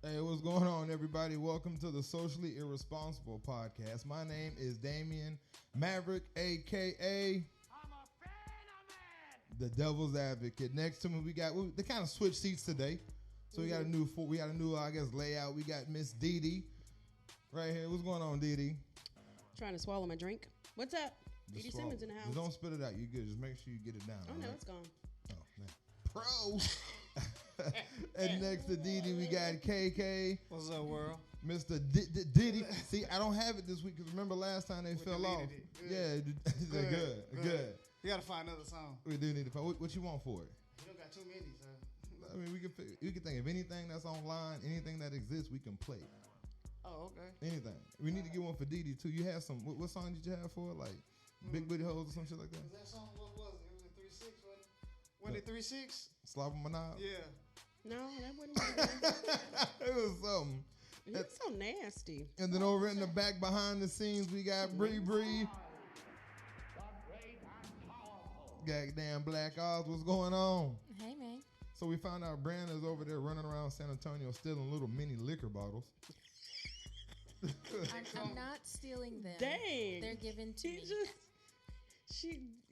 Hey, what's going on, everybody? Welcome to the Socially Irresponsible Podcast. My name is Damian Maverick, a.k.a. I'm a fan of the Devil's Advocate. Next to me, they kind of switched seats today. So we got a new, I guess, layout. We got Miss Dee Dee right here. What's going on, Dee Dee? Trying to swallow my drink. What's up? Dee Dee Simmons in the house. Just don't spit it out. You good. Just make sure you get it down. Oh, no, it's gone. Oh, man. Pro. And next to Dee Dee, we got KK. What's up, world? Mr. Diddy. See, I don't have it this week because remember last time they fell off. It. Yeah, good. We gotta find another song. We do need to find. What you want for it? You don't got too many, so. I mean, we can think of anything that's online, anything that exists, we can play. Oh, okay. Anything. We need to get one for Dee Dee too. You have some. What song did you have for it? Like Big Booty Hoes or some shit like that? Was that song? What was it? It was a 3-6, wasn't it? Wasn't it 3-6? Slap on my knob? Yeah. No, that wasn't it. It was something. You're so nasty. And then over in the back behind the scenes, we got Bree. Goddamn Black Oz, what's going on? Hey, man. So we found out Brandon's over there running around San Antonio stealing little mini liquor bottles. I'm not stealing them. Dang. They're given to me.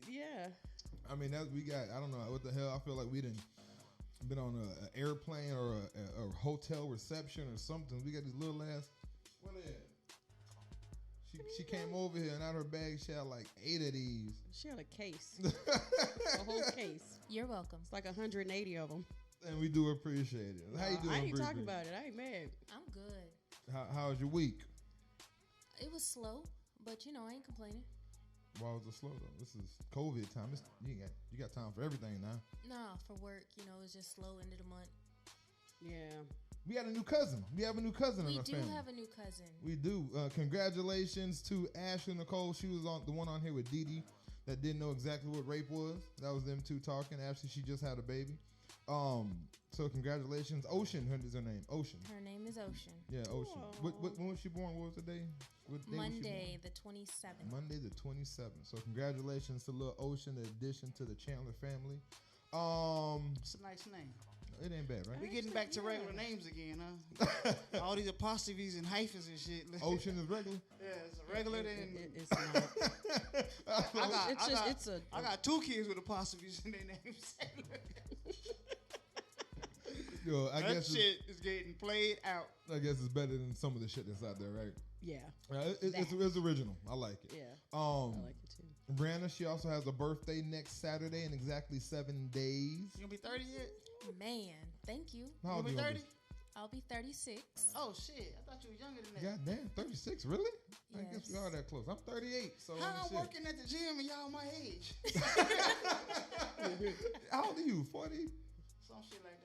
Yeah. I mean, I don't know what the hell. I feel like we didn't been on an airplane or a hotel reception or something. We got these little ass. What is it? She came over here and out of her bag she had like 8 of these. She had a case. A whole case. You're welcome. It's like 180 of them. And we do appreciate it. How you doing, I ain't Bree? talking about it. I ain't mad. I'm good. How was your week? It was slow, but I ain't complaining. Why was it slow though? This is COVID time. You got time for everything now. Nah, for work, it's just slow end of the month. Yeah. We got a new cousin. We have a new cousin in our family. We do have a new cousin. We do. Congratulations to Ashley Nicole. She was the one on here with Dee Dee that didn't know exactly what rape was. That was them two talking. Ashley, she just had a baby. So congratulations. Ocean is her name. Ocean. Her name is Ocean. Yeah, Ocean. When was she born? What was the day? Monday the 27th. Monday the 27th. So congratulations to little Ocean, in addition to the Chandler family. It's a nice name. It ain't bad, right? We getting back to regular names again, huh? All these apostrophes and hyphens and shit. Ocean is regular? Yeah, it's regular than. It's not. I got 2 kids with apostrophes in their names. Yo, I guess shit is getting played out. I guess it's better than some of the shit that's out there, right? Yeah. It's original. I like it. Yeah. I like it too. Brianna, she also has a birthday next Saturday in exactly 7 days. You gonna be 30 yet? Man, thank you. How old You gonna be 30? I'll be 36. Oh shit! I thought you were younger than that. God damn, 36, really? Yes. I guess we are that close. I'm 38, so How I'm shit. working at the gym and y'all my age? How old are you? 40? Some shit like that.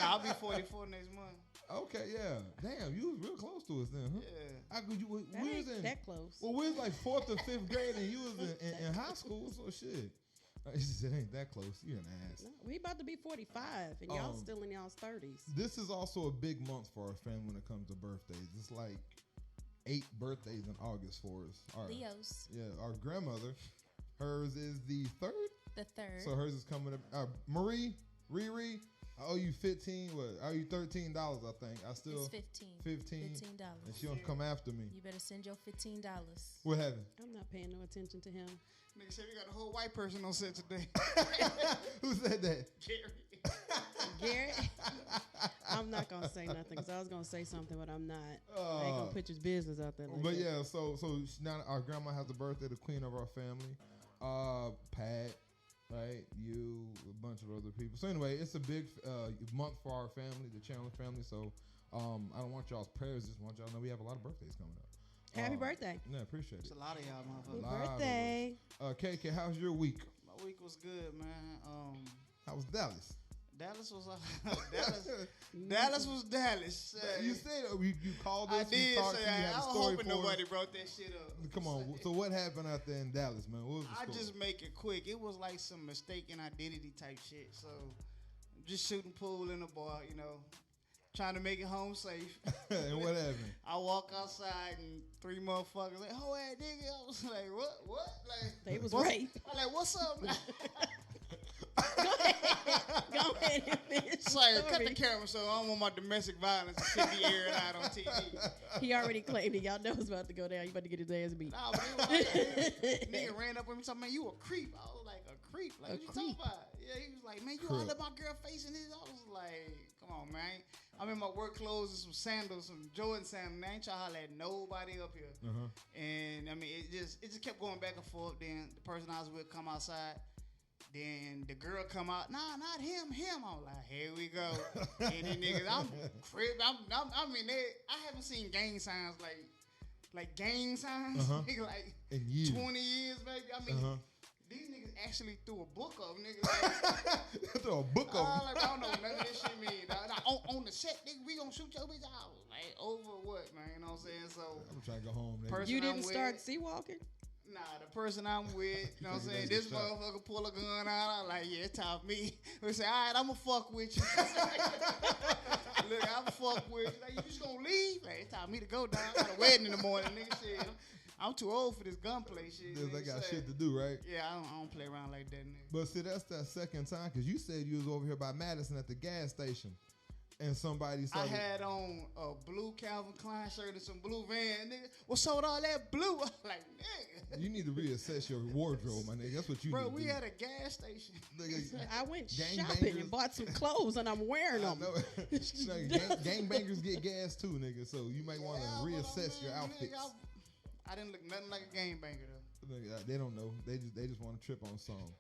I'll be 44 next month. Okay, yeah. Damn, you was real close to us then, huh? Yeah. How could you? That ain't that close. Well, we was like 4th or 5th grade, and you was in high school, so shit. It just ain't that close. You're an ass. No, we about to be 45, and y'all still in y'all's 30s. This is also a big month for our family when it comes to birthdays. It's like 8 birthdays in August for us. Leo's. Yeah, our grandmother, hers is the 3rd. The 3rd. So hers is coming up. Marie, Riri, I owe you 15. What? I owe you $13. I think. It's 15. $15. And she don't come after me. You better send your $15. What happened? I'm not paying no attention to him. Nigga said we got a whole white person on set today. Who said that? Gary. Garrett? I'm not going to say nothing because I was going to say something, but I'm not. I ain't going to put your business out there. But yeah, so now our grandma has the birthday, the queen of our family. Pat, right? You, a bunch of other people. So anyway, it's a big month for our family, the Chandler family. So I don't want y'all's prayers. Just want y'all to know we have a lot of birthdays coming up. Happy birthday. Yeah, appreciate it. It's a lot of y'all motherfuckers. Happy birthday. KK, how's your week? My week was good, man. How was Dallas? Dallas was Dallas was Dallas. You said you called us. I did talked say to you, had I a was story hoping for nobody us. brought that shit up. Come on. So what happened out there in Dallas, man? What was the I story? just make it quick. It was like some mistaken identity type shit. So just shooting pool in a bar, trying to make it home safe. And what happened? I walk outside and 3 motherfuckers like, oh, hey, nigga. I was like, what? Like, They was right. I'm like, what's up, man? Go ahead and finish. Sorry, cut story. the camera so I don't want my domestic violence to shit be aired out on TV. He already claimed it. Y'all know it's about to go down. You about to get his ass beat. Nah, but it was like, nigga ran up on me talking, man, you a creep. I was like, a creep? Like, what you talking about? Yeah, he was like, man, you all up my girl face and this. I was like, come on, man. I'm in my work clothes and some sandals, some Jordan sandals. I ain't trying to holler at nobody up here. And I mean, it just kept going back and forth. Then the person I was with come outside. Then the girl come out, nah, not him. I'm like, here we go. And then niggas, I mean, I haven't seen gang signs like gang signs, nigga, like in 20 years, baby. I mean, these niggas actually threw a book of niggas. Like, threw a book of like, I don't know none of this shit mean. On the set, nigga, we gonna shoot your bitch out. Like, over what, man? You know what I'm saying? So I'm trying to go home, nigga. You didn't start sea walking? Nah, the person I'm with, you know what I'm saying? This motherfucker pull a gun out. I'm like, yeah, it's time for me. We say, all right, I'm going to fuck with you. Look, I'm fuck with you. Like, you just going to leave? Like, it's time for me to go down. I got a wedding in the morning, nigga. Shit. I'm too old for this gunplay shit. They got shit to do, right? Yeah, I don't play around like that, nigga. But see, that's that second time, because you said you was over here by Madison at the gas station. And somebody said I had on a blue Calvin Klein shirt and some blue Van, nigga. What's sold all that blue? I'm like, nigga. You need to reassess your wardrobe, my nigga. That's what you need to do. Bro, we at a gas station. Nigga, I went shopping and bought some clothes and I'm wearing them. Gangbangers get gas too, nigga. So you might want to reassess your outfits. Nigga, I didn't look nothing like a gangbanger though. Nigga, they don't know. They just want to trip on song.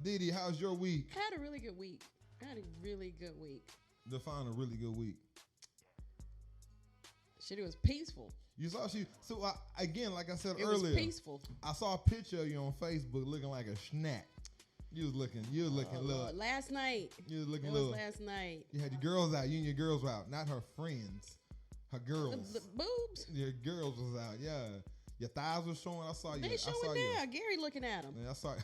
Didi, how's your week? I had a really good week. Define a really good week. Shit, it was peaceful. You saw so again, like I said it earlier, was peaceful. I saw a picture of you on Facebook looking like a snack. You was looking little. Last night. You was looking it little. Was last night. You had your girls out. You and your girls were out, not her friends. Her girls. The boobs. Your girls was out. Yeah. Your thighs were showing. I saw you. They showing now. Gary looking at them. Yeah, I saw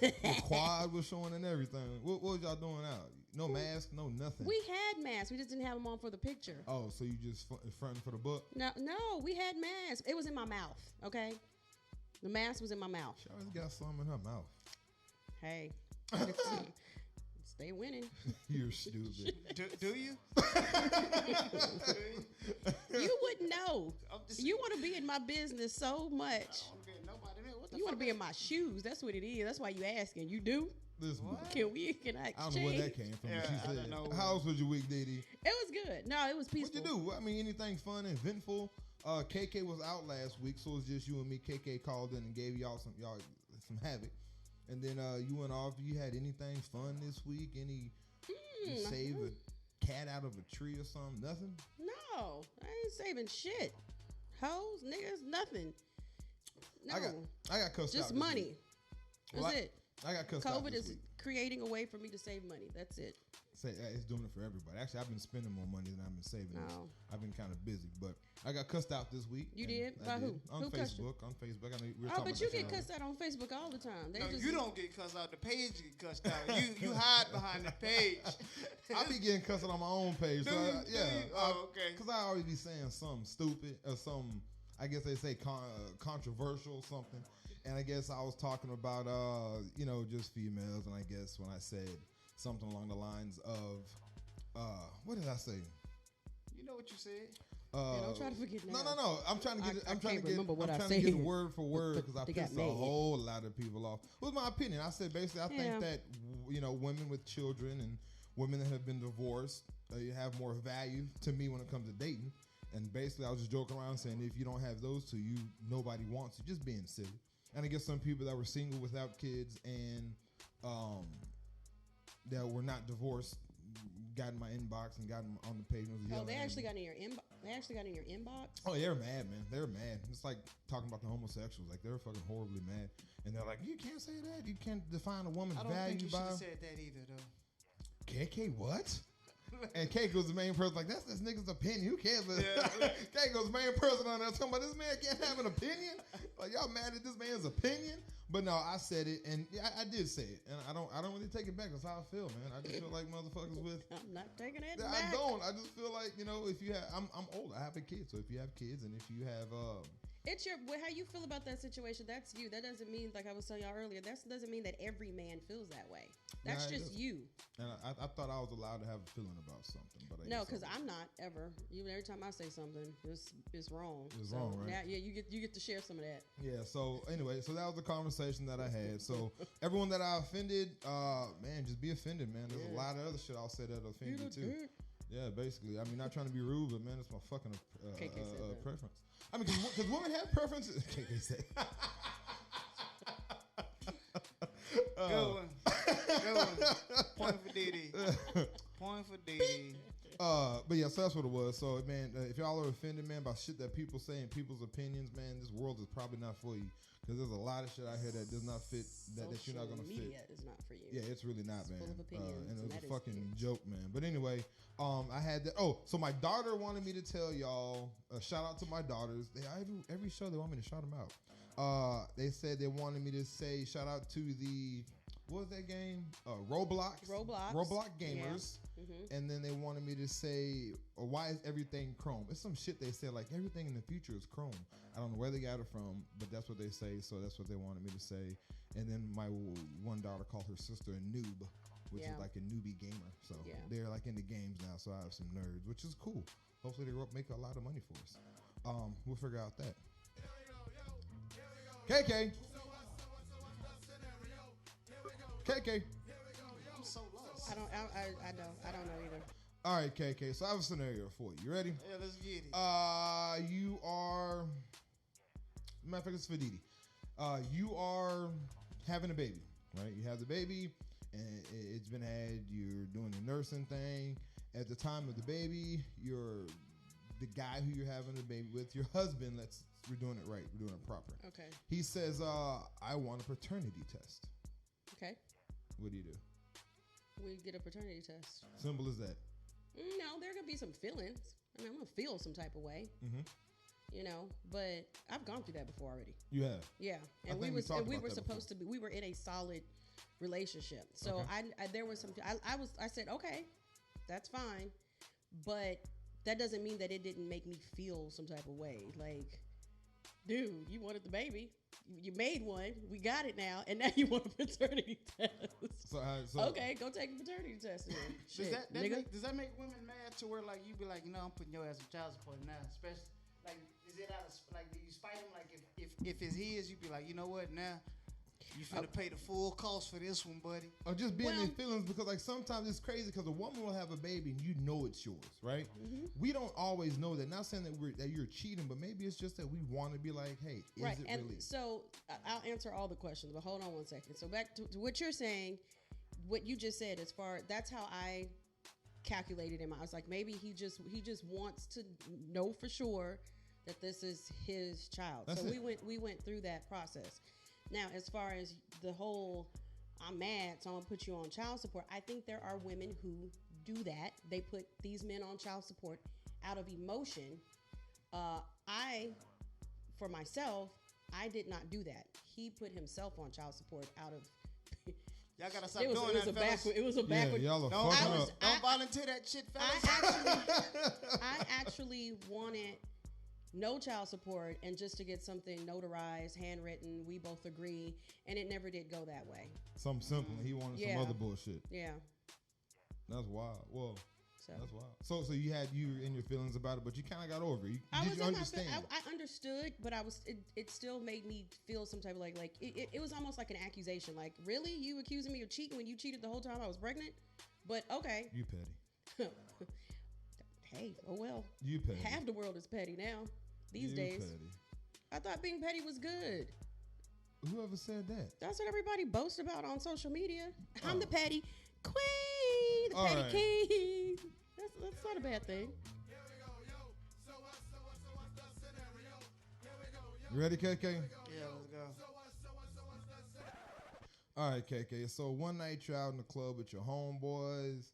your quad was showing and everything. What was y'all doing out? No mask, no nothing. We had masks. We just didn't have them on for the picture. Oh, so you just fronting for the book? No, we had masks. It was in my mouth, okay? The mask was in my mouth. She always got something in her mouth. Hey. Stay winning. You're stupid. Do you? You wouldn't know. You want to be in my business so much. You want to be in my shoes. That's what it is. That's why you asking. You do? Can I exchange? I don't know where that came from. Yeah, she said. How was your week, Didi? It was good. No, it was peaceful. What'd you do? I mean, anything fun, eventful? KK was out last week, so it was just you and me. KK called in and gave y'all some havoc. And then you went off. You had anything fun this week? You save a cat out of a tree or something? Nothing? No, I ain't saving shit. Hoes, niggas, nothing. No. I got cussed out. Just money. That's it. I got cussed out. COVID is creating a way for me to save money. That's it. It's doing it for everybody. Actually, I've been spending more money than I've been saving. No. I've been kind of busy, but I got cussed out this week. You did? By who? On who Facebook. On Facebook. I know but you get cussed out on Facebook all the time. You don't get cussed out. The page get cussed out. You hide behind the page. I be getting cussed out on my own page. Okay. Because I always be saying something stupid or something. I guess they say controversial something. And I guess I was talking about, just females. And I guess when I said something along the lines of, what did I say? You know what you said. Don't try to forget now. No. I'm trying to get. I'm trying to get word for word because I pissed a whole lot of people off. It was my opinion. I said basically, I think that women with children and women that have been divorced, you have more value to me when it comes to dating. And basically, I was just joking around saying if you don't have those two, nobody wants you. Just being silly. And I guess some people that were single without kids and that were not divorced got in my inbox and got on the page. They actually got in your inbox. They actually got in your inbox. Oh, they're mad, man. They're mad. It's like talking about the homosexuals. Like they're fucking horribly mad, and they're like, "You can't say that. You can't define a woman's value by." I don't think you should have said that either, though. KK, what? And Keiko's the main person. Like, that's this nigga's opinion. Who cares? Keiko's the main person on there talking about this man can't have an opinion. Like, y'all mad at this man's opinion? But no, I said it, and I did say it, and I don't really take it back. That's how I feel, man. I just feel like motherfuckers with. I'm not taking it I back. don't. I just feel like, you know, if you have, I'm old. I have a kid, so if you have kids, and if you have, it's how you feel about that situation. That's you. That doesn't mean, like I was telling y'all earlier, that doesn't mean that every man feels that way. That's just you. And I thought I was allowed to have a feeling about something, but no, because I'm not ever. Even every time I say something, it's wrong. It's wrong, right? Now, you get to share some of that. Yeah. So anyway, so that was the conversation that I had. So everyone that I offended, man, just be offended, man. There's a lot of other shit I'll say that'll offend you too. Yeah, basically. I mean, not trying to be rude, but man, it's my fucking preference. I mean, because women have preferences. KK said. Good one. Good one. Point for Diddy. Point for Diddy. But yeah, so that's what it was. So man, if y'all are offended, man, by shit that people say and people's opinions, man, this world is probably not for you. Because there's a lot of shit out here that does not fit, that you're not going to fit. Social media is not for you. Yeah, it's really not, man. Full of opinions, and it was and a that fucking is joke, man. But anyway, I had that. Oh, so my daughter wanted me to tell y'all, shout out to my daughters. Every show they want me to shout them out. They said they wanted me to say shout out to the, what was that game? Roblox gamers. Yeah. Mm-hmm. And then they wanted me to say, why is everything Chrome? It's some shit they said, like everything in the future is Chrome. I don't know where they got it from, but that's what they say. So that's what they wanted me to say. And then my one daughter called her sister a noob, which is like a newbie gamer. So they're like into games now. So I have some nerds, which is cool. Hopefully they make a lot of money for us. We'll figure out that. KK. KK. I'm so lost. I don't know either. All right, KK. So I have a scenario for you. You ready? Yeah, let's get it. You are. Matter of fact, it's for Didi. You are having a baby, right? You have the baby, and it's been had. You're doing the nursing thing. At the time of the baby, you're the guy who you're having the baby with. Your husband. We're doing it right. We're doing it proper. Okay. He says, "I want a paternity test." Okay. What do you do? We get a paternity test. Simple as that. No, there are gonna be some feelings. I mean, I'm gonna feel some type of way. Mm-hmm. You know, but I've gone through that before already. You have. Yeah, and we were supposed to be. We were in a solid relationship. So there was some. I said, okay, that's fine, but that doesn't mean that it didn't make me feel some type of way. Like, dude, you wanted the baby. You made one. We got it now, and now you want a paternity test. So okay, go take a paternity test. Does that make women mad to where like you be like, you know, I'm putting your ass on child support now, especially like is it out of like do you spite him like if it's his, you be like, you know what, now you finna pay the full cost for this one, buddy. Or just being in feelings because like sometimes it's crazy because a woman will have a baby and you know it's yours, right? Mm-hmm. We don't always know that. Not saying that you're cheating, but maybe it's just that we want to be like, hey, is it and really? So I'll answer all the questions, but hold on one second. So back to what you're saying, what you just said, as far that's how I calculated him. I was like, maybe he just wants to know for sure that this is his child. That's so we went through that process. Now, as far as the whole, I'm mad, so I'm going to put you on child support, I think there are women who do that. They put these men on child support out of emotion. For myself, I did not do that. He put himself on child support out of... Y'all got to stop doing that, fellas. It was a backward... Yeah, y'all are fucking up. Don't volunteer that shit, fellas. I actually wanted... no child support and just to get something notarized, handwritten, we both agree, and it never did go that way. Something simple. He wanted some other bullshit. Yeah. That's wild. Well, that's wild. So you in your feelings about it, but you kind of got over it. Did you understand? I understood, but it still made me feel some type of like it was almost like an accusation. Like, really? You accusing me of cheating when you cheated the whole time I was pregnant? But okay. You petty. Hey, oh well. You petty. Half the world is petty now. These days. Petty. I thought being petty was good. Whoever said that? That's what everybody boasts about on social media. I'm the petty queen, the petty king. That's not a bad thing. You ready, KK? Yeah, let's go. All right, KK. So one night you're out in the club with your homeboys.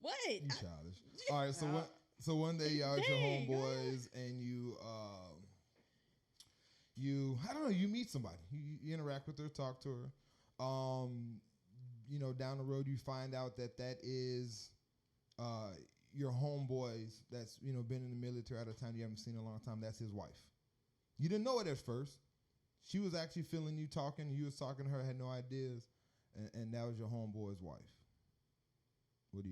What? You childish. All right, so one day y'all at your Dang, homeboys and you I don't know, you meet somebody. You interact with her, talk to her. Down the road you find out that is your homeboys that's been in the military at a time you haven't seen in a long time. That's his wife. You didn't know it at first. She was actually feeling you talking. You was talking to her, had no ideas, and that was your homeboy's wife. What do?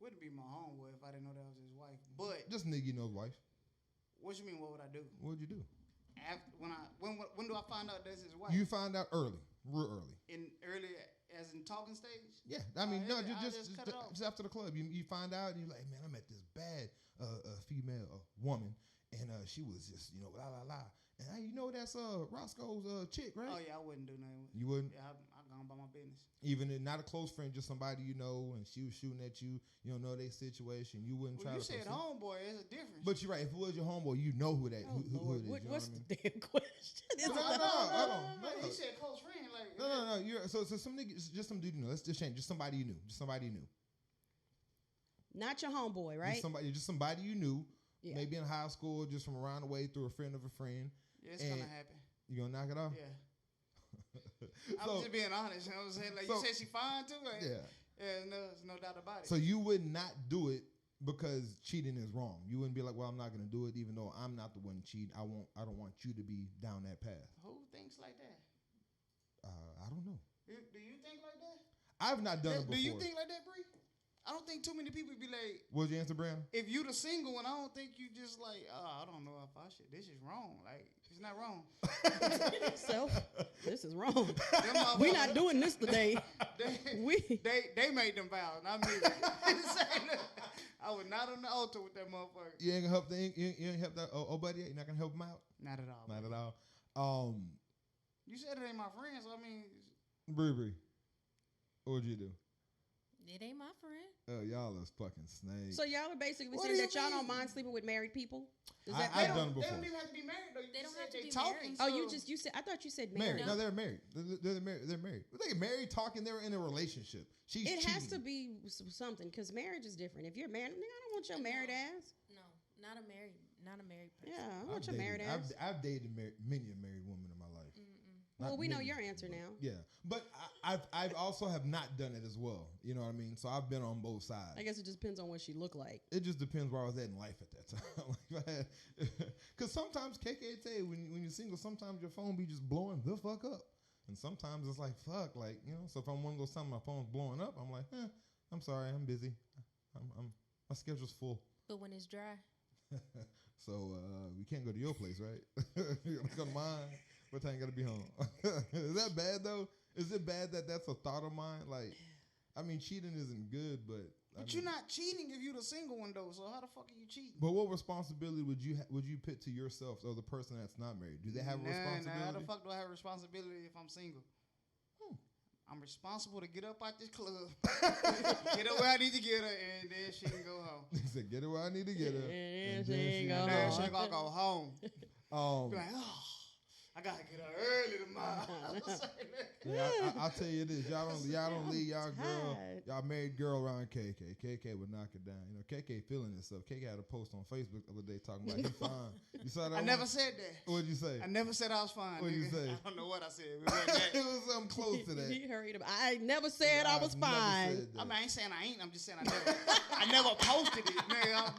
Wouldn't be my homeboy if I didn't know that was his wife. But Just nigga you know's wife. what you mean? What would I do? What would you do? When do I find out that's his wife? You find out early, real early. In early, as in talking stage. Yeah, I mean, I just cut it off. just after the club, you find out, and you're like, man, I met this bad female woman, and she was just la la la, and hey, that's Roscoe's chick, right? Oh yeah, I wouldn't do nothing. You wouldn't? Yeah, I gone by my business. Even if not a close friend, just somebody you know, and she was shooting at you. You don't know their situation. You wouldn't try You to. said pursue. homeboy, there's a difference. But you're right. If it was your homeboy, you know who that who it is. Lord, You know what's what I mean? the damn question? No. He said close friend, like No. You're so some niggas, just some dude you know. Let's just change. Just somebody you knew. Just somebody you knew. Not your homeboy, right? Just somebody you knew. Yeah. Maybe in high school, just from around the way through a friend of a friend. Yeah, it's gonna happen. You gonna knock it off? Yeah. I'm just being honest. You know what I'm saying? Like you said, she fine too. Like, Yeah. Yeah, there's no doubt about it. So you would not do it because cheating is wrong. You wouldn't be like, well, I'm not gonna do it, even though I'm not the one cheating. I don't want you to be down that path. Who thinks like that? I don't know. Do you think like that? I've not done it before. Do you think like that, Bree? I don't think too many people be like. What's your answer, Brandon? If you the single one, I don't think you just like. I don't know if I should. This is wrong. Like it's not wrong. Self, this is wrong. Them We not doing this today. They made them vows, not me. I was not on the altar with that motherfucker. You ain't gonna help you ain't help that buddy. You're not gonna help him out. Not at all. Not baby. at all. You said it ain't my friend, so I mean. Bree, what would you do? It ain't my friend. Oh, y'all is fucking snakes. So y'all are basically What saying do that you y'all don't mean? mind sleeping with married people? Is I- that I've fair? done it They before. don't even have to be married though. They don't have to be talking. married. Oh, so- you said. I thought you said married. married. No, they're married. They're married. They're married. They get married, talking. They're in a relationship. She's It has to cheating. be something because marriage is different. If you're married, nigga, I don't want your married ass. No, not a married person. Yeah, I don't want your married ass. I've dated many a married woman in my life. Well, Not we know many, your answer but- now. Yeah, but I've also have not done it as well. You know what I mean? So I've been on both sides. I guess it just depends on what she looked like. It just depends where I was at in life at that time. Because sometimes KK tell you when you're single, sometimes your phone be just blowing the fuck up, and sometimes it's like fuck, like So if I'm one of those times my phone's blowing up, I'm like, I'm sorry, I'm busy. I'm my schedule's full. But when it's dry, So we can't go to your place, right? You're gonna come to mine. What time you gotta be home? Is that bad though? Is it bad that that's a thought of mine? Like, I mean, cheating isn't good, but You're not cheating if you're the single one though. So how the fuck are you cheating? But what responsibility would you put to yourself or the person that's not married? Do they have a responsibility? Nah, how the fuck do I have a responsibility if I'm single? I'm responsible to get up out this club, get her where I need to get her, and then she can go home. He said, "Get her where I need to get her." And then she ain't go And then home. she gonna go home. Be like, I gotta get her early tomorrow. Yeah, I'll tell you this: y'all don't leave y'all girl, tired. y'all married girl around KK. KK would knock it down. KK feeling himself. KK had a post on Facebook the other day talking about he fine. You saw that? I never said that. What'd you say? I never said I was fine. What'd you nigga. say? I don't know what I said. It wasn't that. It was something close to that. He hurried him. I never said I was I've never fine. said that. I mean, I ain't saying I ain't. I'm just saying I never posted it. Nigga,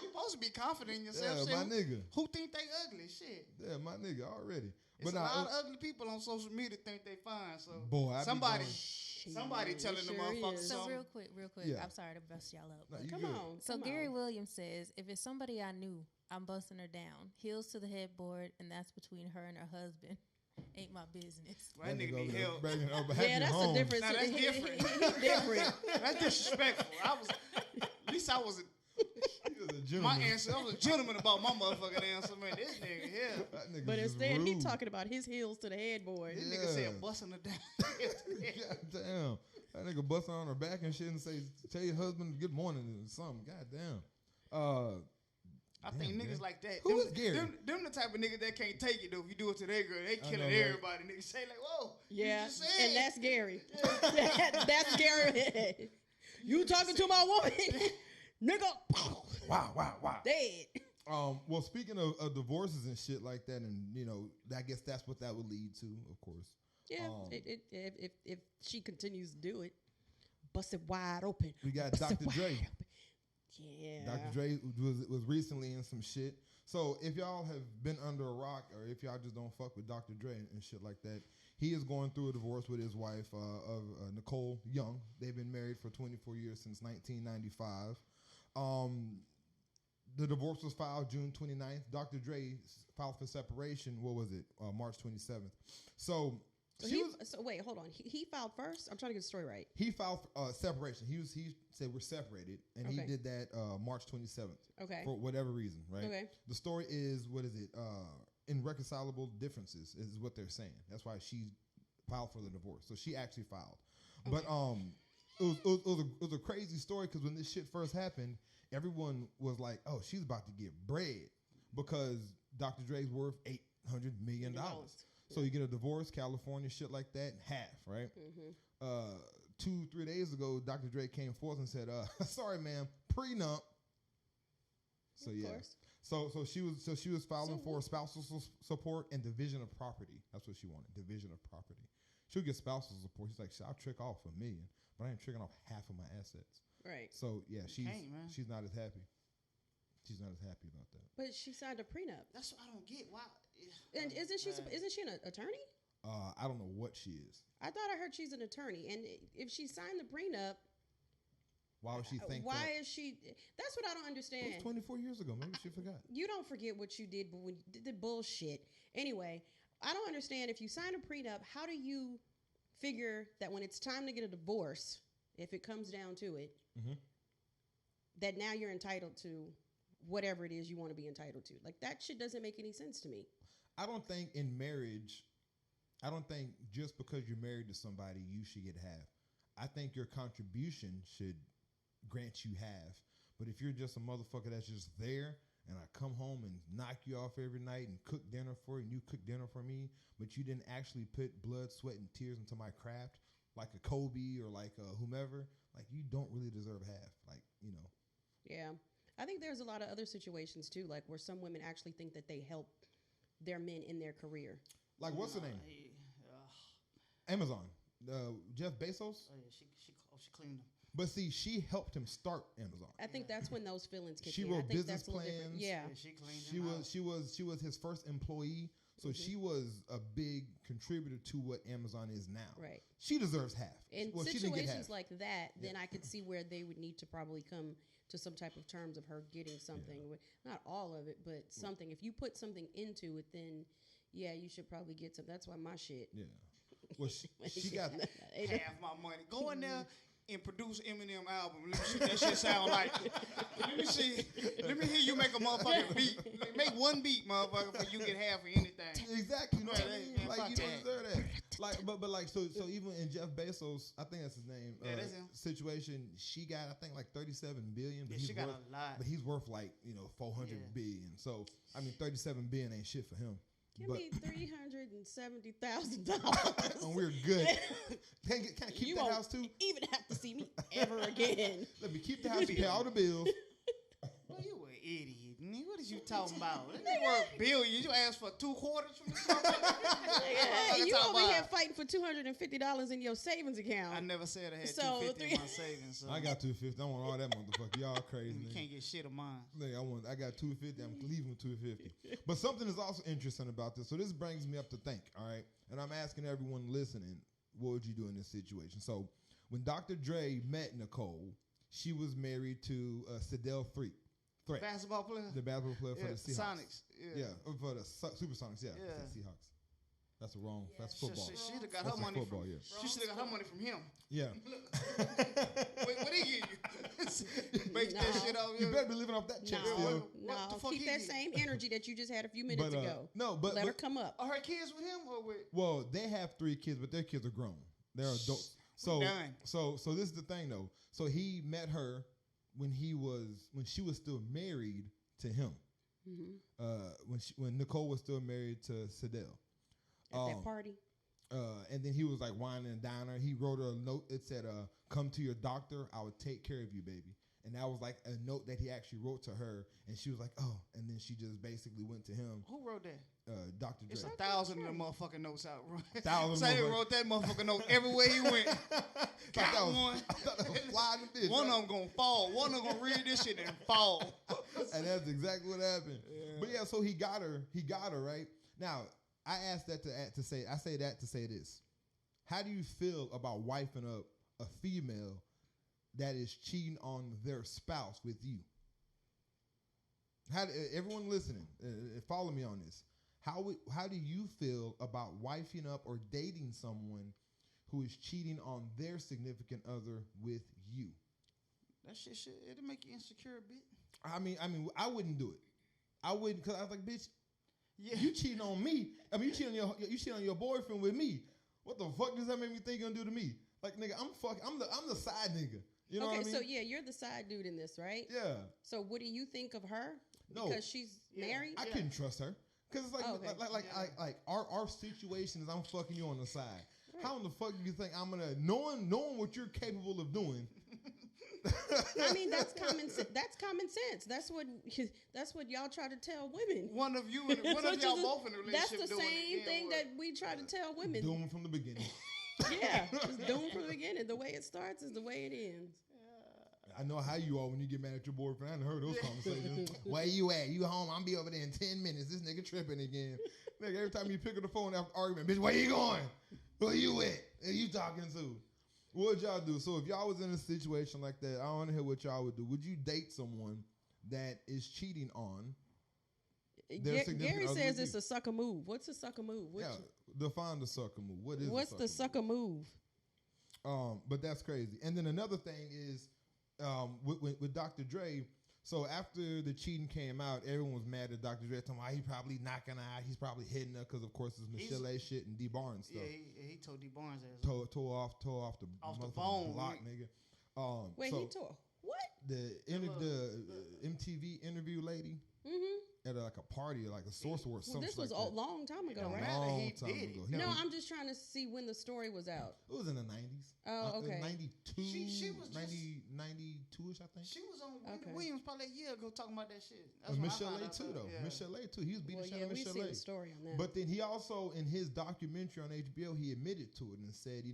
you supposed to be confident in yourself. Yeah, shit. my nigga. Who think they ugly? Shit. Yeah, my nigga already. It's But a nah, lot of ugly people on social media think they fine. So Boy, I be somebody going- telling the Sure motherfuckers is. so something. real quick, Yeah. I'm sorry to bust y'all up. Nah, you Come good. on. So come Gary on. Williams says, if it's somebody I knew, I'm busting her down. Heels to the headboard, and that's between her and her husband. Ain't my business. Well, that nigga need help. Yeah, that's a different. Nah, that's different. He different. That's disrespectful. At least I wasn't. My answer, I was a gentleman about my motherfucking answer, man. This nigga here. But instead, he talking about his heels to the headboard. This Yeah. nigga said busting her down. God damn. That nigga busting on her back and shit and say, tell your husband good morning or something. God damn. I think Damn, niggas man. like that. Who is Gary? Them the type of niggas that can't take it though. If you do it to their girl, they know, killing right? everybody. Niggas say like, whoa. Yeah, You just said. and that's Gary. That's Gary. You talking to my woman, nigga? Wow. Dead. Well, speaking of divorces and shit like that, and I guess that's what that would lead to, of course. Yeah, if she continues to do it, bust it wide open. We got Bust it Dr. wide Dre. open. Yeah. Dr. Dre was recently in some shit. So if y'all have been under a rock, or if y'all just don't fuck with Dr. Dre and shit like that, he is going through a divorce with his wife, of Nicole Young. They've been married for 24 years since 1995. The divorce was filed June 29th. Dr. Dre filed for separation. What was it? March 27th. So wait, hold on. He filed first. I'm trying to get the story right. he filed separation. He said we're separated, and he Okay. did that March 27th. Okay. For whatever reason, right? Okay. The story is, what is it? Irreconcilable differences is what they're saying. That's why she filed for the divorce. So she actually filed. Okay. But it was a crazy story because when this shit first happened, everyone was like, "Oh, she's about to get bread," because Dr. Dre's worth $800 million. So you get a divorce, California, shit like that, half, right? Mm-hmm. 2-3 days ago, Dr. Dre came forth and said, "Sorry, ma'am, prenup." So Of yeah, course. so she was filing for spousal support and division of property. That's what she wanted, division of property. She'll get spousal support. She's like, "I'll trick off $1 million, but I ain't tricking off half of my assets." Right. So yeah, she's not as happy. She's not as happy about that. But she signed a prenup. That's what I don't get. Why? And isn't she an attorney? I don't know what she is. I thought I heard she's an attorney. And if she signed the prenup, Why would she think why that? is she? That's what I don't It understand. was 24 years ago. Maybe she forgot. You don't forget what you did, but when you did the bullshit. Anyway, I don't understand. If you sign a prenup, how do you figure that when it's time to get a divorce, if it comes down to it, Mhm. that now you're entitled to whatever it is you want to be entitled to? Like, that shit doesn't make any sense to me. I don't think in marriage, I don't think just because you're married to somebody, you should get half. I think your contribution should grant you half. But if you're just a motherfucker that's just there, and I come home and knock you off every night and cook dinner for you, and you cook dinner for me, but you didn't actually put blood, sweat, and tears into my craft, like a Kobe or like a whomever, like, you don't really deserve half. Like, Yeah. I think there's a lot of other situations, too, like where some women actually think that they help their men in their career. Like, what's her name? Amazon. Jeff Bezos. Oh yeah, she cleaned them. But see, she helped him start Amazon. I think that's when those feelings kick She in. wrote I think business that's a little different. plans. Yeah. She cleaned them. She was his first employee, so she was a big contributor to what Amazon is now. Right. She deserves half. In Well, she didn't get situations half. like that, then I could see where they would need to probably come to some type of terms of her getting something. With, not all of it, but something. If you put something into it, then yeah, you should probably get some. That's why my shit. Yeah. Well, she got half my money. Go in there and produce Eminem album. Let me see what that shit sound like. Let me see. Let me hear you make a motherfucking beat. Make one beat, motherfucker, but you get half of anything. exactly. You know what I mean? Yeah, Like, fuck you don't that. deserve that. Like, but like, so even in Jeff Bezos, I think that's his name. Yeah, that's him. Situation, she got, I think, like 37 billion. But Yeah, she got a lot. But he's worth like 400 billion. So I mean, 37 billion ain't shit for him. Give But me $370,000. and we're good. Can I keep You that won't house too? even have to see me ever again. Let me keep the house and pay all the bills. Well, you an idiot. Nigga. What is you talking about? That nigga worth billions. You asked for 2 quarters from this motherfucker? Hey, you talking over here about? fighting for $250 in your savings account. I never said I had So, 250 in my savings. So I got 250. I want all that motherfucker. Y'all crazy. you nigga. can't get shit of mine. Nigga, I got 250. I'm leaving with 250. But something is also interesting about this. So this brings me up to think. All right, and I'm asking everyone listening, what would you do in this situation? So when Dr. Dre met Nicole, she was married to Sedell Threat, Basketball player? the basketball player for Yeah, the Seahawks. Sonics. Yeah, for the Supersonics. Yeah, Yeah. the Seahawks. That's wrong. That's football. She should have got That's her money football. from. Yeah. She should have got her money from him. Yeah. What he give you? Make that No. shit out. You better be living off that check No, still. What the no, fuck keep he that did? same energy that you just had a few minutes But ago. no, but Let her come up. Are her kids with him or with? well, they have 3 kids, but their kids are grown. They're adults. So done. so this is the thing though. So he met her when she was still married to him. Mm-hmm. When Nicole was still married to Sedell. At that party. And then he was like whining and diner. He wrote her a note. It said, "Come to your doctor. I would take care of you, baby." And that was like a note that he actually wrote to her. And she was like, "Oh." And then she just basically went to him. Who wrote that? Dr. Dre. It's 1,000 of them motherfucking notes out. Thousand. Say wrote that motherfucking note everywhere he went. Got one. I thought that was flying the bitch. One of them gonna fall. One of them gonna read this shit and fall. And that's exactly what happened. Yeah. But yeah, so he got her. He got her right now. I asked that to say. I say that to say this. How do you feel about wifing up a female that is cheating on their spouse with you? Everyone listening, follow me on this. How do you feel about wifing up or dating someone who is cheating on their significant other with you? That shit, it'll make you insecure a bit. I mean, I wouldn't do it. I wouldn't, because I was like, bitch, yeah, you cheating on me. I mean, you cheating on your boyfriend with me. What the fuck does that make me think you're gonna do to me? Like, nigga, I'm the side nigga. You know what I mean? So yeah, you're the side dude in this, right? Yeah. So what do you think of her? No, because she's married. I couldn't trust her because it's like our situation is I'm fucking you on the side. Right. How in the fuck do you think I'm gonna knowing what you're capable of doing? I mean, that's common sense. That's what y'all try to tell women. One of y'all both in a relationship. That's the same thing that we try to tell women. Doomed from the beginning. Yeah, it's doomed from the beginning. The way it starts is the way it ends. I know how you are when you get mad at your boyfriend. I done heard those conversations. Where you at? You home? I'm be over there in 10 minutes. This nigga tripping again. Nigga, every time you pick up the phone after argument, bitch, where you going? Where you at? Who you talking to? What would y'all do? So if y'all was in a situation like that, I want to hear what y'all would do. Would you date someone that is cheating on their significant Gary other says with it's you? a sucker move. What's a sucker move? Define the sucker move. What's the sucker move? But that's crazy. And then another thing is with Dr. Dre. So after the cheating came out, everyone was mad at Dr. Dre. Talking about he probably knocking her out. He's probably hitting her because, of course, it's Michelle A. shit and D. Barnes stuff. Yeah, he told D. Barnes ass. Tore off the phone block, nigga. Wait, so he tore what? The MTV interview lady. Mm-hmm. At like a party, like a source war. Well, this was a long time ago, right? Long time ago. No, I'm just trying to see when the story was out. It was in the 90s. Oh, okay. 92, she was 92-ish, I think. She was on Williams probably a year ago talking about that shit. Michelle A. too, though. Yeah. Michelle A. too. He was beating shit on Michelle A. We've seen the story on that. But then he also, in his documentary on HBO, he admitted to it and said,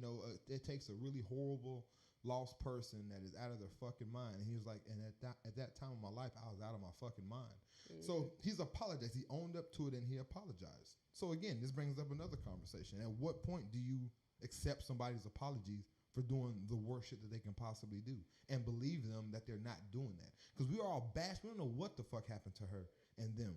it takes a really horrible lost person that is out of their fucking mind. And he was like, and at that time of my life, I was out of my fucking mind. So he's apologized. He owned up to it and he apologized. So again, this brings up another conversation. At what point do you accept somebody's apologies for doing the worst shit that they can possibly do and believe them that they're not doing that? Because we are all bashed. We don't know what the fuck happened to her and them.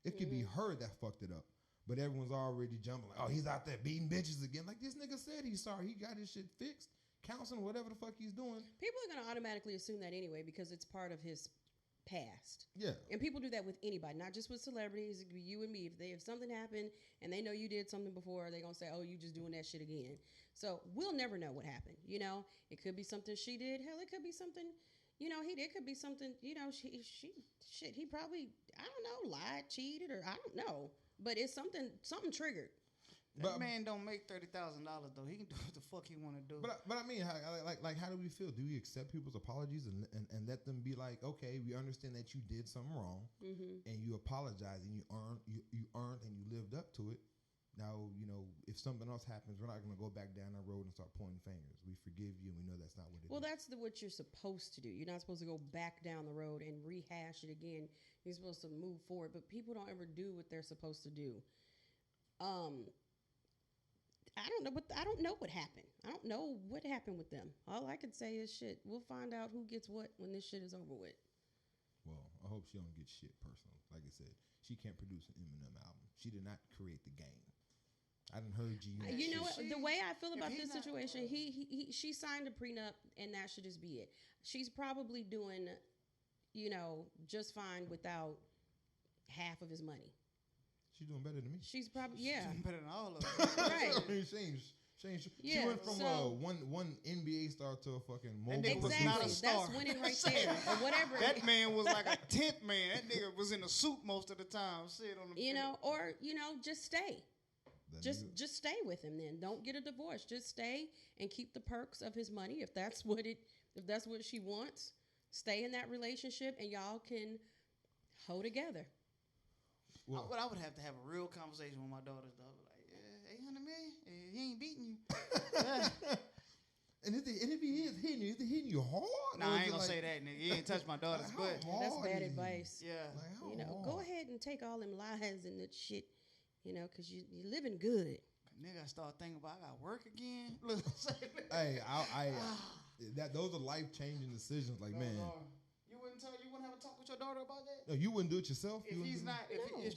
It could be her that fucked it up. But everyone's already jumping like, oh, he's out there beating bitches again. Like, this nigga said he's sorry. He got his shit fixed. Counseling, whatever the fuck he's doing. People are going to automatically assume that anyway because it's part of his past. Yeah. And people do that with anybody, not just with celebrities. It could be you and me. If something happened and they know you did something before, they're going to say, oh, you just doing that shit again. So we'll never know what happened. It could be something she did. Hell, it could be something, it could be something, he probably, I don't know, lied, cheated, or I don't know. But it's something triggered. That man don't make $30,000 though. He can do what the fuck he want to do. But I mean, how do we feel? Do we accept people's apologies and let them be like, okay, we understand that you did something wrong, and you apologize and you earned and you lived up to it. Now, if something else happens, we're not going to go back down that road and start pointing fingers. We forgive you, and we know that's not what it is. Well, that's what you're supposed to do. You're not supposed to go back down the road and rehash it again. You're supposed to move forward, but people don't ever do what they're supposed to do. I don't know, but I don't know what happened. I don't know what happened with them. All I can say is shit. We'll find out who gets what when this shit is over with. Well, I hope she don't get shit personal. Like I said, she can't produce an Eminem album. She did not create the game. I done heard G. You know what? The way I feel about this situation, she signed a prenup, and that should just be it. She's probably doing, just fine without half of his money. She's doing better than me. She's probably She's doing better than all of us. Right. I mean, she went from one NBA star to a fucking mogul. Exactly. Not a star. That's winning right there, or whatever. That man was like a 10th man. That nigga was in a suit most of the time. Sit on the or just stay. Just stay with him then. Don't get a divorce. Just stay and keep the perks of his money if that's what she wants. Stay in that relationship and y'all can hold together. Well, I would have to have a real conversation with my daughters though. Like, 800 million? He ain't beating you. And if he is hitting you, is he hitting you hard? Nah, I ain't gonna say that, nigga. He ain't touch my daughter's butt. That's bad advice. Yeah. Go ahead and take all them lies and that shit, because you're living good. Nigga, I start thinking about I got work again. Hey, those are life changing decisions. Like, man, you wouldn't have a talk with your daughter about that? No, you wouldn't do it yourself. If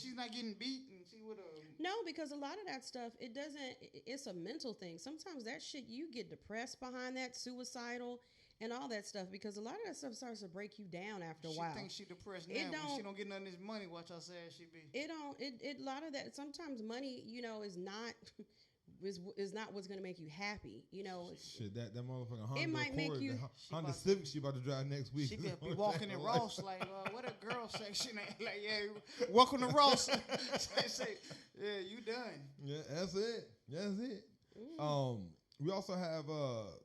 she's not getting beat, and she would have. No, because a lot of that stuff, it's a mental thing. Sometimes that shit, you get depressed behind that, suicidal, and all that stuff, because a lot of that stuff starts to break you down after a while. She thinks she depressed now. When she don't get none of this money, watch how sad she be. A lot of that, sometimes money, is not... is not what's gonna make you happy, Shit, that motherfucking Honda it might Accord, make you Honda Civic she about to drive next week. She be walking in Ross like, what a girl section at? Like, yeah, welcome to Ross. Say, yeah, you done. Yeah, that's it. We also have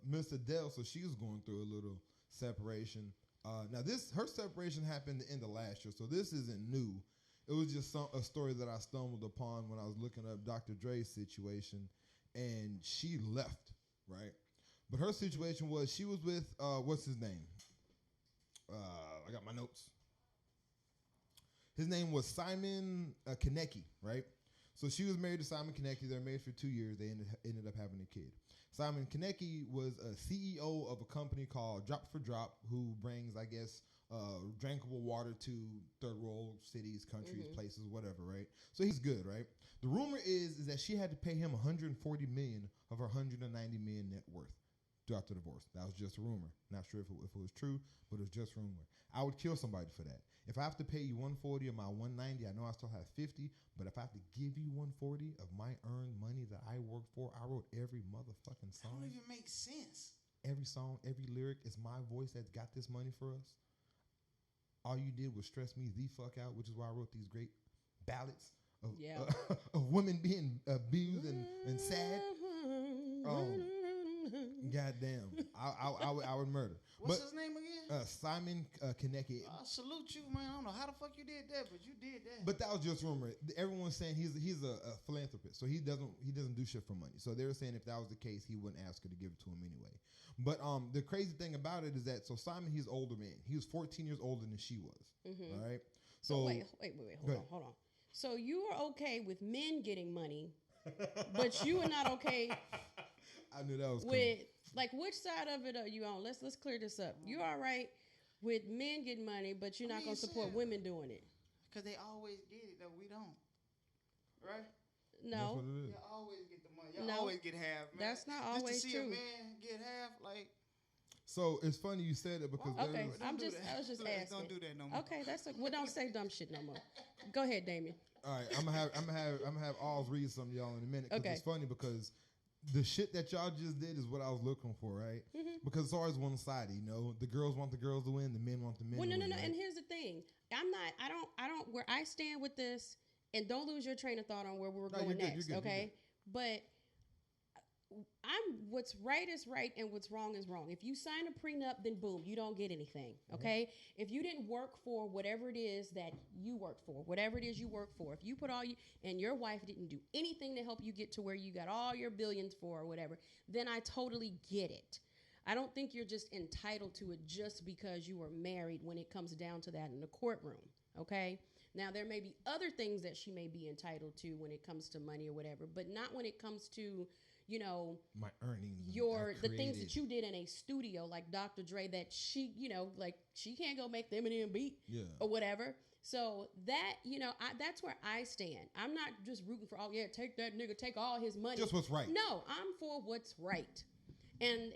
Miss Adele, so she's going through a little separation. Now her separation happened the end of last year, so this isn't new. It was just a story that I stumbled upon when I was looking up Dr. Dre's situation, and she left, right? But her situation was she was with, what's his name? I got my notes. His name was Simon Konecki, right? So she was married to Simon Konecki. They were married for 2 years. They ended up having a kid. Simon Konecki was a CEO of a company called Drop for Drop, who brings, I guess, drinkable water to third world cities, countries, places, whatever, right? So he's good, right? The rumor is that she had to pay him $140 million of her $190 million net worth throughout the divorce. That was just a rumor. Not sure if it was true, but it was just rumor. I would kill somebody for that. If I have to pay you $140 of my $190, I know I still have $50, but if I have to give you $140 of my earned money that I worked for, I wrote every motherfucking song. That don't even make sense. Every song, every lyric is my voice that got this money for us. All you did was stress me the fuck out, which is why I wrote these great ballads of women being abused and sad. Goddamn, I would murder. What's his name again? Simon Konecki. I salute you, man. I don't know how the fuck you did that, but you did that. But that was just rumor. Everyone's saying he's a philanthropist, so he doesn't do shit for money. So they were saying if that was the case, he wouldn't ask her to give it to him anyway. But the crazy thing about it is that Simon, he's older man. He was 14 years older than she was. All right. So wait, hold on. So you are okay with men getting money, but you are not okay. I knew that was with coming. Like, which side of it are you on? Let's clear this up. You're all right with men getting money, but you're not gonna support women doing it. Cause they always get it though. We don't, right? No. That's what it is. You always get the money. You always get half. Man. That's not always just to see true. a man get half, like. So it's funny you said it because okay, I was just asking. Don't do that no more. Okay, don't say dumb shit no more. Go ahead, Damien. All right, I'm gonna have Oz read some of y'all in a minute. Okay. It's funny because the shit that y'all just did is what I was looking for, right? Because it's always one sided, The girls want the girls to win, the men want the men. Well, to win. No. Right? And here's the thing: I don't. Where I stand with this, and don't lose your train of thought on where we're going next, okay? But what's right is right and what's wrong is wrong. If you sign a prenup, then boom, you don't get anything. Okay. If you didn't work for whatever it is that you work for, whatever it is you work for, if you put and your wife didn't do anything to help you get to where you got all your billions for or whatever, then I totally get it. I don't think you're just entitled to it just because you were married when it comes down to that in the courtroom. Okay. Now, there may be other things that she may be entitled to when it comes to money or whatever, but not when it comes to, my earnings, the things that you did in a studio, like Dr. Dre, that she, like she can't go make the Eminem beat or whatever. So that, that's where I stand. I'm not just rooting for, take that nigga, take all his money. Just what's right. No, I'm for what's right. And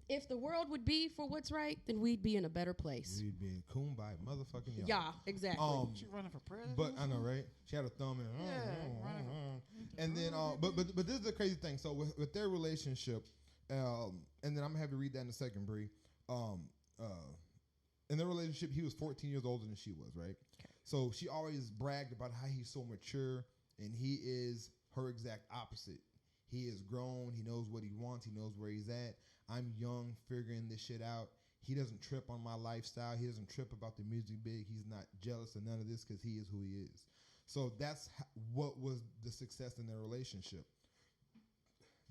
if the world would be for what's right, then we'd be in a better place. We'd be in Kumbaya, motherfucking y'all. Yeah, exactly. She running for president? But I know, right? She had a thumb in it. And then, but this is the crazy thing. So with their relationship, and then I'm gonna have you read that in a second, Bree. In their relationship, he was 14 years older than she was, right? Okay. So she always bragged about how he's so mature and he is her exact opposite. He is grown. He knows what he wants. He knows where he's at. I'm young, figuring this shit out. He doesn't trip on my lifestyle. He doesn't trip about the music big. He's not jealous of none of this because he is who he is. So that's what was the success in their relationship.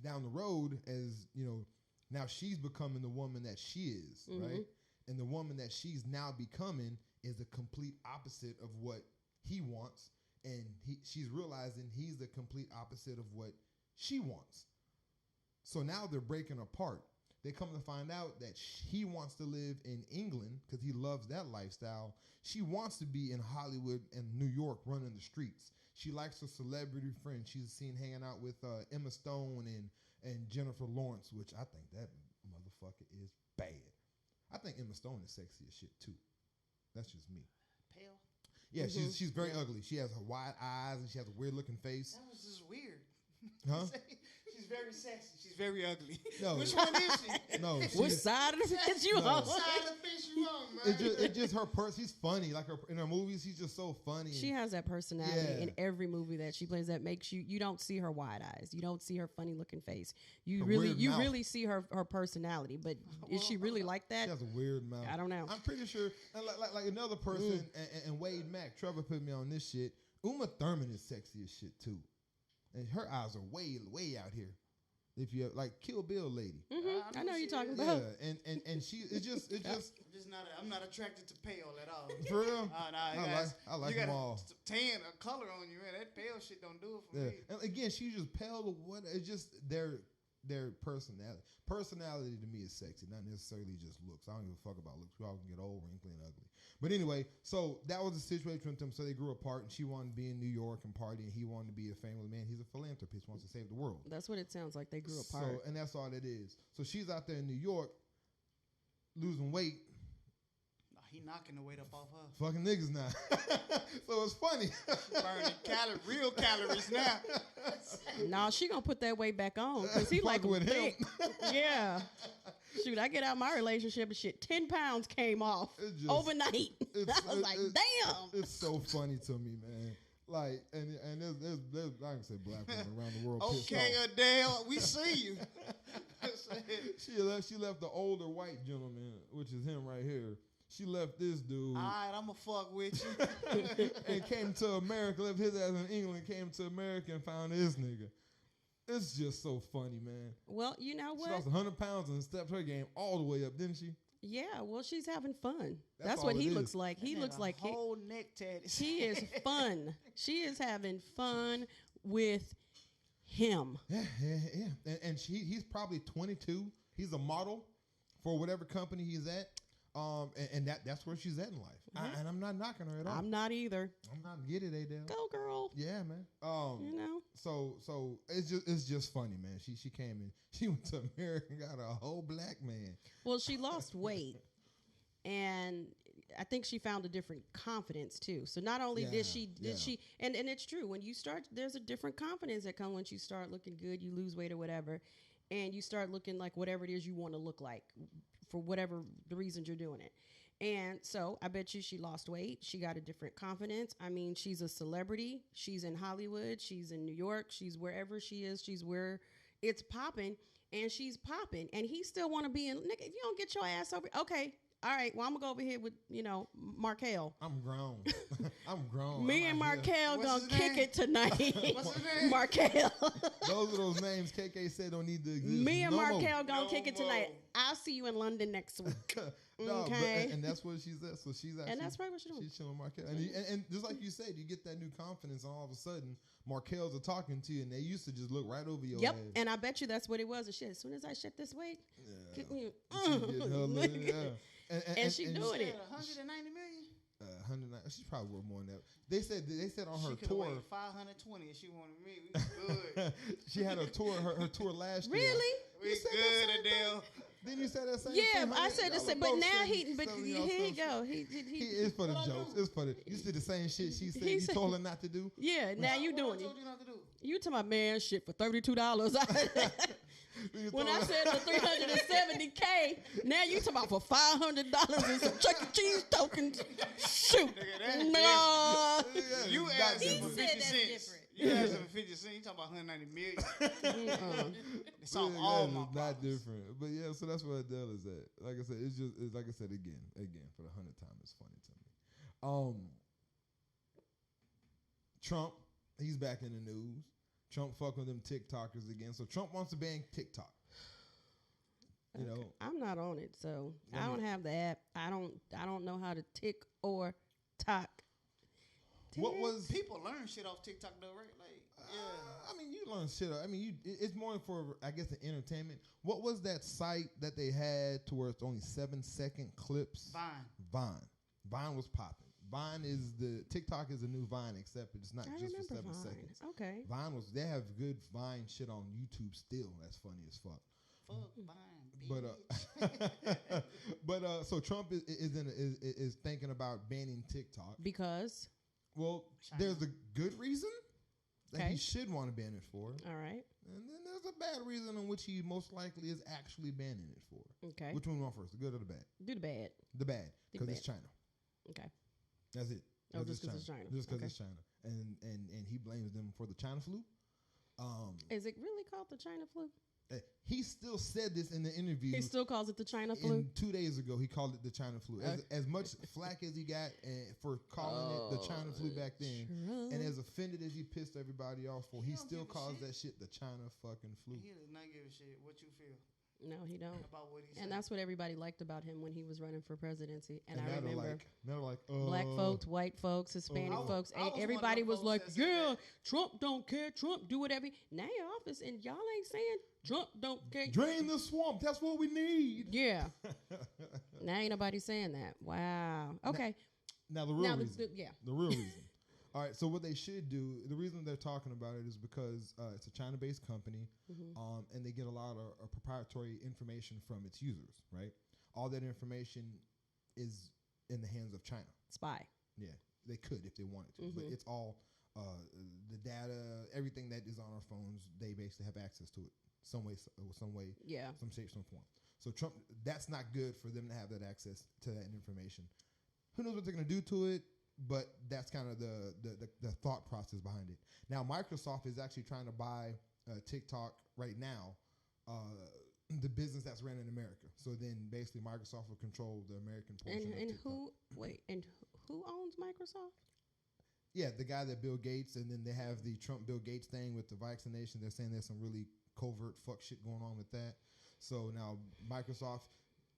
Down the road, as you know, now she's becoming the woman that she is, right? And the woman that she's now becoming is the complete opposite of what he wants, and she's realizing he's the complete opposite of what she wants. So now they're breaking apart. They come to find out that he wants to live in England because he loves that lifestyle. She wants to be in Hollywood and New York running the streets. She likes her celebrity friends. She's seen hanging out with Emma Stone and Jennifer Lawrence, which I think that motherfucker is bad. I think Emma Stone is sexy as shit too. That's just me. Pale? Yeah, she's very ugly. She has her wide eyes and she has a weird looking face. That was just weird. Huh? She's very sexy. She's very ugly. No. Which one is she? No. Which side of the fence you No. on? What side of the fence you on, man? It's just her person. She's funny. Like in her movies, she's just so funny. She has that personality Yeah. in every movie that she plays that makes you don't see her wide eyes. You don't see her funny looking face. You Her really weird mouth. really see her personality. But is she really like that? She has a weird mouth. I don't know. I'm pretty sure. And like another person, and Wade Mack, Trevor put me on this shit. Uma Thurman is sexy as shit too, and her eyes are way out here. If you like Kill Bill lady, I know you're talking yeah, about. and she it's just I'm not attracted to pale at all. for real. I like you them got all. a tan, a color on you, man. That pale shit don't do it for Yeah, me. and again, she's just pale to what? It's just their personality. Personality to me is sexy, not necessarily just looks. I don't give a fuck about looks. We all can get old, wrinkly, and ugly. But anyway, so that was the situation with them. So they grew apart, and she wanted to be in New York and party, and he wanted to be a family man. He's a philanthropist, wants to save the world. That's what it sounds like. They grew apart. So, and that's all it is. So she's out there in New York, losing weight. No, he knocking the weight up off her. Fucking niggas now. So it's funny. Burning real calories now. No, she gonna put that weight back on because he like Fucking with him. thick. Yeah. Shoot, I get out my relationship and shit. 10 pounds came off It just- overnight. I was like, damn. It's so funny to me, man. Like, and there's I can say black women around the world. pissed Okay, off. Adele, we see you. She left the older white gentleman, which is him right here. She left this dude All right, I'm going to fuck with you. and came to America, left his ass in England, came to America and found this nigga. It's just so funny, man. Well, you know She what? lost 100 pounds and stepped her game all the way up, didn't she? Yeah, well, she's having fun. That's That's what all he it looks is. like. He That looks man, like a whole neck tatted. he is fun. She is having fun with him. Yeah. And he's probably 22. He's a model for whatever company he's at. And that's where she's at in life. And I'm not knocking her at all. I'm not either. I'm not get it, Adele. Go, girl. Yeah, man. You know? So it's just funny, man. She came in. She went to America and got a whole black man. Well, she lost weight. And I think she found a different confidence too. So not only did she and it's true, when you start, there's a different confidence that comes when you start looking good, you lose weight or whatever, and you start looking like whatever it is you want to look like for whatever the reasons you're doing it. And so I bet you she lost weight. She got a different confidence. I mean, she's a celebrity. She's in Hollywood. She's in New York. She's wherever she is. She's where it's popping, and she's popping. And he still want to be in. Nigga, if you don't get your ass over, okay. All right, well, I'm going to go over here with, Markel. I'm grown. I'm grown. Me and Markel What's going his to kick name? it tonight. What's his name? Markel. Those are those names KK said don't need to exist. Me and no Markel going No to kick it more. tonight. I'll see you in London next week. No, Okay. and that's what she's at. So she's actually, And that's right what she's doing. She's chilling Markel. And just like you said, you get that new confidence, and all of a sudden, Markel's are talking to you, and they used to just look right over your Yep, head. and I bet you that's what it was. And shit, as soon as I shut this weight, get me. She's getting her little, yeah. And she doing it. 190 million? 109. She's probably worth more than that. They said on her She could have tour, weighed 520 if she wanted me. We good. she had a tour. Her tour last year. Really? We You said that good, same Adele. Didn't you say that same Yeah, thing? I said the Y'all same, were but both now saying but some of here y'all he stuff. go. It's for the jokes. It's for the. You see the same shit she said. You said- told her not to do. Yeah, now you What doing I it. told you not to do. You talking about man shit for $32. You When told I her- said for $370K, now you talking about for $500 and some Chuck E. Cheese tokens. Shoot. Nigga, that No. Yeah, You it's not asked He different. said 50 that's cents. different. You asking for 50 cents, you talking about 190 million. It's on all my It's not different. But yeah, so that's where Adele is at. Like I said, it's like I said again, for the 100th time, it's funny to me. Trump, he's back in the news. Trump fucking with them TikTokers again. So Trump wants to ban TikTok. You know, I'm not on it, so I don't have the app. I don't know how to tick or talk. What was people learn shit off TikTok though, right? Like, yeah. I mean, you learn shit. I mean, it's more for, I guess, the entertainment. What was that site that they had to where it's only 7-second clips? Vine was popping. TikTok is a new Vine, except it's not just for 7 seconds. Okay. They have good Vine shit on YouTube still. That's funny as fuck. Fuck Vine, but so Trump is thinking about banning TikTok because China. There's a good reason that he should want to ban it for. All right. And then there's a bad reason in which he most likely is actually banning it for. Okay. Which one we want first, the good or the bad? Do the bad. The bad, because it's China. Okay. That's it. Just because it's China. Just because it's China. And he blames them for the China flu. Is it really called the China flu? He still said this in the interview. He still calls it the China flu? 2 days ago, he called it the China flu. As much flack as he got for calling it the China flu back then, and as offended as he pissed everybody off for, he still calls that shit the China fucking flu. He does not give a shit what you feel. No, he don't. About what he said. And that's what everybody liked about him when he was running for presidency. And I remember black folks, white folks, Hispanic folks. Everybody was like, yeah, Trump don't care. Trump do whatever. Now in office, and y'all ain't saying Trump don't care. Drain the swamp. That's what we need. Yeah. Now ain't nobody saying that. Wow. Okay. Now the real reason. The real reason. All right, so what they should do, the reason they're talking about it is because it's a China-based company, and they get a lot of proprietary information from its users, right? All that information is in the hands of China. Spy. Yeah, they could if they wanted to, but it's all the data, everything that is on our phones, they basically have access to it some way, some shape, some form. So Trump, that's not good for them to have that access to that information. Who knows what they're going to do to it? But that's kind of the thought process behind it. Now, Microsoft is actually trying to buy TikTok right now, the business that's ran in America. So then basically Microsoft will control the American portion of TikTok. And who owns Microsoft? Yeah, the guy that Bill Gates, and then they have the Trump-Bill Gates thing with the vaccination. They're saying there's some really covert fuck shit going on with that. So now Microsoft...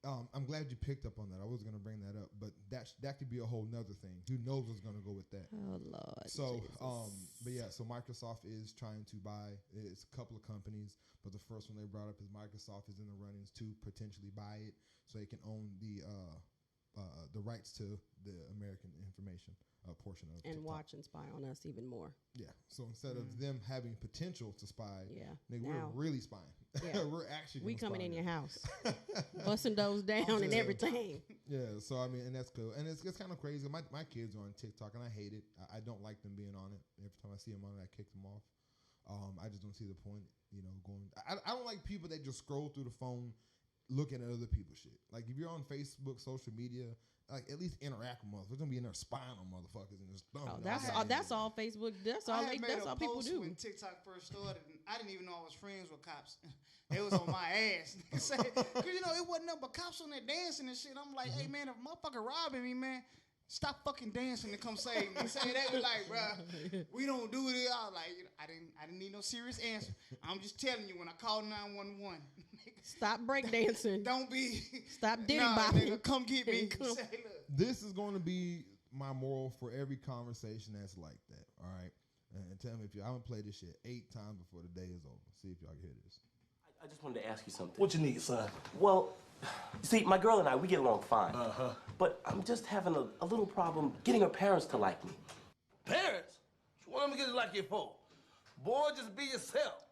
I'm glad you picked up on that. I was going to bring that up, but that could be a whole nother thing. Who knows what's going to go with that? Oh, Lord. So, Jesus. but yeah, so Microsoft is trying to buy, it's a couple of companies, but the first one they brought up is Microsoft is in the runnings to potentially buy it so they can own the rights to the American information portion of and TikTok. watch and spy on us even more. Yeah. So instead of them having potential to spy, nigga, we're really spying. Yeah. We're actually coming in now. your house, busting those down and everything. Yeah. So I mean, and that's cool. And it's kind of crazy. My kids are on TikTok, and I hate it. I don't like them being on it. Every time I see them on it, I kick them off. I just don't see the point. Going. I don't like people that just scroll through the phone, looking at other people's shit. Like if you're on Facebook, social media. Like at least interact with motherfuckers. Don't be in there spying on motherfuckers and just thumbing. That's all Facebook. That's all people do. When TikTok first started, and I didn't even know I was friends with cops. It was on my ass. Cause it wasn't nothing but cops on there dancing and shit. I'm like, hey man, if a motherfucker robbing me, man, stop fucking dancing and come save me. Say they were like, bro, we don't do it. I was like, I didn't need no serious answer. I'm just telling you, when I call 911. Stop breakdancing. Don't be. Stop diddy bopping. Nigga, come get me. Say, look. This is going to be my moral for every conversation that's like that. All right, and tell me if I'm gonna play this shit 8 times before the day is over. See if y'all can hear this. I just wanted to ask you something. What you need, son? Well, see, my girl and I, we get along fine. But I'm just having a little problem getting her parents to like me. Parents? What am I gonna like you for? Boy, just be yourself.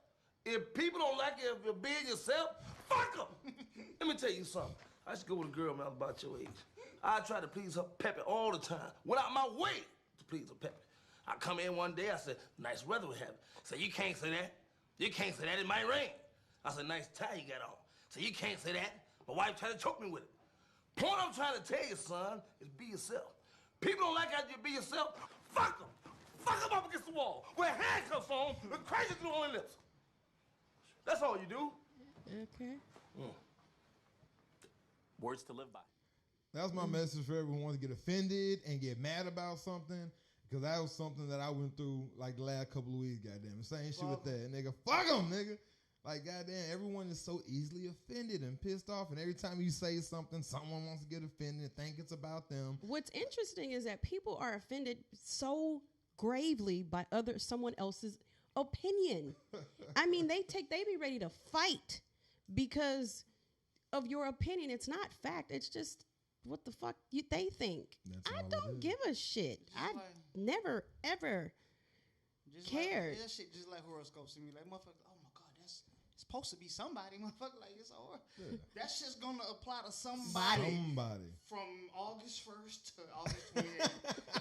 If people don't like you if you're being yourself, fuck them. Let me tell you something. I used to go with a girl, man, about your age. I try to please her Peppy all the time, went out my way to please her Peppy. I come in one day, I said, nice weather we have. Said, you can't say that. You can't say that, it might rain. I said, nice tie you got on. Said, you can't say that. My wife tried to choke me with it. Point I'm trying to tell you, son, is be yourself. People don't like how you be yourself, fuck them. fuck him up against the wall, wear handcuffs on, and crazy through on their lips. That's all you do. Okay. Words to live by. That's my message for everyone to get offended and get mad about something. Because that was something that I went through like the last couple of weeks, goddamn. Same shit with that, nigga. Fuck them, nigga. Like, goddamn, everyone is so easily offended and pissed off. And every time you say something, someone wants to get offended and think it's about them. What's interesting is that people are offended so gravely by someone else's opinion. I mean, they be ready to fight because of your opinion. It's not fact. It's just what the fuck they think. I don't give a shit. I never ever cared. That shit just like horoscopes to me. Like, motherfucker, oh my God, it's supposed to be somebody, motherfucker. Like, it's all that's just gonna apply to somebody. From August 1st to August 28th.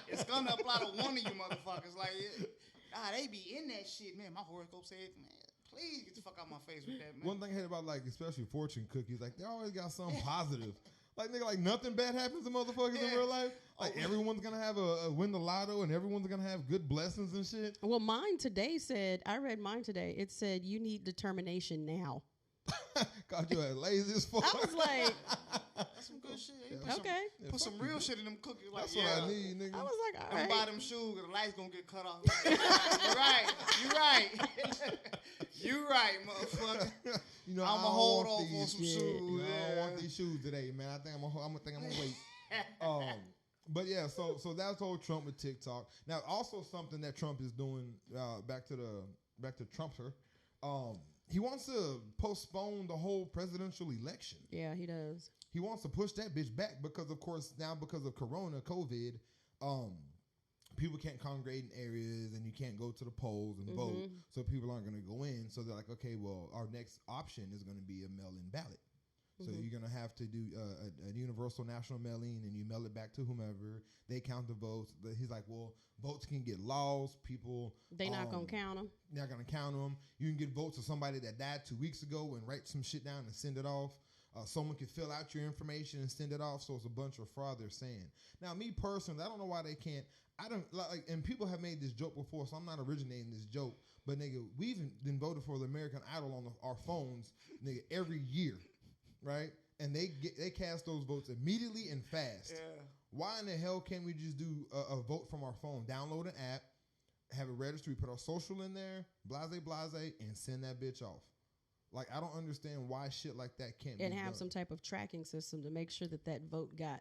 It's gonna apply to one of you motherfuckers. Like, they be in that shit, man. My horoscope said, man, please get the fuck out my face with that, man. One thing I hate about, like, especially fortune cookies, like, they always got something positive. Like, nigga, like, nothing bad happens to motherfuckers in real life. Like, everyone's gonna have a win the lotto and everyone's gonna have good blessings and shit. Well, mine today said, I read mine today. It said, you need determination now. God, you had lazy as fuck. I was like, that's some good shit. Okay. Put some real shit in them cookies. Like, that's what I need, nigga. I was like, all right. Buy them shoes, the light's gonna get cut off. You're right. You're right. You're right, motherfucker. You know, I'm gonna hold off on some shoes. You know, I don't want these shoes today, man. I think I'm gonna wait. But yeah, so that's the whole Trump with TikTok. Now, also something that Trump is doing. Back to Trumpster. He wants to postpone the whole presidential election. Yeah, he does. He wants to push that bitch back because, of course, now because of COVID, people can't congregate in areas and you can't go to the polls and vote. So people aren't going to go in. So they're like, okay, well, our next option is going to be a mail-in ballot. So you're going to have to do a universal national mail-in, and you mail it back to whomever. They count the votes. He's like, well, votes can get lost. People... They not going to count them. They're not going to count them. You can get votes of somebody that died 2 weeks ago and write some shit down and send it off. Someone can fill out your information and send it off. So it's a bunch of fraud they're saying. Now, me personally, I don't know why they can't... I don't like, and people have made this joke before, so I'm not originating this joke. But, nigga, we've been voted for the American Idol on our phones, nigga, every year. Right? And they cast those votes immediately and fast. Yeah. Why in the hell can't we just do a vote from our phone? Download an app, have it registered, we put our social in there, blase, and send that bitch off. Like, I don't understand why shit like that can't be done. And have some type of tracking system to make sure that vote got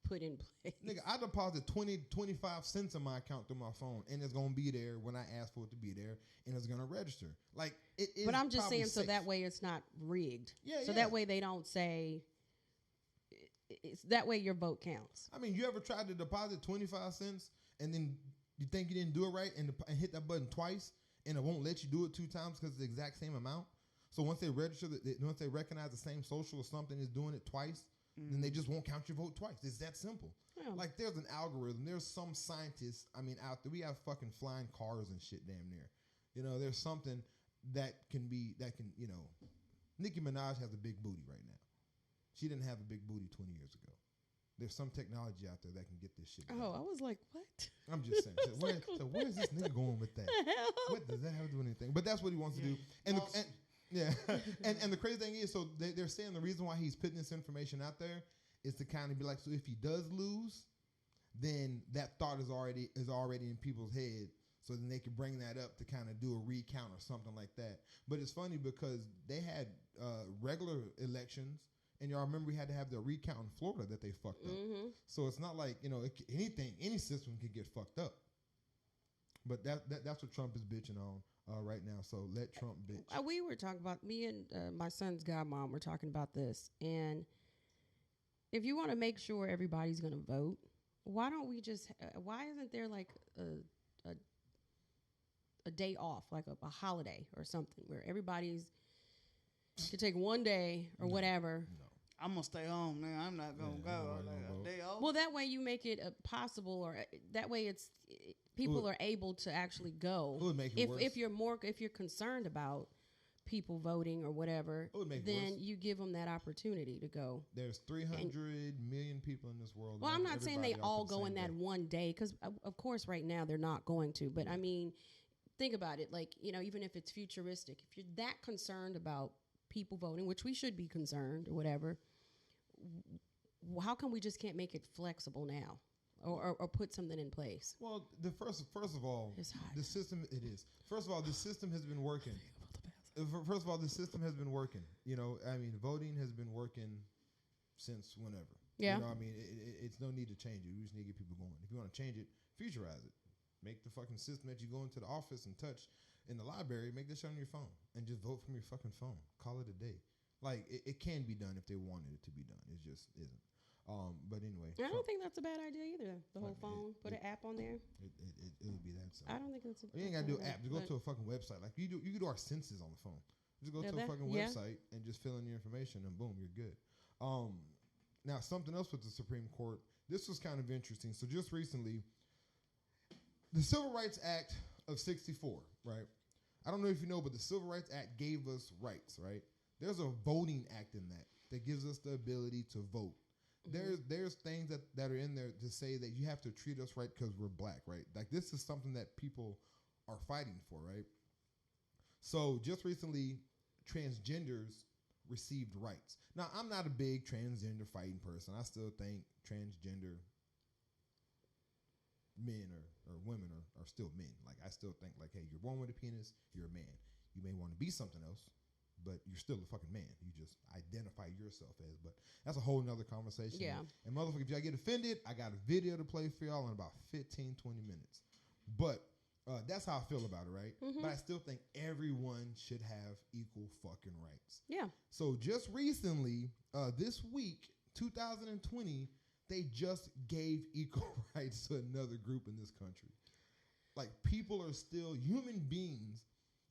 put in place. Nigga, I deposit 25 cents in my account through my phone, and it's going to be there when I ask for it to be there, and it's going to register. Like, it is. But I'm just saying, safe. so that way it's not rigged. Yeah, so that way they don't say, it's that way your vote counts. I mean, you ever tried to deposit 25 cents, and then you think you didn't do it right, and hit that button twice, and it won't let you do it 2 times because it's the exact same amount? So once they register, once they recognize the same social or something is doing it twice, then they just won't count your vote twice. It's that simple. Yeah. Like, there's an algorithm. There's some scientists, out there. We have fucking flying cars and shit damn near. You know, there's something that can, Nicki Minaj has a big booty right now. She didn't have a big booty 20 years ago. There's some technology out there that can get this shit done. Oh, I was like, what? I'm just saying. So where is this nigga going with that? What does that have to do with anything? But that's what he wants to do. And and the crazy thing is, so they're saying the reason why he's putting this information out there is to kind of be like, so if he does lose, then that thought is already in people's head, so then they can bring that up to kind of do a recount or something like that. But it's funny because they had regular elections, and y'all remember we had to have the recount in Florida that they fucked up. So it's not like, any system can get fucked up. But that's what Trump is bitching on right now. So let Trump bitch. We were talking about, me and my son's godmom were talking about this. And if you want to make sure everybody's going to vote, why don't we just, why isn't there like a day off, like a holiday or something where everybody's could take one day or whatever. No. I'm going to stay home, man. I'm not going to go. Like, a day off. Well, that way you make it possible, or that way people are able to actually go. It would make it worse. If you're concerned about people voting or whatever, It would make then worse. you give them that opportunity to go. There's 300 million people in this world. Well, I'm not saying they Everybody all off the go same in that day. one day because, of course, right now they're not going to. But I mean, think about it. Like, you know, even if it's futuristic, if you're that concerned about people voting, which we should be concerned or whatever, how come we just can't make it flexible now or put something in place? Well, first of all, It's hot. the system, it is. First of all, the system has been working. First of all, the system has been working. You know, I mean, voting has been working since whenever. Yeah. You know, I mean, it's no need to change it. We just need to get people going. If you want to change it, futurize it. Make the fucking system that you go into the office and touch in the library, make this shit on your phone and just vote from your fucking phone. Call it a day. Like, it can be done if they wanted it to be done. It just isn't. But anyway. I don't think that's a bad idea either. The whole phone, put an app on there. It would be that simple. I don't think that's a You ain't gotta do an bad app. Just go to a fucking website. Like you can do our census on the phone. Just go to a fucking yeah. website and just fill in your information, and boom, you're good. Now something else with the Supreme Court. This was kind of interesting. So just recently, the Civil Rights Act of '64, right? I don't know if you know, but the Civil Rights Act gave us rights, right? There's a voting act in that gives us the ability to vote. There's things that are in there to say that you have to treat us right because we're black, right? Like this is something that people are fighting for, right? So just recently, transgenders received rights. Now, I'm not a big transgender fighting person. I still think transgender men or women are still men. Like I still think like, hey, you're born with a penis, you're a man. You may want to be something else, but you're still a fucking man. You just identify yourself as. But that's a whole nother conversation. Yeah. And motherfucker, if y'all get offended, I got a video to play for y'all in about 15, 20 minutes. But that's how I feel about it, right? But I still think everyone should have equal fucking rights. Yeah. So just recently, this week, 2020, they just gave equal rights to another group in this country. Like people are still, human beings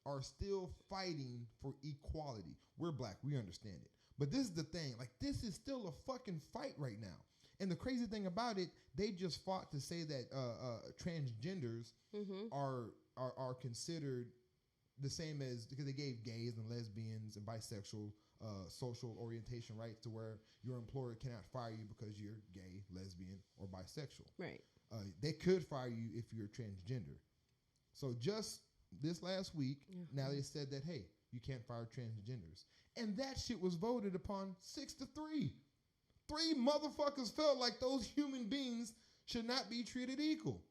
are still fighting for equality. We're black, we understand it. But this is the thing, like this is still a fucking fight right now. And the crazy thing about it, they just fought to say that transgenders are considered the same as, because they gave gays and lesbians and bisexual social orientation rights to where your employer cannot fire you because you're gay, lesbian, or bisexual. Right. They could fire you if you're transgender. So just this last week, now they said that, hey, you can't fire transgenders. And that shit was voted upon 6-3. 3 motherfuckers felt like those human beings should not be treated equal.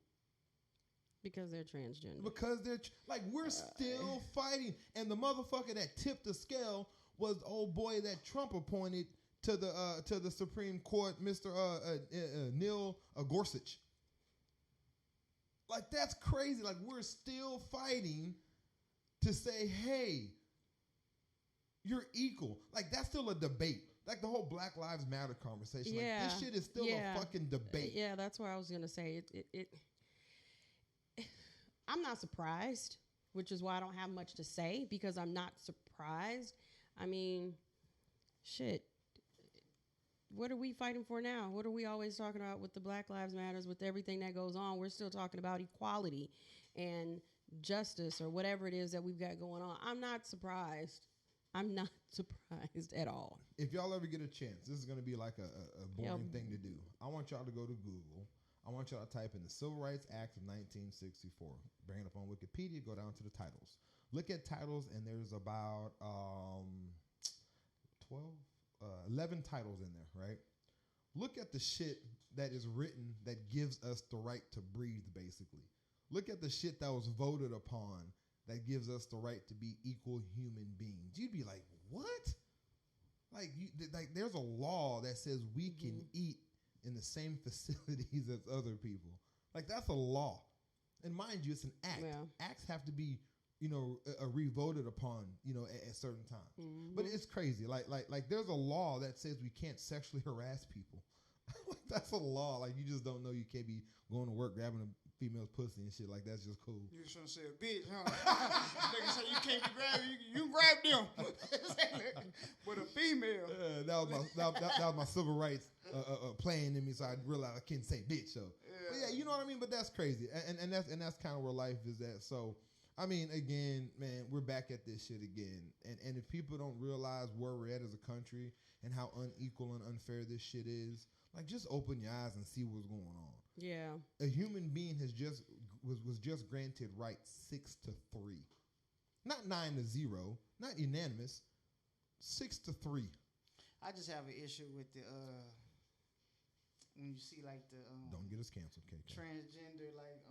Because they're transgender. Because they're, like, we're still fighting. And the motherfucker that tipped the scale was the old boy that Trump appointed to the Supreme Court, Mr. Neil Gorsuch. Like, that's crazy. Like, we're still fighting to say, hey, you're equal. Like, that's still a debate. Like, the whole Black Lives Matter conversation. Yeah. Like, this shit is still a fucking debate. Yeah, that's what I was going to say. I'm not surprised, which is why I don't have much to say, because I'm not surprised. I mean, shit. What are we fighting for now? What are we always talking about with the Black Lives Matters, with everything that goes on? We're still talking about equality and justice or whatever it is that we've got going on. I'm not surprised. I'm not surprised at all. If y'all ever get a chance, this is going to be like a boring thing to do. I want y'all to go to Google. I want y'all to type in the Civil Rights Act of 1964. Bring it up on Wikipedia. Go down to the titles. Look at titles, and there's about 11 titles in there, right? Look at the shit that is written that gives us the right to breathe, basically. Look at the shit that was voted upon that gives us the right to be equal human beings. You'd be like, what? Like there's a law that says we can eat in the same facilities as other people. Like, that's a law. And mind you, it's an act. Yeah. Acts have to be, re-voted upon, at certain times. But it's crazy. Like there's a law that says we can't sexually harass people. That's a law. Like, you just don't know you can't be going to work grabbing a female's pussy and shit. Like, that's just cool. You shouldn't say a bitch, huh? Nigga say you can't be grabbing. You grab them. But a female. That was my civil rights playing in me, so I realized I can't say bitch. So, but yeah, you know what I mean. But that's crazy, and that's kind of where life is at. So, I mean, again, man, we're back at this shit again. And if people don't realize where we're at as a country and how unequal and unfair this shit is, like, just open your eyes and see what's going on. Yeah. A human being was just granted rights 6-3. Not 9-0, not unanimous. 6-3. I just have an issue with the when you see like the don't get us canceled, KK. transgender like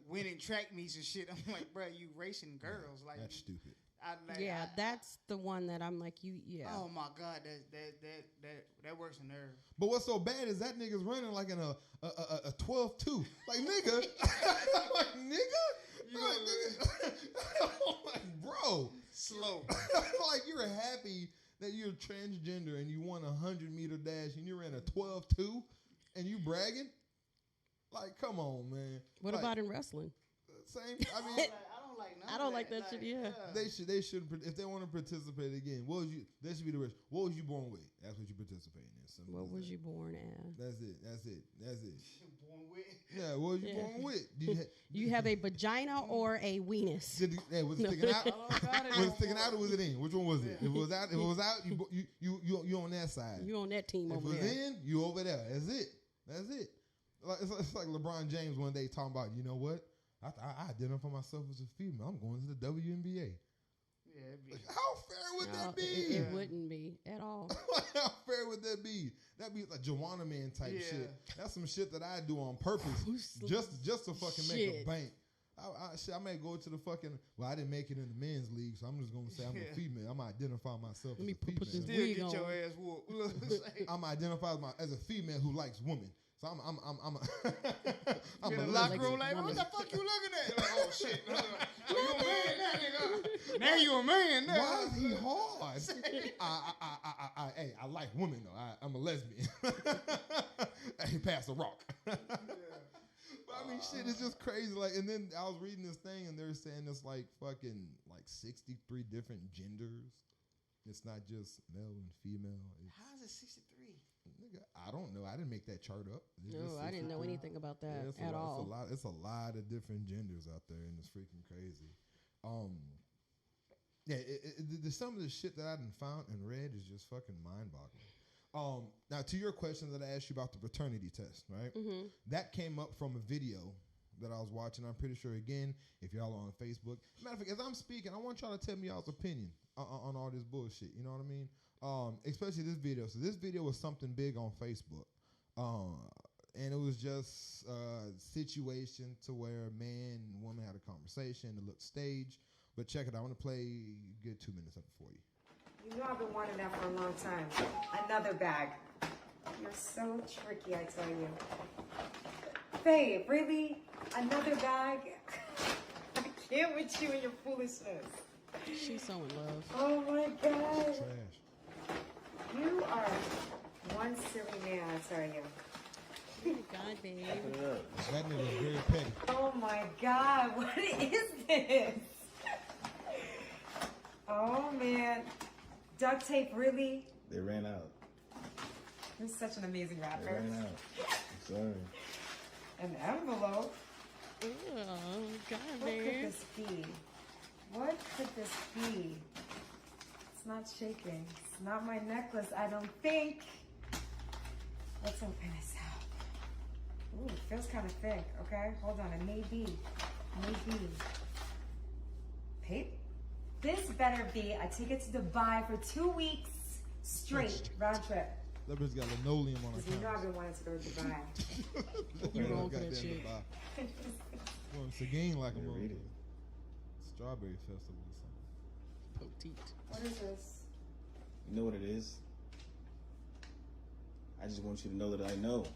winning track meets and shit. I'm like, bro, you racing girls? Like that's stupid. That's the one that I'm like, Oh my God, that works a nerve. But what's so bad is that nigga's running like in a 12-2. Like, nigga, like, nigga, like, bro, slow. Like, you're happy that you're transgender and you won a 100-meter dash and you ran a 12-2 and you bragging? Like, come on, man. What like, about in wrestling? Same. I mean, I don't like that shit. Yeah. They should if they want to participate again. That should be the rest. What was you born with? That's what you participate in. Simple what as was that. you born as? That's it. Born with. Yeah, what was you born with? You have a vagina or a weenus? Was it sticking out? Was it sticking out or was it in? Which one was it? If it was out, you on that side. You on that team over there. If it was in, you over there. That's it. Like, it's like LeBron James one day talking about, you know what? I identify myself as a female. I'm going to the WNBA. Yeah, like, how fair would that be? It wouldn't be at all. How fair would that be? That'd be like Joanna Man type shit. That's some shit that I do on purpose just to fucking make a bank. I may go to the fucking. Well, I didn't make it in the men's league, so I'm just gonna say I'm a female. I'm identify myself as a female. Put this Still wig get on. your ass whooped. I'm identified as a female who likes women. So I'm in the locker room like, what the fuck you looking at? Like, oh shit, you a man now, nigga. Now you a man now. Why is he hard? Hey, I like women though. I'm a lesbian. Hey, pass the rock. But I mean, shit, it's just crazy. Like, and then I was reading this thing, and they're saying it's like fucking like 63 different genders. It's not just male and female. How is it 63? Nigga, I don't know. I didn't make that chart up. No, I didn't know anything about that at all. It's a lot of different genders out there, and it's freaking crazy. Some of the shit that I done found and read is just fucking mind-boggling. Now, to your question that I asked you about the paternity test, right? Mm-hmm. That came up from a video that I was watching. I'm pretty sure, again, if y'all are on Facebook. Matter of fact, as I'm speaking, I want y'all to tell me y'all's opinion on all this bullshit. You know what I mean? Especially this video. So this video was something big on Facebook. And it was just a situation to where a man and woman had a conversation. It looked staged. But check it out. I want to play a good 2 minutes of it for you. You know I've been wanting that for a long time. Another bag. You're so tricky, I tell you. Babe, really? Another bag? I can't with you and your foolishness. She's so in love. Oh my God. Trash. You are one silly man, I tell you. Oh my God, babe. That nigga is very petty. Oh my God, what is this? Oh man. Duct tape, really? They ran out. You're such an amazing They rapper. ran out. I'm sorry. An envelope? Oh, God, What could babe. this be? What could this be? It's not shaking. It's not my necklace, I don't think. Let's open this up. Ooh, it feels kind of thick. Okay, hold on. It may be. Maybe. Pape? This better be a ticket to Dubai for 2 weeks straight, round trip. That bitch got linoleum on her Because you know I've couch. been wanting to go to Dubai. You wrong for Goddamn that shit. Dubai. Well, Seguin like a Yeah, read motherfucker. it. Strawberry Festival or something. Petite. What is this? You know what it is? I just want you to know that I know.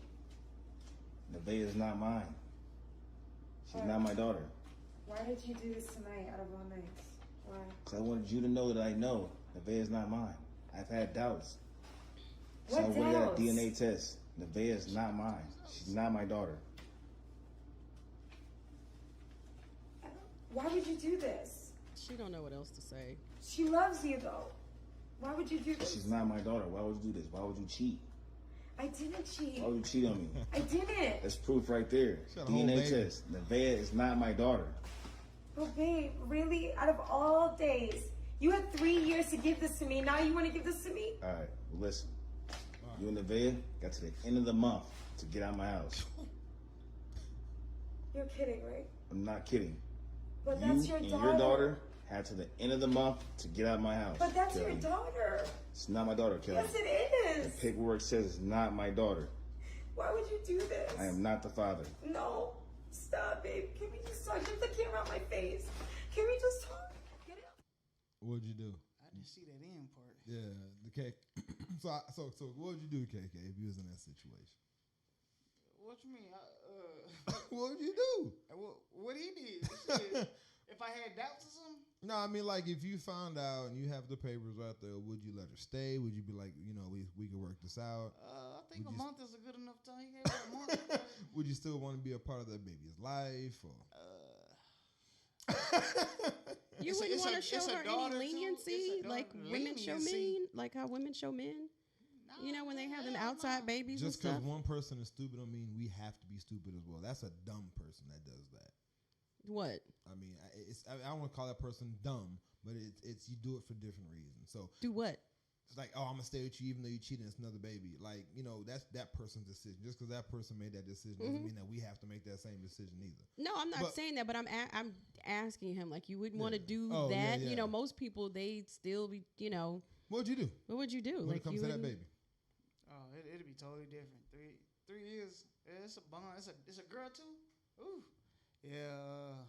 Nevaeh is not mine. She's not my daughter. Why did you do this tonight out of all nights? Why? Because I wanted you to know that I know Nevaeh is not mine. I've had doubts. So What I went got a doubts? DNA test. Nevaeh is not mine. She's not my daughter. Why would you do this? She don't know what else to say. She loves you though. Why would you do this? She's not my daughter. Why would you do this? Why would you cheat? I didn't cheat. Why would you cheat on me? I didn't. That's proof right there. She got a whole DNA baby. test. Nevaeh is not my daughter. Oh, babe, really? Out of all days, you had 3 years to give this to me. Now you want to give this to me? All right, well, listen. You and Nevaeh got to the end of the month to get out of my house. You're kidding, right? I'm not kidding. But that's your and daughter. your daughter had to the end of the month to get out of my house. But that's Kelly. your daughter. It's not my daughter, Kelly. Yes, it is. The paperwork says it's not my daughter. Why would you do this? I am not the father. No. Stop, babe. Can we just talk? Get the camera out my face. Can we just talk? Get it out. What'd you do? I didn't see that end part. Yeah, the cake. So what would you do, KK, if you was in that situation? What you mean? What would you do? What he did? Shit. If I had doubts or something? No, I mean, like, if you found out and you have the papers right there, would you let her stay? Would you be like, we could work this out? I think a month is a good enough time. He gave her a month. Would you still want to be a part of that baby's life? Or? You wouldn't want to show her any leniency, like women show men, like how women show men. When they have them outside babies Just and stuff. because one person is stupid don't mean we have to be stupid as well. That's a dumb person that does that. What? I mean, I don't want to call that person dumb, but it's you do it for different reasons. So do what? It's like, oh, I'm gonna stay with you even though you cheated. It's another baby. Like, that's that person's decision. Just because that person made that decision doesn't mean that we have to make that same decision either. No, I'm not saying that, but I'm asking him, like, you wouldn't want to do that. Yeah. Most people, they'd still be, What'd you do? What would you do when it comes to that baby? Oh, it'd be totally different. 3 years. It's a bond. It's a girl too. Ooh. Yeah.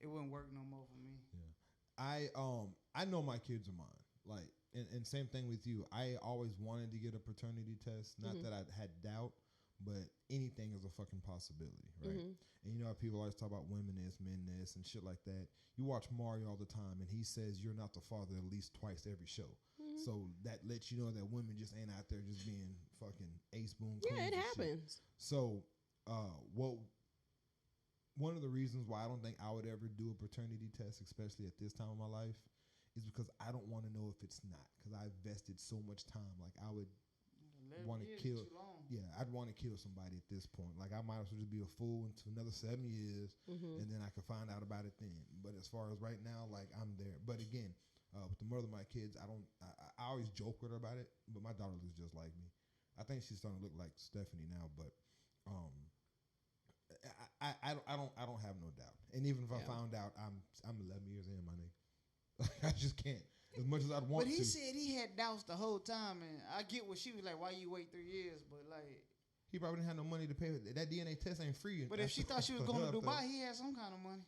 It wouldn't work no more for me. Yeah. I know my kids are mine. Like, and same thing with you. I always wanted to get a paternity test. Not that I had doubt, but anything is a fucking possibility, right? And you know how people always talk about women this, men this, and shit like that. You watch Mario all the time, and he says you're not the father at least twice every show. So that lets you know that women just ain't out there just being fucking ace boom. Yeah, it happens. So, one of the reasons why I don't think I would ever do a paternity test, especially at this time of my life, is because I don't want to know if it's not. Because I invested so much time. Like, I would want to kill. Yeah, I'd want to kill somebody at this point. Like, I might as well just be a fool until another 7 years, and then I could find out about it then. But as far as right now, like, I'm there. But again, with the mother of my kids, I always joke with her about it. But my daughter looks just like me. I think she's starting to look like Stephanie now. But I don't have no doubt. And even if I found out, I'm 11 years in, my nigga. I just can't. As much as I'd want to. But he said he had doubts the whole time, and I get what she was like, why you wait 3 years? But like, he probably didn't have no money to pay. That DNA test ain't free. But if she thought she was going to Dubai, he had some kind of money.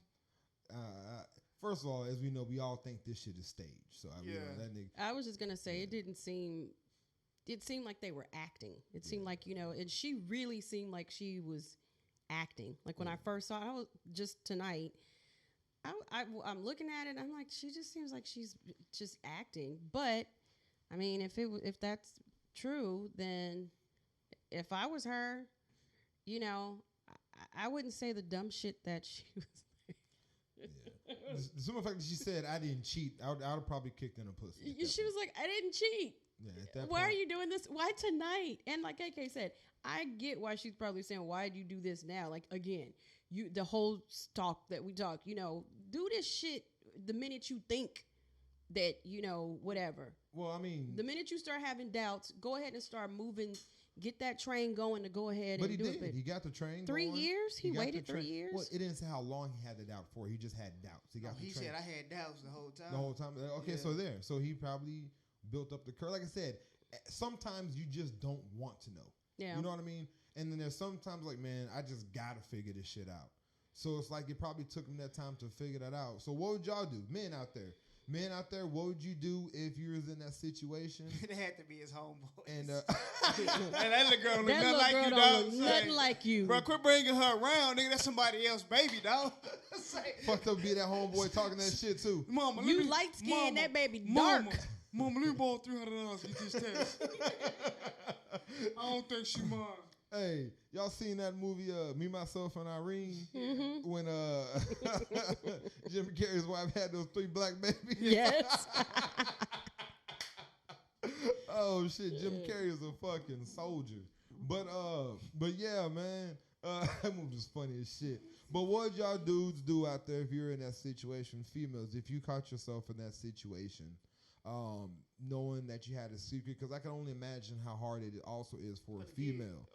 First of all, as we know, we all think this shit is staged. So I mean, that nigga. I was just gonna say it didn't seem. It seemed like they were acting. It seemed like and she really seemed like she was acting. Like when I first saw it, I was just tonight. I'm looking at it. I'm like, she just seems like she's just acting. But I mean, if that's true, then if I was her, I wouldn't say the dumb shit that she was. The simple fact that she said I didn't cheat, I would have probably kicked in a pussy. She was like, I didn't cheat. Yeah, why are you doing this? Why tonight? And like KK said, I get why she's probably saying, why do you do this now? Like, again, the whole talk that we talk, do this shit the minute you think that, whatever. Well, I mean, the minute you start having doubts, go ahead and start moving. Get that train going to go ahead and do it. But he got the train 3 going. years? He waited 3 years? Well, it didn't say how long he had the doubt for. He just had doubts. He said, I had doubts the whole time. The whole time. Okay, so he probably built up the courage. Like I said, sometimes you just don't want to know. Yeah. You know what I mean? And then there's sometimes like, man, I just got to figure this shit out. So it's like it probably took him that time to figure that out. So what would y'all do? Men out there, what would you do if you was in that situation? It had to be his homeboy. And that little girl look nothing like you, dog. Nothing like you. Bro, quit bringing her around, nigga. That's somebody else's baby, dog. Fucked up be that homeboy talking that shit too. Mama, you light skin, that baby dark. Mama, let me borrow $300 to get this test. I don't think she mine. Hey, y'all seen that movie, Me, Myself, and Irene? When Jim Carrey's wife had those 3 black babies? Yes. Oh, shit. Jim Carrey is a fucking soldier. But yeah, man. That movie was funny as shit. But what y'all dudes do out there if you're in that situation, females, if you caught yourself in that situation, knowing that you had a secret, because I can only imagine how hard it also is for a female.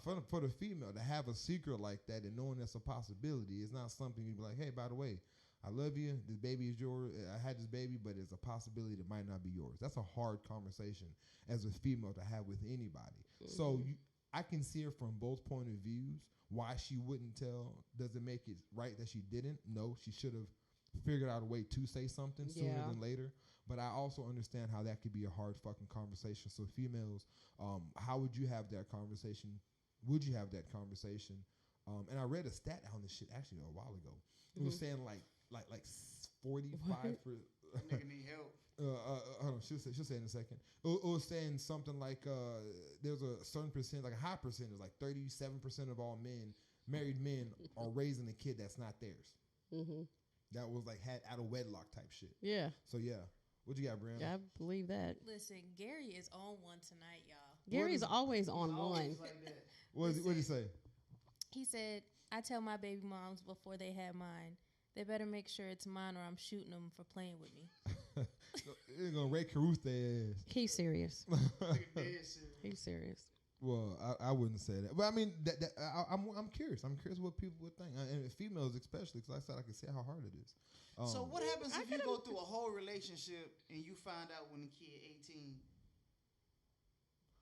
For the female to have a secret like that and knowing that's a possibility is not something you'd be like, hey, by the way, I love you. This baby is yours. I had this baby, but it's a possibility that might not be yours. That's a hard conversation as a female to have with anybody. So I can see her from both point of views. Why she wouldn't tell? Does it make it right that she didn't? No, she should have figured out a way to say something sooner than later. But I also understand how that could be a hard fucking conversation. So females, how would you have that conversation? Would you have that conversation? And I read a stat on this shit actually a while ago. It was saying like 45 for nigga need help. Hold on, she'll say in a second. It was saying something like there's a certain percent, like a high percentage, like 37% of all married men are raising a kid that's not theirs. That was like had out of wedlock type shit. Yeah. So yeah, what you got, Brianna? Yeah, I believe that. Listen, Gary is on one tonight, y'all. Gary's always on one. Like what did he say? He said, "I tell my baby moms before they have mine, they better make sure it's mine or I'm shooting them for playing with me." They're gonna Ray Caruth their ass. He's serious. He's serious. Well, I wouldn't say that, but I mean, I'm curious. I'm curious what people would think, and females especially, because I said I can see how hard it is. So what happens if you go through a whole relationship and you find out when the kid 18?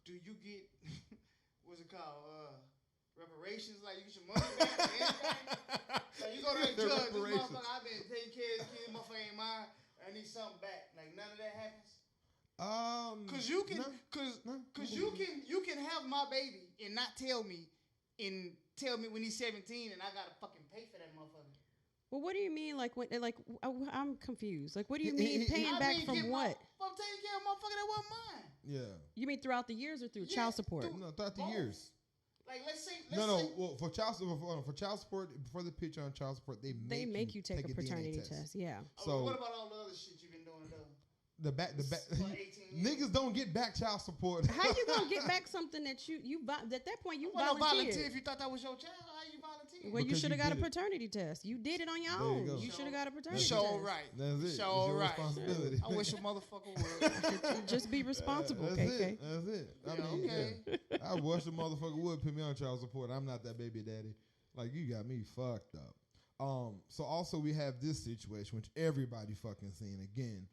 Do you get what's it called? Reparations? Like you get your money back or anything? Like you go to the judge, this motherfucker, I've been taking care of this kid, motherfucker ain't mine. I need something back. Like none of that happens. Cause you can have my baby and not tell me when he's 17 and I gotta fucking pay for that motherfucker. Well, what do you mean? Like, I'm confused. Like, what do you mean paying back from what? I'm taking care of a motherfucker that wasn't mine. Yeah. You mean throughout the years or through child support? Throughout the years. Like, let's say. Well, for child support, before the picture on child support, they make you take a paternity test. Yeah. So what about all the other shit you've been doing though? The back. Niggas don't get back child support. How you gonna get back something that you at that point you volunteered? volunteered? If you thought that was your child, how you volunteered? Well, you should have got a paternity test. You did it on your own. You should have got a paternity test. Right. That's it. Show right. Responsibility. I wish a motherfucker would. Just be responsible, that's KK. That's it. I mean, I wish a motherfucker would put me on child support. I'm not that baby daddy. Like, you got me fucked up. So also we have this situation, which everybody fucking seen again.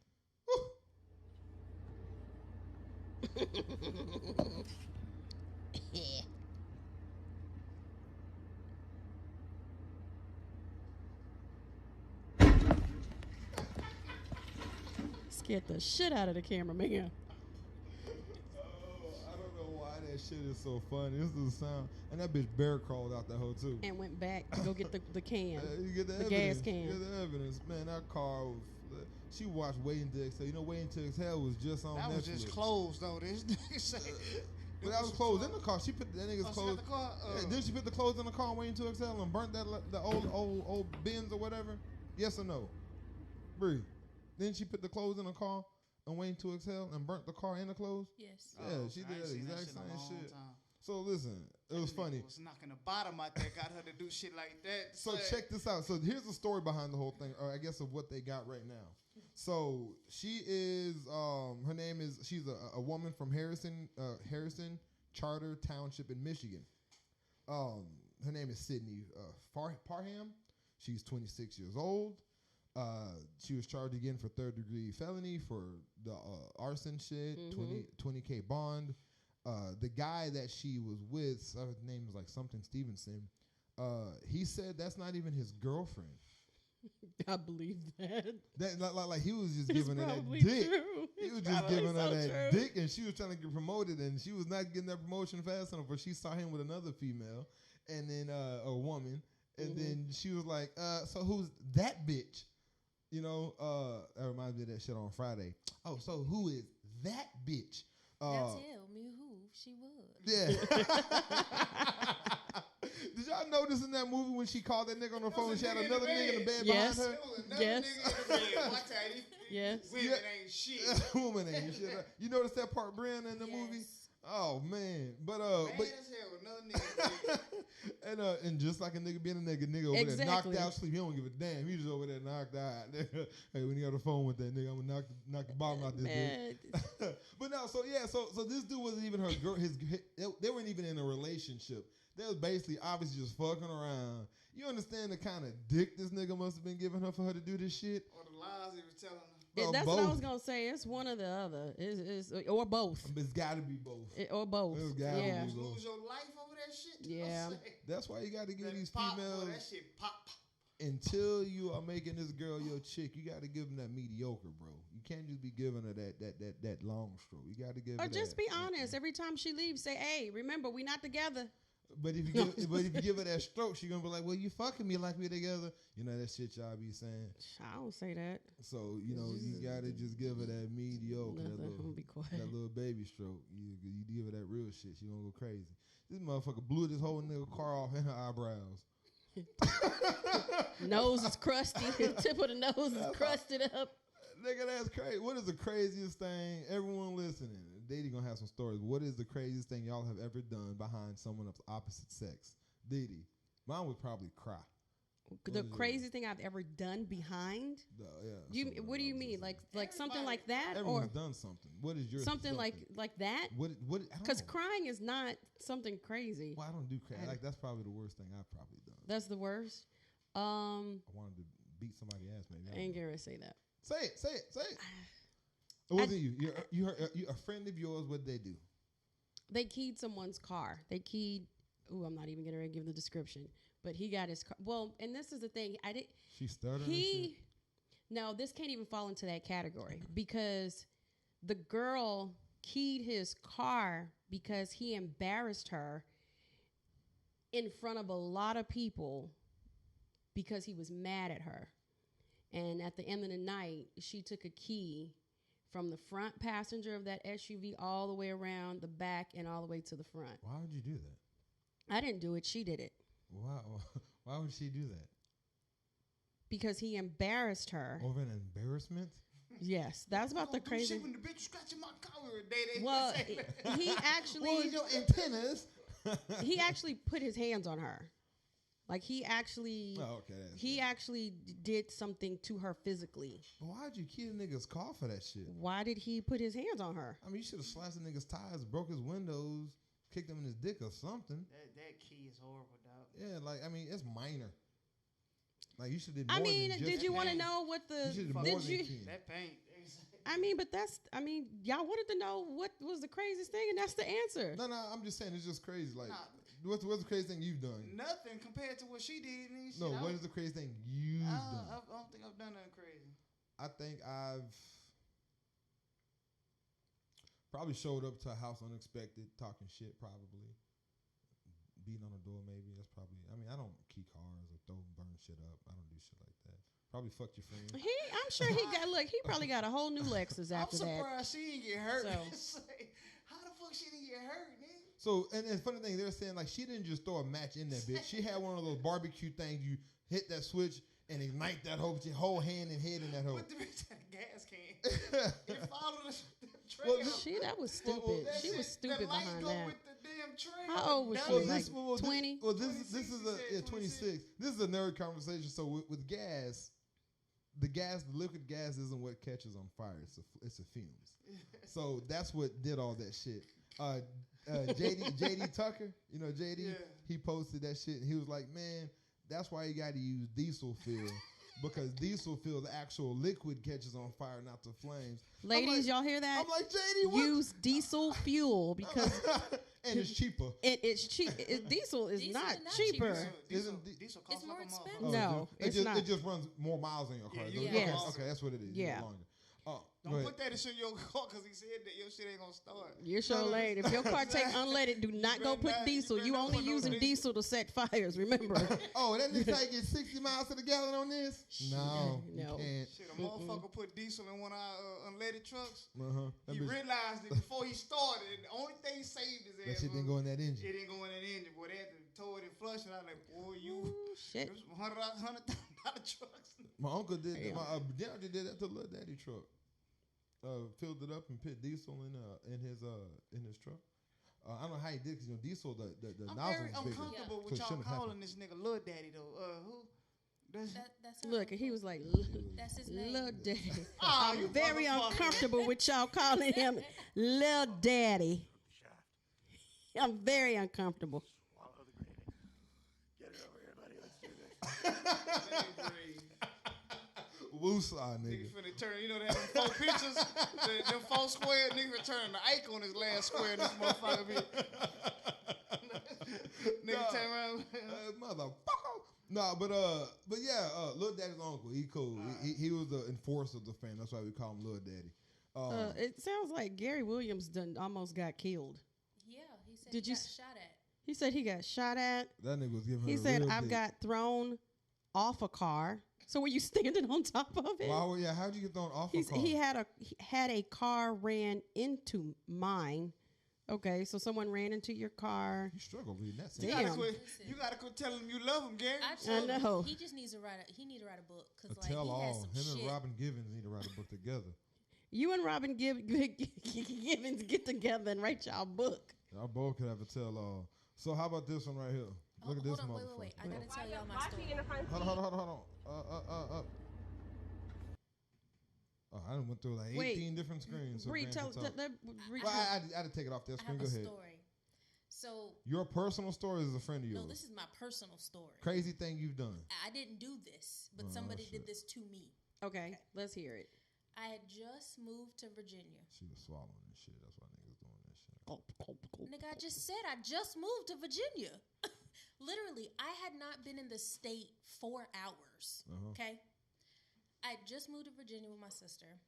Scared the shit out of the cameraman. I don't know why that shit is so funny. This is the sound. And that bitch bear crawled out that hole too. And went back to go get the can. You get the gas can. You get the evidence. Man, that car was... She watched Waiting to Exhale. You know, Waiting to Exhale was just on Netflix. That was just closed, though. This nigga said. But that was clothes in the car. She put that nigga's clothes. Then she put the clothes in the car and Waiting to Exhale and burnt that the old bins or whatever. Yes or no? Bree. Then she put the clothes in the car and Waiting to Exhale and burnt the car and the clothes. Yes. Yeah, she did that exact same shit. So listen, it was funny. Was knocking the bottom out there, got her to do shit like that. So check this out. So here's the story behind the whole thing, or I guess of what they got right now. So she is, her name is, she's a woman from Harrison Charter Township in Michigan. Her name is Sydney Parham. She's 26 years old. She was charged again for third-degree felony for the arson shit, 20K bond. The guy that she was with, his name was like something Stevenson, he said that's not even his girlfriend. I believe that. Like he was just giving her that dick. True. He was just giving her that dick, and she was trying to get promoted, and she was not getting that promotion fast enough. But she saw him with another female, and then a woman, and then she was like, "So who's that bitch?" You know, that reminds me of that shit on Friday. Oh, so who is that bitch? Now tell me who she was. Yeah. Did y'all notice in that movie when she called that nigga on the phone, she had another nigga in the bed behind her? Yes. Yes. Women ain't shit. Woman ain't shit. You notice that part, Brianna, in the movie? Oh man, but as hell, another nigga. And just like a nigga being a nigga over there knocked out sleep. He don't give a damn. He just over there knocked out. Hey, when you got the phone with that nigga, I'm gonna knock the bottom out this dude. But no, so this dude wasn't even her girl. They weren't even in a relationship. They was basically obviously just fucking around. You understand the kind of dick this nigga must have been giving her for her to do this shit? Or the lies he was telling her. That's both. What I was gonna say. It's one or the other. It's or both. It's got to be both. Or both. It's got to be both. Lose your life over that shit. Yeah. That's why you got to give these pop, females. Boy, that shit pop. Until you are making this girl your chick, you got to give them that mediocre, bro. You can't just be giving her that long stroke. You got to give her. Or just be honest. Every time she leaves, say, "Hey, remember, we not together." But if you give her that stroke, she gonna be like, "Well, you fucking me like we together." You know that shit y'all be saying. I don't say that. So you gotta just give her that mediocre, that little baby stroke. You give her that real shit, she gonna go crazy. This motherfucker blew this whole nigga car off in her eyebrows. Nose is crusty. Tip of the nose is crusted up. Nigga, that's crazy. What is the craziest thing? Everyone listening, Didi gonna have some stories. What is the craziest thing y'all have ever done behind someone of opposite sex? Didi, mine would probably cry. The craziest thing I've ever done behind? What do you mean? Like something like that? Everyone's done something. What is your something like that? What? Because crying is not something crazy. Well, I don't do crazy. Like that's probably the worst thing I've probably done. That's the worst. I wanted to beat somebody's ass. Maybe I ain't gonna say that. Say it. It wasn't you. You a friend of yours. What did they do? They keyed someone's car. Ooh, I'm not even gonna give the description. But he got his car. Well, and this is the thing. She stuttered. No, this can't even fall into that category because the girl keyed his car because he embarrassed her in front of a lot of people because he was mad at her. And at the end of the night, she took a key from the front passenger of that SUV all the way around the back and all the way to the front. Why would you do that? I didn't do it. She did it. Why would she do that? Because he embarrassed her. Over an embarrassment? Yes, that's about the crazy. Shit when the bitch was scratching my collar well, he actually. Well, your antennas. He actually put his hands on her. Like he actually. Oh, okay. He actually did something to her physically. But why'd you key the nigga's car for that shit? Why did he put his hands on her? I mean, you should have sliced the nigga's tires, broke his windows, kicked him in his dick or something. That key is horrible, dog. Yeah, like I mean, it's minor. Like you should have did more. I mean, than did you want to know what the? Did you? That paint. I mean, but y'all wanted to know what was the craziest thing, and that's the answer. No, I'm just saying it's just crazy. Like, what's the craziest thing you've done? Nothing compared to what she did. No, what is the craziest thing you've done? I don't think I've done nothing crazy. I think I've probably showed up to a house unexpected, talking shit, probably. Beating on the door, maybe. That's probably. I mean, I don't key cars or burn shit up. I don't do shit like that. Probably fucked your friend. I'm sure he got. Look, he probably got a whole new Lexus after that. I'm surprised she didn't get hurt. So. How the fuck she didn't get hurt, nigga? So, and the funny thing, they're saying like she didn't just throw a match in that bitch. She had one of those barbecue things. You hit that switch and ignite that whole hand and head in that hole. Put the bitch in a gas can. He followed the trail. Well, that was stupid. She was stupid behind that. With the damn trail. How old was she? Like 20? Well, this is 26. This is a nerd conversation. So with gas, the liquid gas isn't what catches on fire. It's the fumes. So that's what did all that shit. JD Tucker, you know JD, yeah. He posted that shit and he was like, man, that's why you got to use diesel fuel. Because diesel fuel, the actual liquid catches on fire, not the flames. Ladies, y'all hear that? I'm like, JD, what? Use diesel fuel because... and it's cheaper. It's cheap. Diesel is not cheaper. Diesel it's costs more like expensive. No, it's not. It just runs more miles in your car. Yes. Okay, that's what it is. Yeah. Don't put that in your car because he said that your shit ain't gonna start. You're so late. If your car take unleaded, do not go put diesel. You only using diesel to set fires, remember. Oh, that nigga take it 60 miles to the gallon on this? No. Can't. Shit, a motherfucker put diesel in one of our unleaded trucks. He realized it before he started. And the only thing saved his ass. That shit didn't go in that engine. It didn't go in that engine. Boy, they had to tow it and flush it. I was like, boy, shit. $100,000 trucks. My uncle did that. My dad did that to Lil Daddy truck. Filled it up and put diesel in his truck. I don't know how he did because Diesel the I'm nozzle very was bigger. uncomfortable So with it y'all shouldn't have calling this nigga Lil Daddy though. Who? That's Look, and he was like, that's his name. Lil Daddy. Oh, you I'm very motherfucker. uncomfortable with y'all calling him Lil Daddy. I'm very uncomfortable. Get it over here, buddy. Let's do this. Woosah, nigga. Nigga finna turn, you know that them 4 pictures, them 4 square, nigga turn the ike on his last square. This motherfucker be. Nigga turn around. Motherfucker. No, but yeah, Lil Daddy's uncle, he cool. He was the enforcer of the fan. That's why we call him Lil Daddy. It sounds like Gary Williams almost got killed. Yeah, he said Did he you got shot at. He said he got shot at. That nigga was giving her He a said, real I've dick. got thrown off a car. So were you standing on top of it? Wow, yeah, how'd you get thrown off a car? He had a car ran into mine. Okay, so someone ran into your car. You struggle reading that You sentence. gotta quit telling him you love him, Gary. I know. He just needs to write a book because A like tell he has all. some Him shit. and Robin Givens need to write a book together. You and Robin Givens get together and write y'all book. Y'all both could have a tell all. So how about this one right here? Look at this hold on, motherfucker. wait. I gotta tell y'all my story. Hold on. Oh, I done went through like 18 different screens. So Bree, Grant tell can talk. Bree, Well, I had to take it off that I screen. have Go a ahead. story. So Your personal story is a friend of yours. no, this is my personal story. Crazy thing you've done. I didn't do this, but Oh, somebody shit. did this to me. Okay, let's hear it. I had just moved to Virginia. She was swallowing this shit. That's why niggas doing this shit. Nigga, I just said I just moved to Virginia. Literally, I had not been in the state 4 hours. Okay? I had just moved to Virginia with my sister.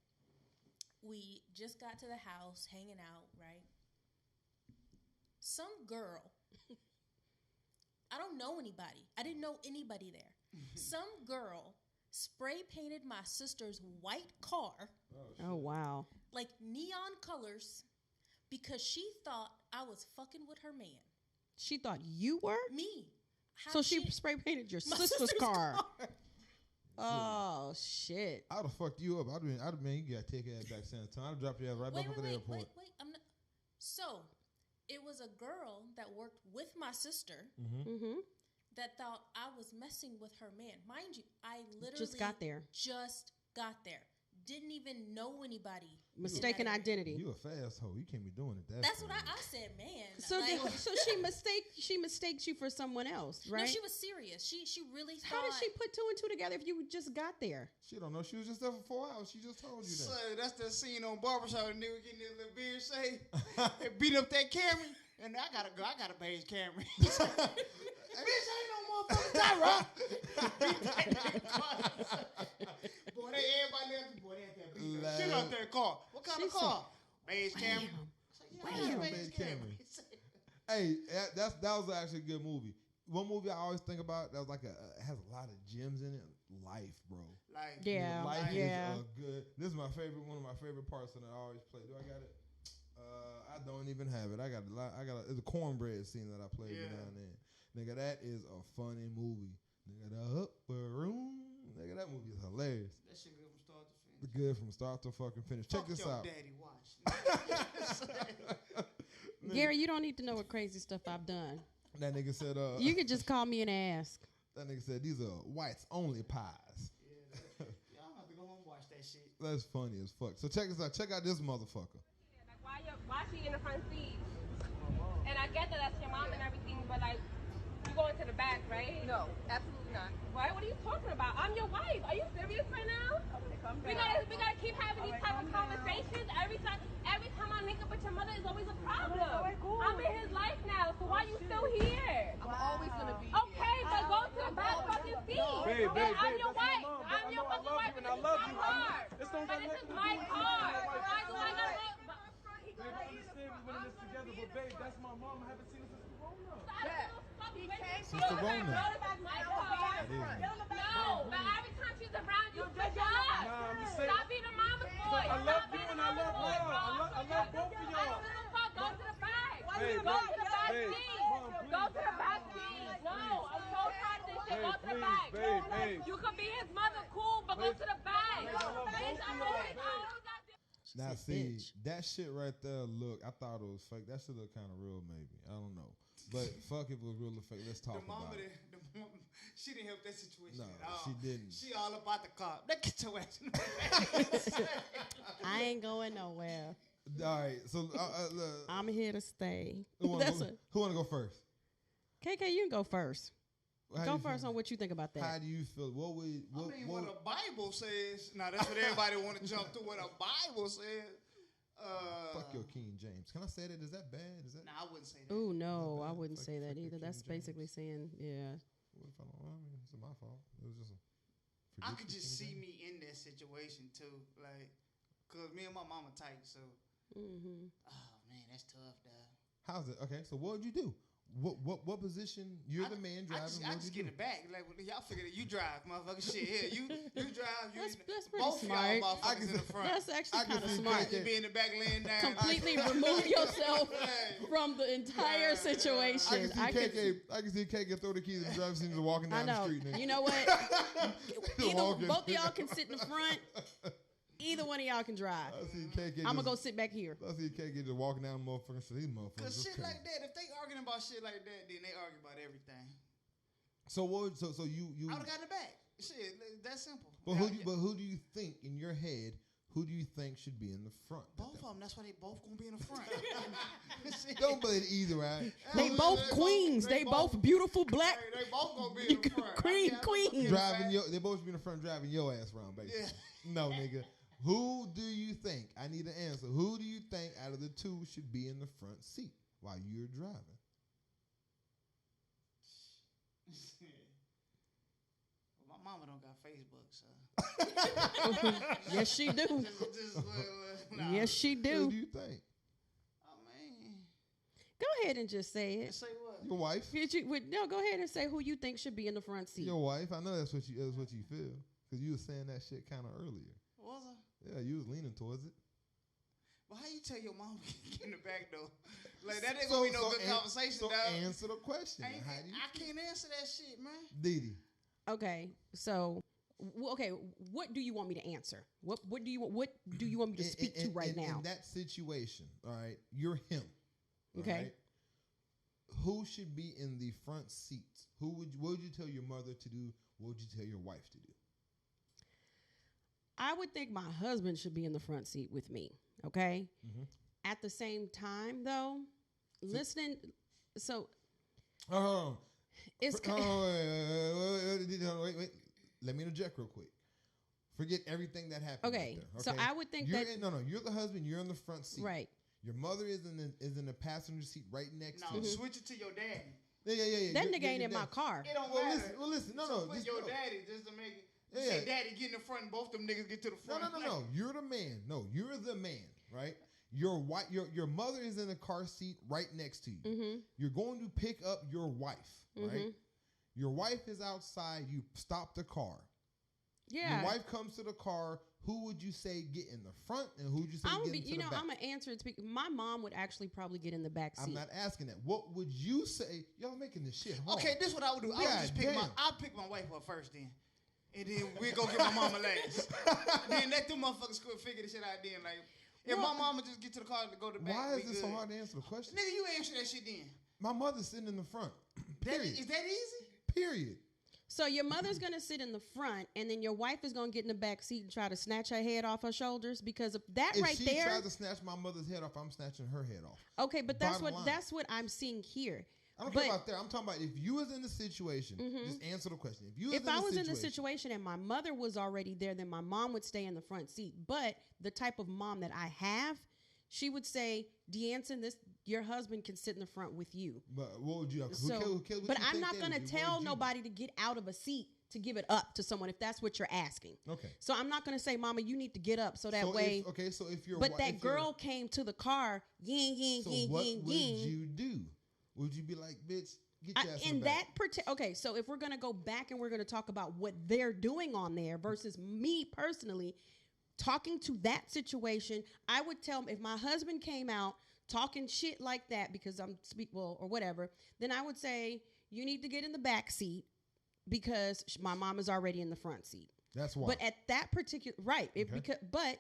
We just got to the house, hanging out, right? Some girl, I don't know anybody. I didn't know anybody there. Some girl spray painted my sister's white car. Oh, wow. Like neon colors because she thought I was fucking with her man. She thought you were? Me. So she spray painted your my sister's car. Oh, shit. I would have fucked you up. I'd have been, you got to take your ass back San Antonio. I'd have dropped your ass right back up at the airport. Wait. So, it was a girl that worked with my sister that thought I was messing with her man. Mind you, I literally Just got there. Didn't even know anybody. Mistaken identity. You a fast hoe. You can't be doing it. That's what I said, man. So like, so she mistakes you for someone else, right? No, she was serious. She really thought. How did she put 2 and 2 together if you just got there? She don't know. She was just there for 4 hours. She just told you that. So that's the scene on Barbershop. The nigga getting his little beard shaved and beat up that Camry. And I gotta go. I gotta beige Camry. Bitch, ain't no motherfucking Tyra. Boy, everybody left. Boy, they had that beat the shit out that car. What kind of car? Beige Camry. Beige Camry. Hey, that was actually a good movie. One movie I always think about that was like has a lot of gems in it. Life, bro. Life. Yeah. Life yeah. is good. This is my favorite. One of my favorite parts that I always play. Do I got it? I don't even have it. I got it's a cornbread scene that I play every now and then. Nigga, that is a funny movie. Nigga, the upper room. Nigga, that movie is hilarious. That shit good from start to finish. Good from start to fucking finish. Check this out. Daddy, watch. Gary, you don't need to know what crazy stuff I've done. That nigga said, you could just call me and ask. That nigga said, these are whites only pies. Yeah, y'all have to go home and watch that shit. That's funny as fuck. So check this out. Check out this motherfucker. Why she in the front seat? And I get that that's your mom and everything, but like, you going to the back, right? No, absolutely not. What? What are you talking about? I'm your wife. Are you serious right now? We gotta keep having these type of conversations every time I link up with your mother is always a problem. I'm in his life now, so why are you still here? I'm always gonna be okay, but go to the back fucking seat. Babe, I'm your wife. I'm your fucking wife. And I love you. But this is my car. Why do I gotta go? Babe, I understand we were in this together, but babe, that's my mom. I haven't seen her since Corona. He came Since the Rona. No, but every time she's around, you switch up. Nah, I'm just saying. Stop being a mama's boy. I love you and I love her. I love both of y'all. Go to the back. Babe, Go to the back babe, seat. Mom, please. Go to the back seat. No, I'm so tired of this shit. Go to the Babe, back. please, babe. You could be his mother, cool, but go to the back. Babe, I love Bitch, both I'm of y'all. always Now said, see, bitch. that shit right there, look, I thought it was fake. That shit look kind of real, maybe. I don't know. But fuck if it was real or fake. Let's talk about it. She didn't help that situation No, at all. she didn't. She all about the car. Get your ass in the face. I ain't going nowhere. All right, so I'm here to stay. who want to go first? KK, you can go first. How Go you first feel? on what you think about that. How do you feel? What what the Bible says. Now that's what everybody want to jump to. What the Bible says. Fuck your King James. Can I say that? Is that bad? Is that? Nah, I wouldn't say that. Oh no, I wouldn't Fuck- say that fuck your either. That's King basically saying, yeah. What if I don't? I mean, it's my fault. It was just. I could just see me in that situation too, like, cause me and my mama tight. So, Mm-hmm. oh man, that's tough, dog. How's it? Okay, so what would you do? What position? You're the man driving. I just get in the back. Like y'all figure that you drive, motherfucker. Shit, here you drive. That's pretty both smart. y'all motherfuckers in the front. That's actually kind of see smart. You be in the back laying down. Completely remove yourself from the entire situation. I can see KK throw the keys in the driver's seat and walking I down the know. street. Nigga. You know what? Walking. Both of y'all can sit in the front. Either one of y'all can drive. I see KK. I'm gonna go sit back here. I see KK just walking down the motherfucking street. These motherfuckers. Cause just shit crazy. like that, if they arguing about shit like that, then they argue about everything. So what? So you. I would've got in the back. Shit, that's simple. But who do you think in your head? Who do you think should be in the front? Both of them. That's why they both gonna be in the front. Don't believe it either, right? They both queens. They both beautiful black. They both gonna be in the front. Queen. They both should be in the front driving your ass around, basically. Yeah. No, nigga. Who do you think? I need an answer. Who do you think out of the two should be in the front seat while you're driving? Well, my mama don't got Facebook, so. Yes, she do. Nah. Yes, she Who do. do you think? Oh man. Go ahead and just say it. Say what? Your wife? No, go ahead and say who you think should be in the front seat. Your wife? I know that's what you feel because you were saying that shit kind of earlier. Was I? Yeah, you was leaning towards it. Well, how you tell your mom get in the back though? Like that ain't gonna be no good conversation, so dog. answer the question. I can't answer that shit, man. Didi. Okay, so what do you want me to answer? What do you want me to speak to right now? In that situation, all right, you're him. Okay. Right? Who should be in the front seats? What would you tell your mother to do? What would you tell your wife to do? I would think my husband should be in the front seat with me. Okay. Mm-hmm. At the same time, though, listening. So. It's wait. Let me interject real quick. Forget everything that happened. Okay. Right there, So I would think you're you're the husband. You're in the front seat. Right. Your mother is in the passenger seat right next to you. No, switch it to your daddy. Yeah. That nigga ain't in my car. It don't matter. Listen. No. Put your daddy just to make it. Yeah. Say daddy get in the front and both them niggas get to the front. No. You're the man. No, you're the man, right? Your wife, your mother is in the car seat right next to you. Mm-hmm. You're going to pick up your wife, right? Mm-hmm. Your wife is outside. You stop the car. Yeah. Your wife comes to the car. Who would you say get in the front, and who would you say get into the back? I'm gonna answer it. My mom would actually probably get in the back seat. I'm not asking that. What would you say? Y'all making this shit hard. Okay, this is what I would do. I would just pick I'll pick my wife up first, then. And then we'll go get my mama last. Then let them motherfuckers figure this shit out then. Like, if my mama just get to the car to go to the back, why is this so hard to answer the question? Nigga, you answer that shit then. My mother's sitting in the front. Period. Is that easy? Period. So your mother's gonna sit in the front, and then your wife is gonna get in the back seat and try to snatch her head off her shoulders because of that if right she there. tries to snatch my mother's head off, I'm snatching her head off. Okay, but that's Bottom line. that's what I'm seeing here. I don't care about that. I'm talking about if you was in the situation. Mm-hmm. Just answer the question. If I was in the situation and my mother was already there, then my mom would stay in the front seat. But the type of mom that I have, she would say, "Deanson, your husband can sit in the front with you." But what would you? But I'm not going to tell nobody to get out of a seat to give it up to someone if that's what you're asking. Okay. So I'm not going to say, "Mama, you need to get up," so that way. So if you're. But that girl came to the car, So what would you do? Would you be like, bitch, get your ass in the back? Okay, so if we're going to go back and we're going to talk about what they're doing on there versus me personally talking to that situation, I would tell them if my husband came out talking shit like that because or whatever, then I would say you need to get in the back seat because my mom is already in the front seat. That's why. But at that particular but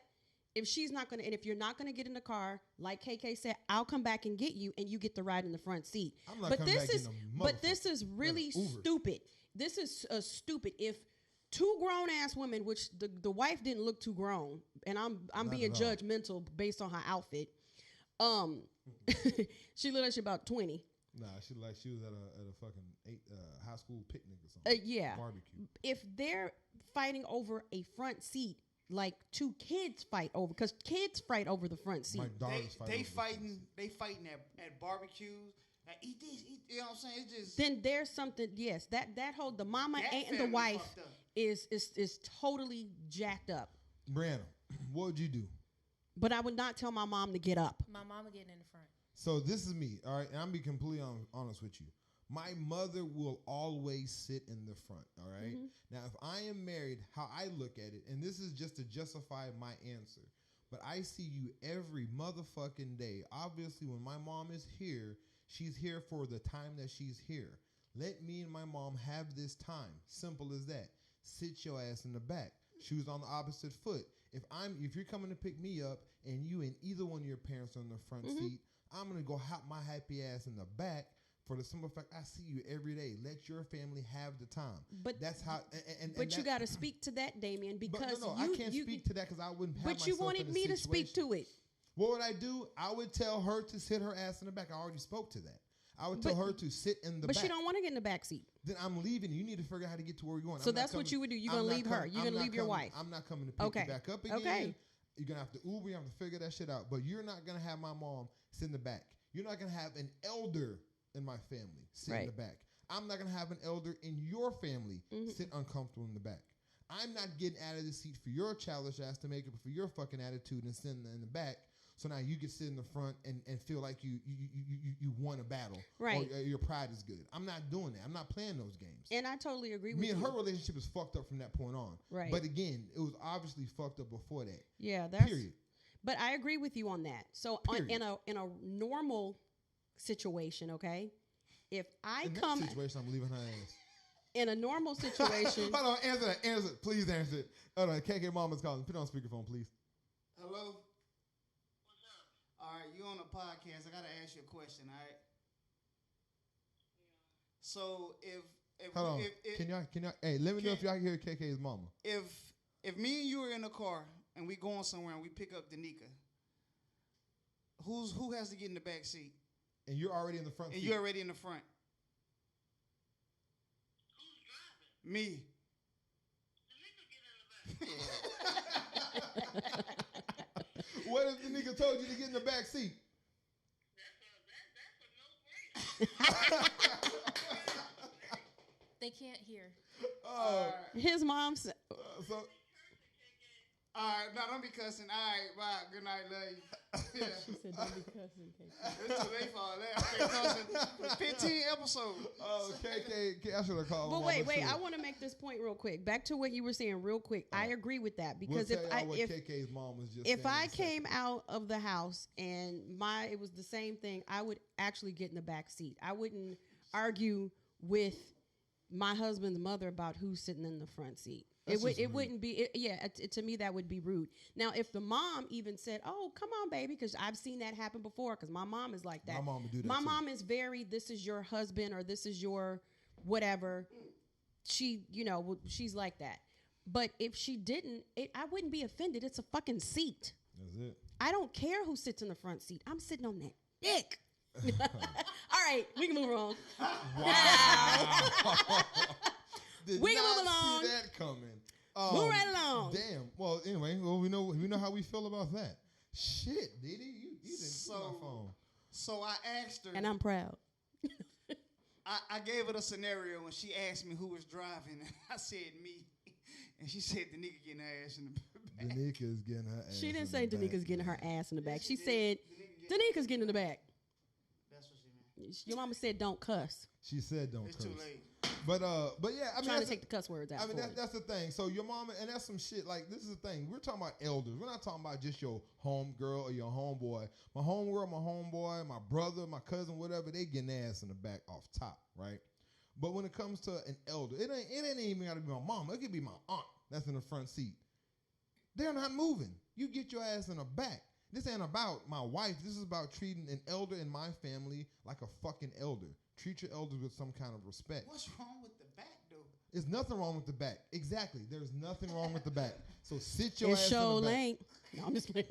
if she's not going to, and if you're not going to get in the car, like KK said, I'll come back and get you, and you get the ride in the front seat. I'm not coming back in a but this is really stupid. This is stupid. If two grown ass women, which the wife didn't look too grown, and I'm being judgmental based on her outfit. She looked like she about 20. Nah, she was at a fucking high school picnic or something. Yeah. Barbecue. If they're fighting over a front seat, like two kids fight over, because kids fight over the front seat. My daughters fighting at barbecues. Like, eat this, you know what I'm saying? It's just then there's something. Yes, that whole the mama and the wife is totally jacked up. Brianna, what would you do? But I would not tell my mom to get up. My mama getting in the front. So this is me, all right? And I'm be completely honest with you. My mother will always sit in the front, all right? Mm-hmm. Now, if I am married, how I look at it, and this is just to justify my answer, but I see you every motherfucking day. Obviously, when my mom is here, she's here for the time that she's here. Let me and my mom have this time. Simple as that. Sit your ass in the back. Shoes on the opposite foot. If you're coming to pick me up and you and either one of your parents are in the front seat, I'm going to go hop my happy ass in the back for the simple fact I see you every day. Let your family have the time. But that's how. But you got to speak to that, Damien, because I can't speak to that because I wouldn't have. But you wanted me to speak to it. What would I do? I would tell her to sit her ass in the back. I already spoke to that. I would tell her to sit in the back. But she don't want to get in the back seat. Then I'm leaving. You need to figure out how to get to where you're going. So that's what you would do. You're going to leave her. You're going to leave your wife. I'm not coming to pick you back up again. Okay. You're going to have to Uber. You have to figure that shit out. But you're not going to have my mom sit in the back. You're not going to have an elder in my family sit in the back. I'm not going to have an elder in your family sit uncomfortable in the back. I'm not getting out of the seat for your childish ass to make up for your fucking attitude and sit in the back. So now you can sit in the front and feel like you won a battle. Right. Or your pride is good. I'm not doing that. I'm not playing those games. And I totally agree with you. Me and her relationship is fucked up from that point on. Right. But again, it was obviously fucked up before that. Yeah, that's period. But I agree with you on that. So in a normal situation, okay? If I come that situation, I'm leaving her ass. In a normal situation. Hold on, answer that. Answer it. Please answer it. Hold on, KK Mama's calling. Put it on speakerphone, please. Hello? All right, you on a podcast. I got to ask you a question, all right? So Hold on. Can y'all hey, let me know if y'all can hear KK's mama. If me and you are in a car and we going somewhere and we pick up Danica, who has to get in the back seat? And you're already in the front seat. And you're already in the front. Who's driving? Me. Danica get in the back. What if the nigga told you to get in the back seat? That's a no-brainer. They can't hear. His mom said. So. All right, no, don't be cussing. All right, bye. Good night, love you. Yeah. She said, don't be cussing. It's too late for all that. I've been cussing for 15 episodes. Oh, KK, I should have called. But wait. I want to make this point real quick. Back to what you were saying real quick. I agree with that because KK's mom was just if I came out of the house and it was the same thing, I would actually get in the back seat. I wouldn't argue with my husband's mother about who's sitting in the front seat. It wouldn't be to me that would be rude. Now if the mom even said, "Oh, come on, baby," because I've seen that happen before. Because my mom is like that. My mom would do that. My mom is very. This is your husband or this is your whatever. She, she's like that. But if she didn't, I wouldn't be offended. It's a fucking seat. That's it. I don't care who sits in the front seat. I'm sitting on that dick. All right, we can move on. Wow. We can move along. See that coming. Move right along. Damn. Well, anyway, we know how we feel about that. Shit, Didi, you didn't see my phone. So I asked her, and I'm proud. I gave her the scenario when she asked me who was driving, and I said me, and she said Danica getting her ass in the back. Danica's getting her ass. She didn't say Danica's getting her ass in the back. She said Danica's getting in the back. That's what she meant. Your mama said don't cuss. She said don't cuss. It's too late. But yeah, I mean, trying to take the cuss words out. I mean, that's the thing. So your mama, and that's some shit. Like this is the thing. We're talking about elders. We're not talking about just your home girl or your homeboy. My homegirl, my homeboy, my brother, my cousin, whatever. They getting their ass in the back off top, right? But when it comes to an elder, it ain't even got to be my mama. It could be my aunt that's in the front seat. They're not moving. You get your ass in the back. This ain't about my wife. This is about treating an elder in my family like a fucking elder. Treat your elders with some kind of respect. What's wrong with the back, though? There's nothing wrong with the back. Exactly. There's nothing wrong with the back. So sit your ass in the back. Ain't. No, I'm just playing.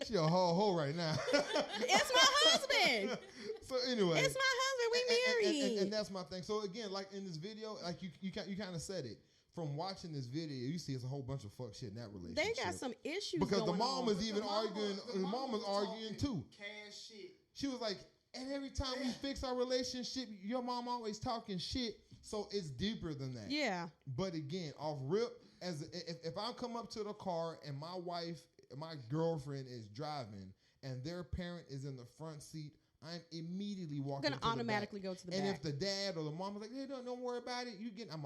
She a whole right now. It's my husband. So anyway, it's my husband. We married. And that's my thing. So again, like in this video, like you kind of said it. From watching this video, you see it's a whole bunch of fuck shit in that relationship. They got some issues because going the mom on. was even arguing. The mom was arguing too. Cash shit. She was like, and every time we fix our relationship, your mom always talking shit. So it's deeper than that. Yeah. But again, off rip, if I come up to the car and my wife, my girlfriend is driving, and their parent is in the front seat, I'm immediately walking. Gonna automatically go to the back. And if the dad or the mom is like, "Hey, don't worry about it," I'm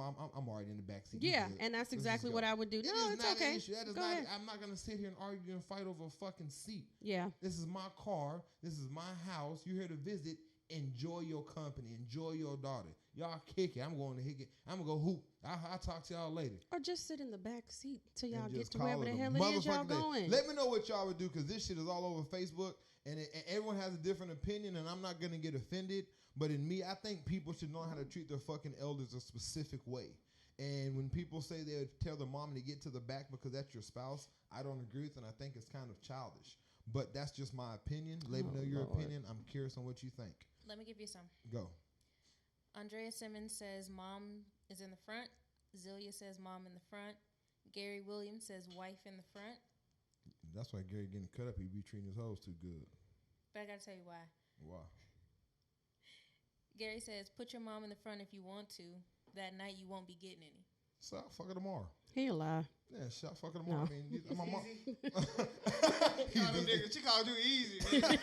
already in the back seat. Yeah, and that's exactly what I would do. No, it's okay. That is go not. ahead. I'm not gonna sit here and argue and fight over a fucking seat. Yeah. This is my car. This is my house. You're here to visit. Enjoy your company. Enjoy your daughter. Y'all kick it. I'm going to hit it. I'm gonna go hoop. I'll talk to y'all later. Or just sit in the back seat till y'all get to call wherever it the a hell it is y'all motherfucking day. going. Let me know what y'all would do, because this shit is all over Facebook, and everyone has a different opinion, and I'm not gonna get offended. But in me, I think people should know how to treat their fucking elders a specific way. And when people say they would tell their mom to get to the back because that's your spouse, I don't agree with it, and I think it's kind of childish. But that's just my opinion. Let me know your opinion. I'm curious on what you think. Let me give you some. Go. Andrea Simmons says mom is in the front. Zelia says mom in the front. Gary Williams says wife in the front. That's why Gary getting cut up. He be treating his hoes too good. But I gotta tell you why. Why? Gary says put your mom in the front if you want to. That night you won't be getting any. So fuck her tomorrow. He a lie. Yeah, shot fuck her tomorrow. No. I mean, my mom. She called you easy. Man.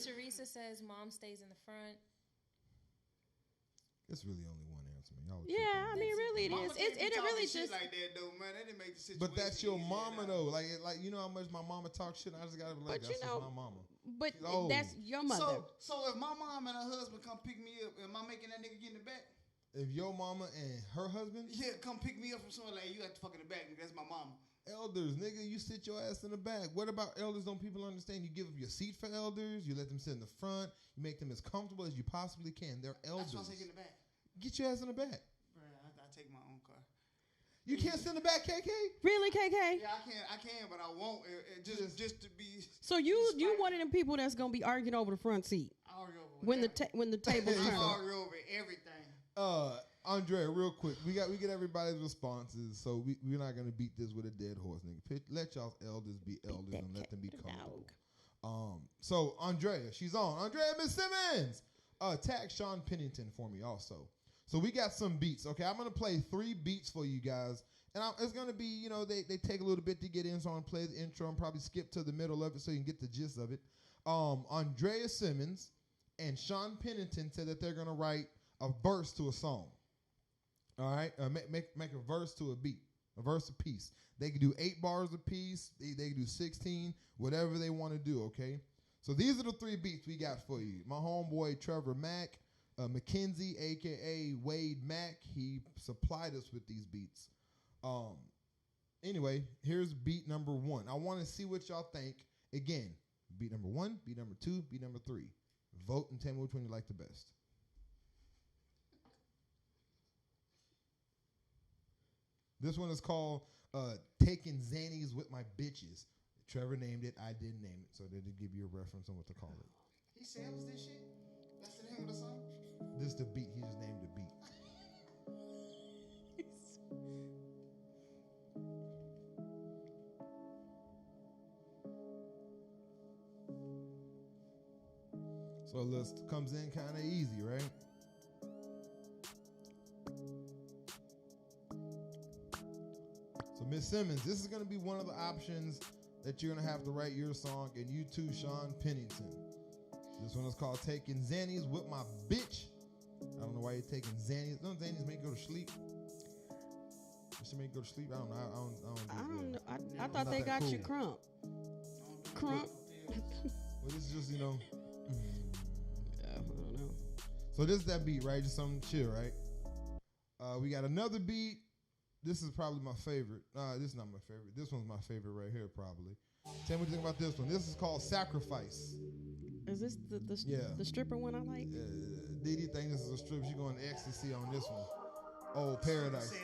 Teresa says mom stays in the front. It's really only one answer, man. Y'all I mean, really it is. It really just like that though, man. That didn't make the situation. But that's your mama now. though. Like you know how much my mama talk shit. I just gotta be like, But that's just my mama. But that's your mother. So if my mom and her husband come pick me up, am I making that nigga get in the back? If your mama and her husband, come pick me up from somewhere, like you have to fuck in the back. That's my mama. Elders, nigga, you sit your ass in the back. What about elders? Don't people understand? You give them your seat for elders. You let them sit in the front. You make them as comfortable as you possibly can. They're elders. That's why I take in the back. Get your ass in the back. Bruh, I take my own car. You can't sit in the back, KK? Really, KK? Yeah, I can, but I won't. Just to be. So you one of them people that's gonna be arguing over the front seat I argue over when the table's I turned. argue over everything. Andrea, real quick, we get everybody's responses, so we're not gonna beat this with a dead horse, nigga. Let y'all's elders be elders and let them be comfortable. So Andrea, she's on. Andrea, Miss Simmons, tag Sean Pennington for me also. So we got some beats. Okay, I'm gonna play 3 beats for you guys, and it's gonna be, they take a little bit to get in, so I'm gonna play the intro and probably skip to the middle of it so you can get the gist of it. Andrea Simmons and Sean Pennington said that they're gonna write a verse to a song. All right, make a verse to a beat, a verse a piece. They can do 8 bars a piece. They can do 16, whatever they want to do. Okay, so these are the 3 beats we got for you. My homeboy Trevor Mack, Mackenzie, aka Wade Mack, he supplied us with these beats. Anyway, here's beat number 1. I want to see what y'all think. Again, beat number 1, beat number 2, beat number 3. Vote and tell me which one you like the best. This one is called Taking Xannies with My Bitches. Trevor named it. I didn't name it. So they did give you a reference on what to call it. He samples this shit? That's the name of the song? This is the beat. He just named the beat. So a list comes in kind of easy, right? So Miss Simmons, this is going to be one of the options that you're going to have to write your song, and you too, Sean Pennington. This one is called Taking Xannies with My Bitch. I don't know why you're taking Xannies. Don't Xannies make you go to sleep? Does she make you go to sleep? I don't know. I don't know. I thought they got you crump. Crump. Well, this is just, I don't know. So this is that beat, right? Just something chill, right? We got another beat. This is probably my favorite. This is not my favorite. This one's my favorite right here, probably. Tell me what you think about this one. This is called Sacrifice. Is this the stripper one I like? Didi think this is a strip. She going ecstasy on this one. Oh, Paradise.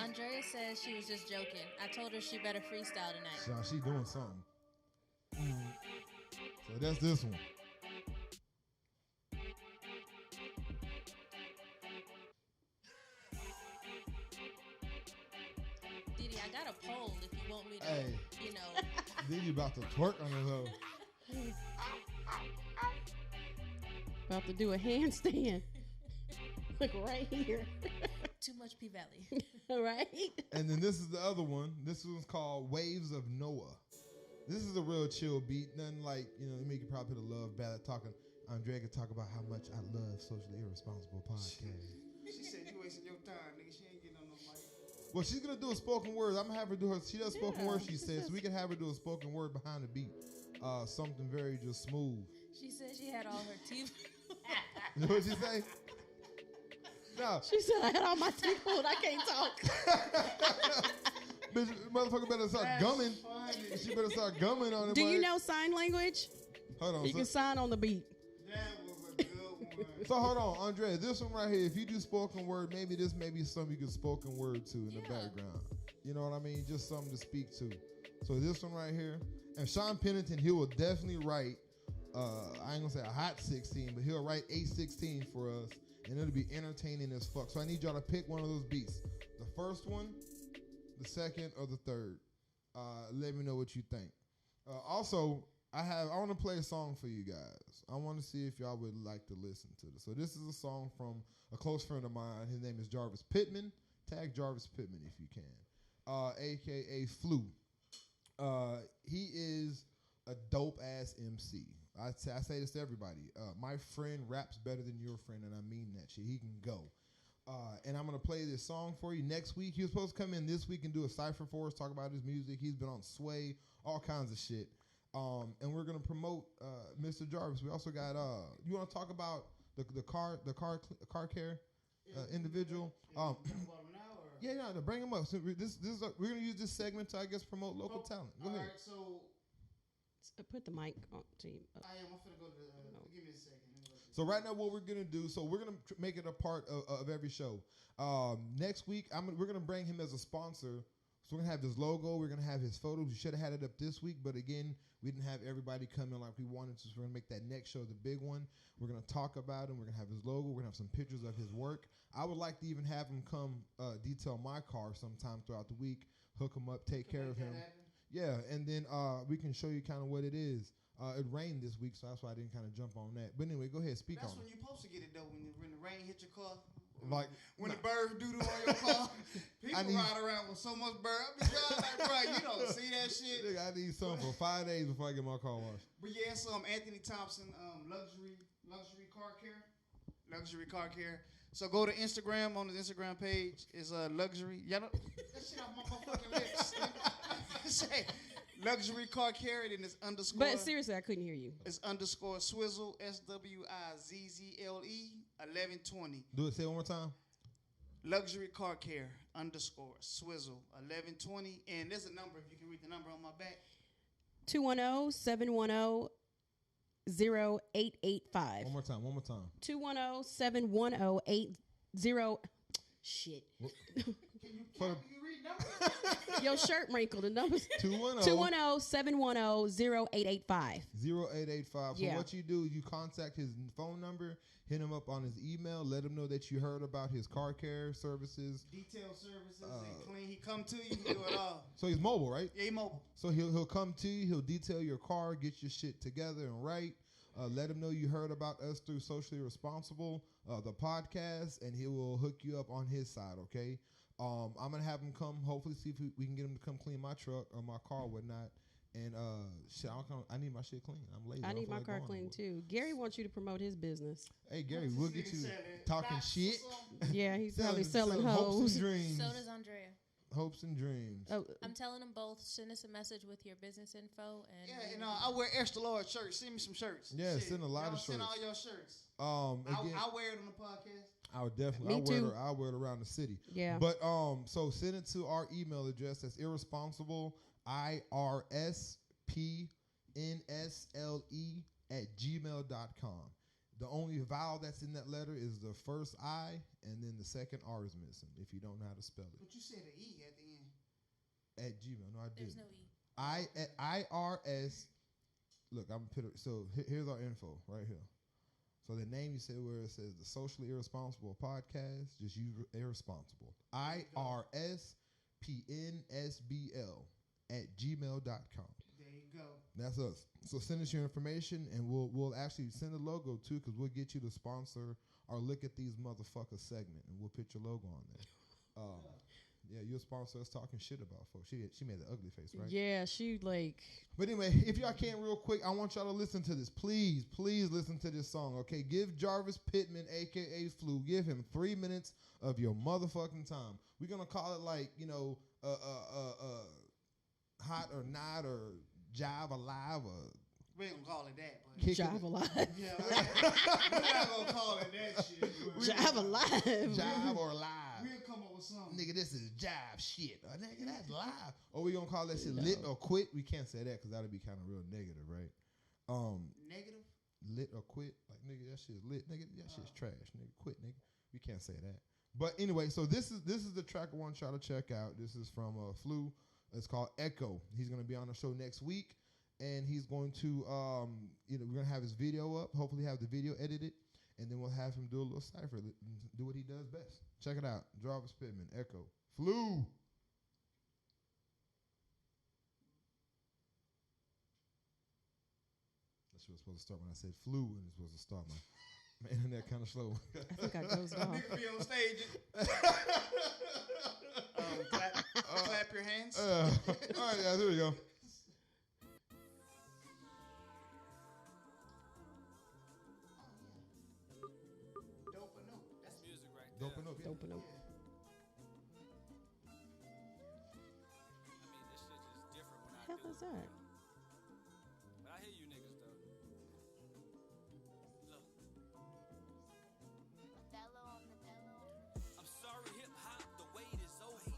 Andrea says she was just joking. I told her she better freestyle tonight. She doing something. So that's this one. Didi, I got a poll if you want me to, you know. Didi about to twerk on his hoe. About to do a handstand. Look right here. Too much P-Valley. All right. And then this is the other one. This one's called Waves of Noah. This is a real chill beat. Nothing like, you know, make you probably put a love ballad talking. Andrea could talk about how much I love Socially Irresponsible podcast. She said you wasting your time, nigga. She ain't getting on no mic. Well, she's going to do a spoken word. I'm going to have her do her. She does spoken word, she says. So we can have her do a spoken word behind the beat. Something very just smooth. She said she had all her teeth. You know what she say? No. She said I had all my teeth pulled. I can't talk. Bitch, motherfucker better start gumming. She better start gumming on it. Do you know sign language? Hold on. You can sign on the beat. That was a good one. So hold on, Andrea. This one right here. If you do spoken word, maybe this may be something you can spoken word to in the background. You know what I mean? Just something to speak to. So this one right here. And Sean Pennington, he will definitely write. I ain't gonna say a hot 16, but he'll write a 16 for us, and it'll be entertaining as fuck. So I need y'all to pick one of those beats. The first one, the second, or the third. Let me know what you think. Also, I want to play a song for you guys. I want to see if y'all would like to listen to this. So this is a song from a close friend of mine. His name is Jarvis Pittman. Tag Jarvis Pittman if you can, aka Flu. He is a dope ass MC. I say this to everybody. My friend raps better than your friend, and I mean that shit. He can go. And I'm going to play this song for you next week. He was supposed to come in this week and do a cypher for us, talk about his music. He's been on Sway, all kinds of shit. And we're going to promote Mr. Jarvis. We also got, you want to talk about the car care individual? Yeah, bring him up. So we're going to use this segment to, I guess, promote local talent. Go ahead. All right, so put the mic on to you. I am. I'm finna go to. Give me a second. So right now, what we're gonna do? So we're gonna make it a part of every show. Next week, we're gonna bring him as a sponsor. So we're gonna have his logo. We're gonna have his photos. We should have had it up this week, but again, we didn't have everybody come in like we wanted to. So we're gonna make that next show the big one. We're gonna talk about him. We're gonna have his logo. We're gonna have some pictures of his work. I would like to even have him come detail my car sometime throughout the week. Hook him up, take care of him. Yeah, and then we can show you kind of what it is. It rained this week, so that's why I didn't kind of jump on that. But anyway, go ahead, speak on it. That's when you're supposed to get it, though, when the rain hit your car. Like when the birds doo-doo on your car. People ride around with so much bird. I be like, bro, you don't see that shit. Nigga, I need something for 5 days before I get my car washed. But yeah, so Anthony Thompson, luxury car care. Luxury car care. So go to Instagram. On his Instagram page is luxury. Y'all know that shit off my motherfucking lips. Say luxury car care, and it's underscore. But seriously, I couldn't hear you. It's underscore Swizzle SWIZZLE 1120. Do it. Say it one more time. Luxury car care underscore Swizzle 1120, and there's a number if you can read the number on my back. 210-710-0885. One more time. 210-710-80. Shit. Can you read numbers? Your shirt wrinkled. The numbers 210-710-0885. 0885. So what you do, you contact his phone number, hit him up on his email, let him know that you heard about his car care services. Detail services and clean. He come to you, he do it all. So he's mobile, right? Yeah, he's mobile. So he'll come to you, he'll detail your car, get your shit together and right. Let him know you heard about us through Socially Responsible, the podcast, and he will hook you up on his side, okay? I'm going to have him come, hopefully see if we can get him to come clean my truck or my car or whatnot. And shit, I need my shit clean. I'm lazy. I need my car clean too. Gary wants you to promote his business. Hey, Gary, we'll get you talking shit. Yeah, he's probably selling hopes hoes. and dreams. So does Andrea. Hopes and dreams. Oh, I'm telling them both, send us a message with your business info. And yeah, and I wear extra large shirts. Send me some shirts. Yeah, shit. send a lot of shirts. Send all your shirts. Again, I'll wear it on the podcast. I would definitely. I'll wear it around the city. Yeah. But so send it to our email address. That's irresponsible IRSPNSBL@gmail.com. The only vowel that's in that letter is the first I, and then the second R is missing. If you don't know how to spell it. But you said an E at the end. At Gmail. No, I didn't. There's no E. IRS. Look, I'm put it. So here's our info right here. So the name you said where it says the Socially Irresponsible Podcast, just use irresponsible. IRSPNSBL@gmail.com. There you go. That's us. So send us your information, and we'll actually send a logo too, because we'll get you to sponsor our Look at These Motherfuckers segment, and we'll put your logo on there. Yeah, you'll sponsor us talking shit about folks. She made the ugly face, right? Yeah, she like. But anyway, if y'all can real quick, I want y'all to listen to this. Please listen to this song, okay? Give Jarvis Pittman, a.k.a. Flu, give him 3 minutes of your motherfucking time. We're going to call it like, hot or not or jive alive or... We ain't gonna call it that. But Jive alive. Yeah, we're not gonna call it that shit. Jive alive. Jive or live. We'll come up with something. Nigga, this is jive shit. Nigga, that's live. Or we gonna call that shit lit or quit? We can't say that because that'll be kind of real negative, right? Negative? Lit or quit? Like, nigga, that shit's lit. Nigga, that shit's trash. Nigga, quit, nigga. We can't say that. But anyway, so this is the track I want y'all to check out. This is from Flu. It's called Echo. He's gonna be on the show next week. And he's going to, we're going to have his video up, hopefully have the video edited, and then we'll have him do a little cipher, do what he does best. Check it out. Jarvis Pittman, Echo. Flu. That's what was supposed to start when I said flu, and it's supposed to start. My internet kind of slow. I think I dozed off. Nigga be on stage. Clap your hands. All right, guys, here we go. Dope enough. Dope enough. What the hell is that? But I hear you niggas though. Look. I'm sorry, hip hop, the wait is over.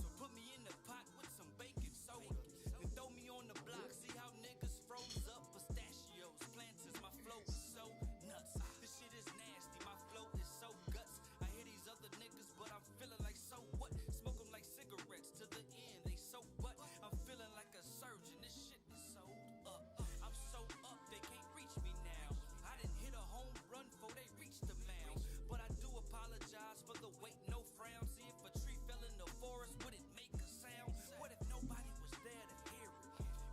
So put me in the pot with some baking soda. And throw me on the block, see how niggas froze up. Pistachios, planters, my flow is so nuts. This shit is nasty, my flow is so guts. I hear these other niggas, but I'm feeling like so what? Smoke them like cigarettes to the end, they so what? I'm feeling like a surgeon, this shit is so up. I'm so up, they can't reach me now. I didn't hit a home run before they reached the mound. But I do apologize for the wait, no frown. See if a tree fell in the forest, would it make a sound? What if nobody was there to hear it?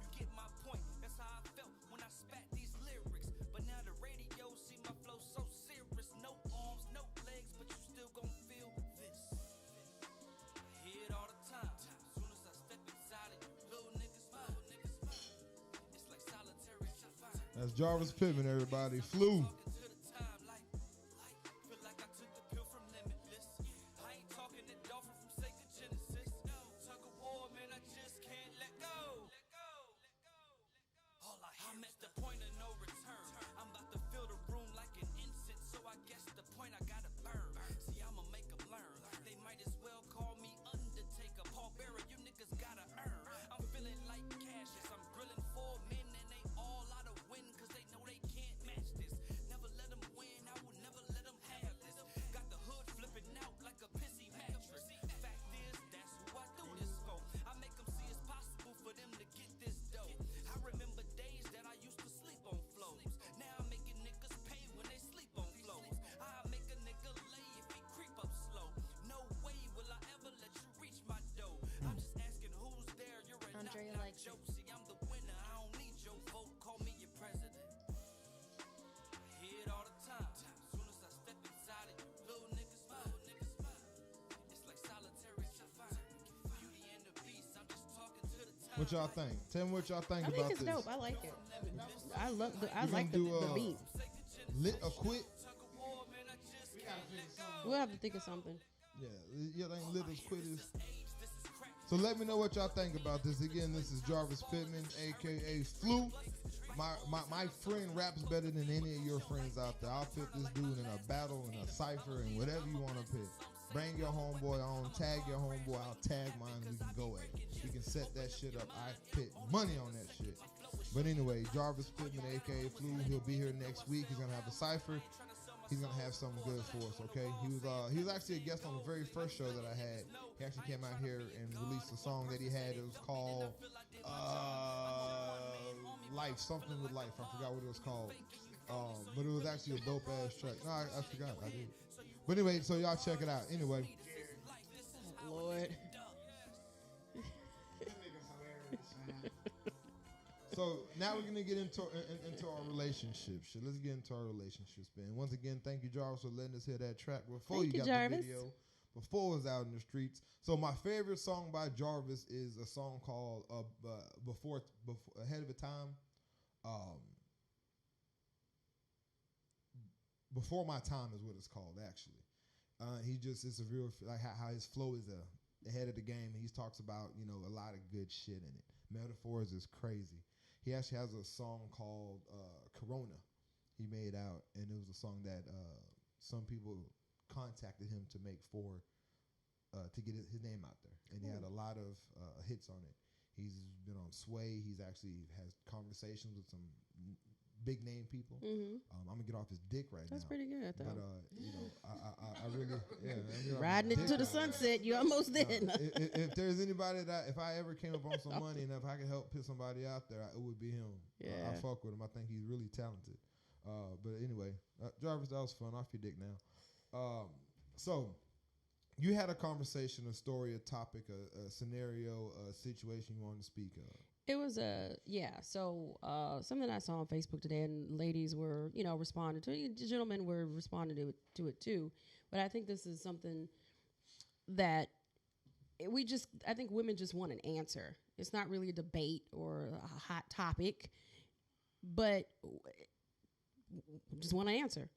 You get my point, that's how I felt when I spat these lyrics. But now the radio see my flow so serious. No arms, no legs, but you still gon' feel this. I hear it all the time. Soon as I step inside of you, little niggas mine. It's like solitary confinement. That's Jarvis Pittman, everybody. Flu. Feel like I took the pill from Limitless. I ain't talking that dolphin from Sega Genesis. Tug of war, man, I just can't let go. I'm at the point of no return. I'm about to fill the room like an incense, so I guess the point I gotta burn. See, I'ma make them learn. They might as well call me Undertaker, Paul Bearer. You niggas gotta earn. I'm feeling like Cassius. I'm grilling 4 men and they all out of win, cause they know they can't match this. Never let them win, I will never let them have this. Got the hood flipping out like a pissy mattress. Fact is, that's who I do this for. I make them see it's possible for them to get this dough. I remember days that I used to sleep on flows. Now I'm making niggas pay when they sleep on flows. I make a nigga lay if he creep up slow. No way will I ever let you reach my dough. I'm just asking who's there. You're a Andre knock-knock likes joke. See, I'm the winner. I don't need your vote. Call me your president. I hear it all the time. Soon as I step inside of you, little niggas mine. It's like solitary confinement. Beauty and the Beast. I'm just talking to the time. What y'all think? Tell me what y'all think I about think it's this. dope. I like it. I love the. I We like gonna the do, beat. Lit or quit? We'll have to think of something. Yeah, ain't lit or quit is. So let me know what y'all think about this. Again, this is Jarvis Pittman, a.k.a. Flu. my friend raps better than any of your friends out there. I'll pit this dude in a battle, in a cipher, and whatever you want to pit. Bring your homeboy on, tag your homeboy, I'll tag mine, and we can go at it. We can set that shit up. I pit money on that shit. But anyway, Jarvis Pittman, aka Flu, he'll be here next week. He's gonna have a cipher. He's gonna have something good for us, okay? He was actually a guest on the very first show that I had. He actually came out here and released a song that he had. It was called Life, something with life. I forgot what it was called. But it was actually a dope ass track. No, I forgot. I did. But anyway, so y'all check it out. Anyway. Lord. So now we're gonna get into our relationship shit. Let's get into our relationships, man. Once again, thank you, Jarvis, for letting us hear that track before Thank you got Jarvis. the video, before it was out in the streets. So my favorite song by Jarvis is a song called "Before Ahead of a Time." Before My Time is what it's called, actually. It's a real, like how his flow is ahead of the game. And he talks about, a lot of good shit in it. Metaphors is crazy. He actually has a song called Corona he made out, and it was a song that some people contacted him to make to get his name out there. And he had a lot of hits on it. He's been on Sway. He's actually has conversations with some big name people. Mm-hmm. I'm gonna get off his dick right That's now. pretty good, though. But I really, riding it to the sunset. You almost there. If there's anybody if I ever came up on some money and if I could help put somebody out there, it would be him. Yeah. I fuck with him. I think he's really talented. But anyway, Jarvis, that was fun. Off your dick now. So you had a conversation, a story, a topic, a scenario, a situation you wanted to speak of. It was so something I saw on Facebook today, and ladies were, responding to it. Gentlemen were responding to it too. But I think this is something that I think women just want an answer. It's not really a debate or a hot topic, but just want an answer.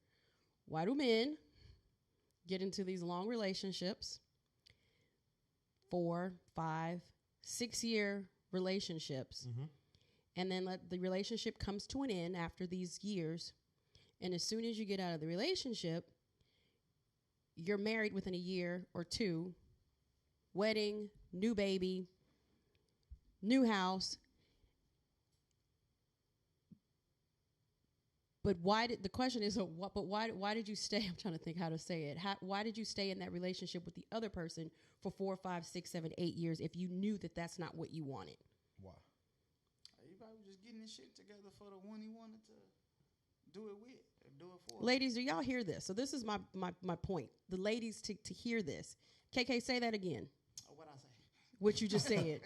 Why do men get into these long relationships, 4, 5, 6 year relationships, and then the relationship comes to an end after these years, and as soon as you get out of the relationship, you're married within a year or two, wedding, new baby, new house. But why did you stay? I'm trying to think how to say it. Why did you stay in that relationship with the other person for 4, 5, 6, 7, 8 years if you knew that that's not what you wanted? Why? You probably just getting this shit together for the one he wanted to do it with or do it for. Ladies, do y'all hear this? So this is my point. The ladies to hear this. KK, say that again. What I say? What you just said.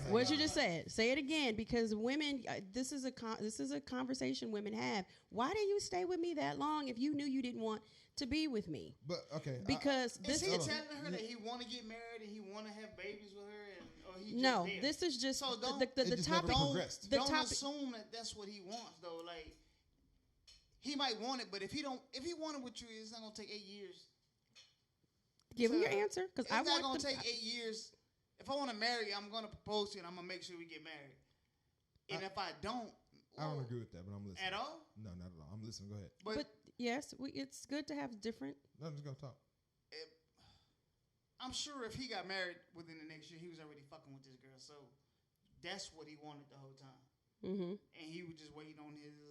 What you just said. Say it again, because women. This is a conversation women have. Why did you stay with me that long if you knew you didn't want to be with me? But okay, because is he telling her that he want to get married and he want to have babies with her, or he just no? there? This is just so don't, the topic. Don't assume that that's what he wants though. Like he might want it, but if he wanted with you, it's not gonna take 8 years. Give him your answer, because I want. It's not gonna take 8 years. If I want to marry you, I'm going to propose to you, and I'm going to make sure we get married. And if I don't... I don't agree with that, but I'm listening. At all? No, not at all. I'm listening. Go ahead. But yes, it's good to have different... No, I'm just going to talk. I'm sure if he got married within the next year, he was already fucking with this girl. So that's what he wanted the whole time. Mm-hmm. And he was just waiting on his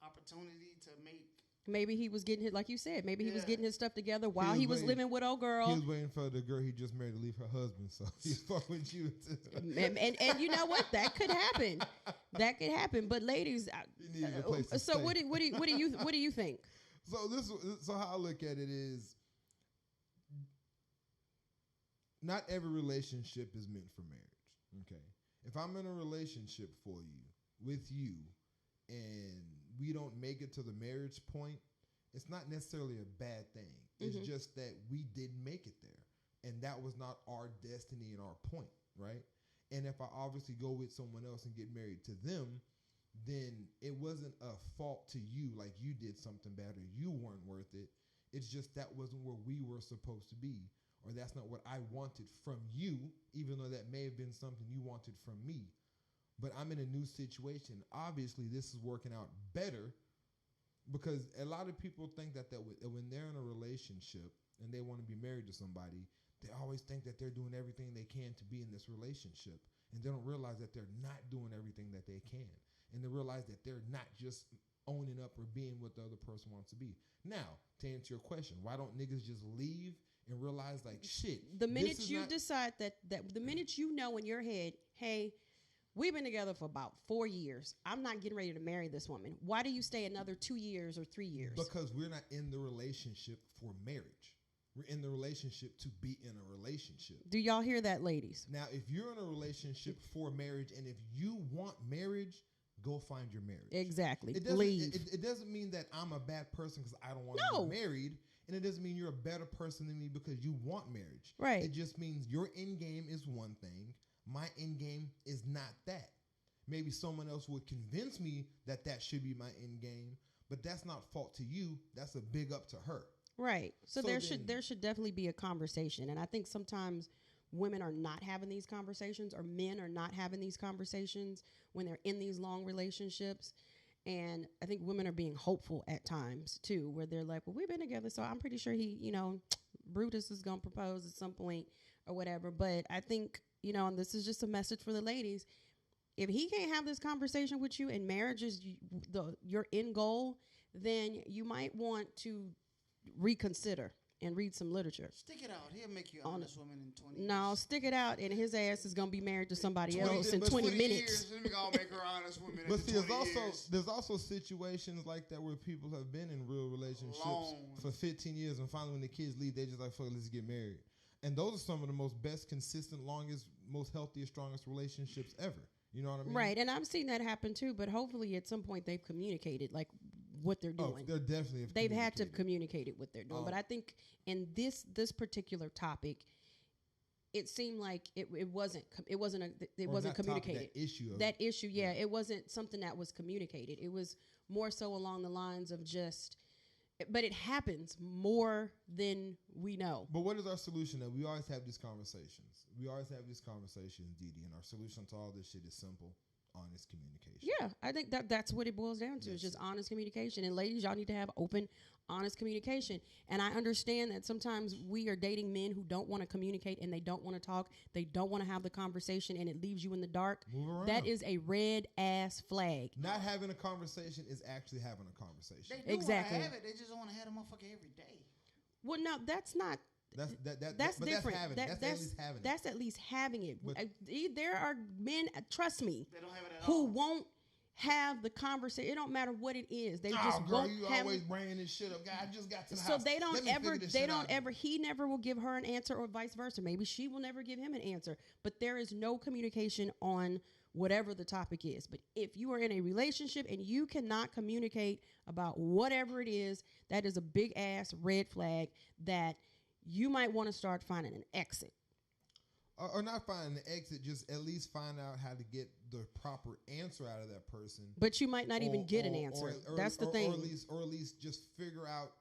opportunity to make... Maybe he was getting it, like you said. Maybe he was getting his stuff together while he was living with old girl. He was waiting for the girl he just married to leave her husband, so he's fucking with you too. and you know what? That could happen. That could happen. But ladies, so what do you think? So how I look at it is, not every relationship is meant for marriage. Okay, if I'm in a relationship with you, and we don't make it to the marriage point, it's not necessarily a bad thing. It's just that we didn't make it there. And that was not our destiny and our point, right? And if I obviously go with someone else and get married to them, then it wasn't a fault to you, like you did something bad or you weren't worth it. It's just that wasn't where we were supposed to be, or that's not what I wanted from you, even though that may have been something you wanted from me. but I'm in a new situation. Obviously, this is working out better because a lot of people think that when they're in a relationship and they want to be married to somebody, they always think that they're doing everything they can to be in this relationship. And they don't realize that they're not doing everything that they can. And they realize that they're not just owning up or being what the other person wants to be. Now, to answer your question, why don't niggas just leave and realize like, shit. The minute you decide that the minute you know in your head, hey, we've been together for about 4 years. I'm not getting ready to marry this woman. Why do you stay another 2 years or 3 years? Because we're not in the relationship for marriage. We're in the relationship to be in a relationship. Do y'all hear that, ladies? Now, if you're in a relationship for marriage and if you want marriage, go find your marriage. Exactly. Leave. It doesn't mean that I'm a bad person because I don't want to be married. And it doesn't mean you're a better person than me because you want marriage. Right. It just means your end game is one thing. My end game is not that. Maybe someone else would convince me that that should be my end game, but that's not fault to you. That's a big up to her. Right. So there should definitely be a conversation. And I think sometimes women are not having these conversations or men are not having these conversations when they're in these long relationships. And I think women are being hopeful at times too, where they're like, well, we've been together, so I'm pretty sure he, Brutus is going to propose at some point or whatever. But I think, and this is just a message for the ladies. If he can't have this conversation with you and marriage is your end goal, then you might want to reconsider and read some literature. Stick it out. He'll make you an honest woman in 20 years. No, stick it out, and his ass is going to be married to somebody else in 20 minutes. Let me go make her an honest woman but in see, 20 years. There's also situations like that where people have been in real relationships for 15 years, and finally when the kids leave, they just like, fuck, let's get married. And those are some of the most best, consistent, longest, most healthiest, strongest relationships ever. You know what I mean? Right, and I've seen that happen too, but hopefully at some point they've communicated, like, what they're doing. They're definitely they've had to have communicated what they're doing. But I think in this particular topic, it seemed like it wasn't communicated. That issue, yeah, it wasn't something that was communicated. It was more so along the lines of just. But it happens more than we know. But what is our solution? That we always have these conversations. We always have these conversations, Dee Dee, and our solution to all this shit is simple. Honest communication. Yeah, I think that's what it boils down to. Yes. It's just honest communication. And ladies, y'all need to have open, honest communication. And I understand that sometimes we are dating men who don't want to communicate and they don't want to talk. They don't want to have the conversation and it leaves you in the dark. Move around. That is a red ass flag. Not having a conversation is actually having a conversation. They do exactly. Want to have it. They just don't want to have a motherfucker every day. Well, no, that's not. That's different. That's at least having it. There are men, trust me, they don't have it at who all. Won't have the conversation. It don't matter what it is. They just girl, won't you have always bringing this shit up. God, I just got to the so house. They don't ever. He never will give her an answer, or vice versa. Maybe she will never give him an answer. But there is no communication on whatever the topic is. But if you are in a relationship and you cannot communicate about whatever it is, that is a big ass red flag that you might want to start finding an exit. Or not finding an exit, just at least find out how to get the proper answer out of that person. But you might not even get an answer. That's the thing. Or at least just figure out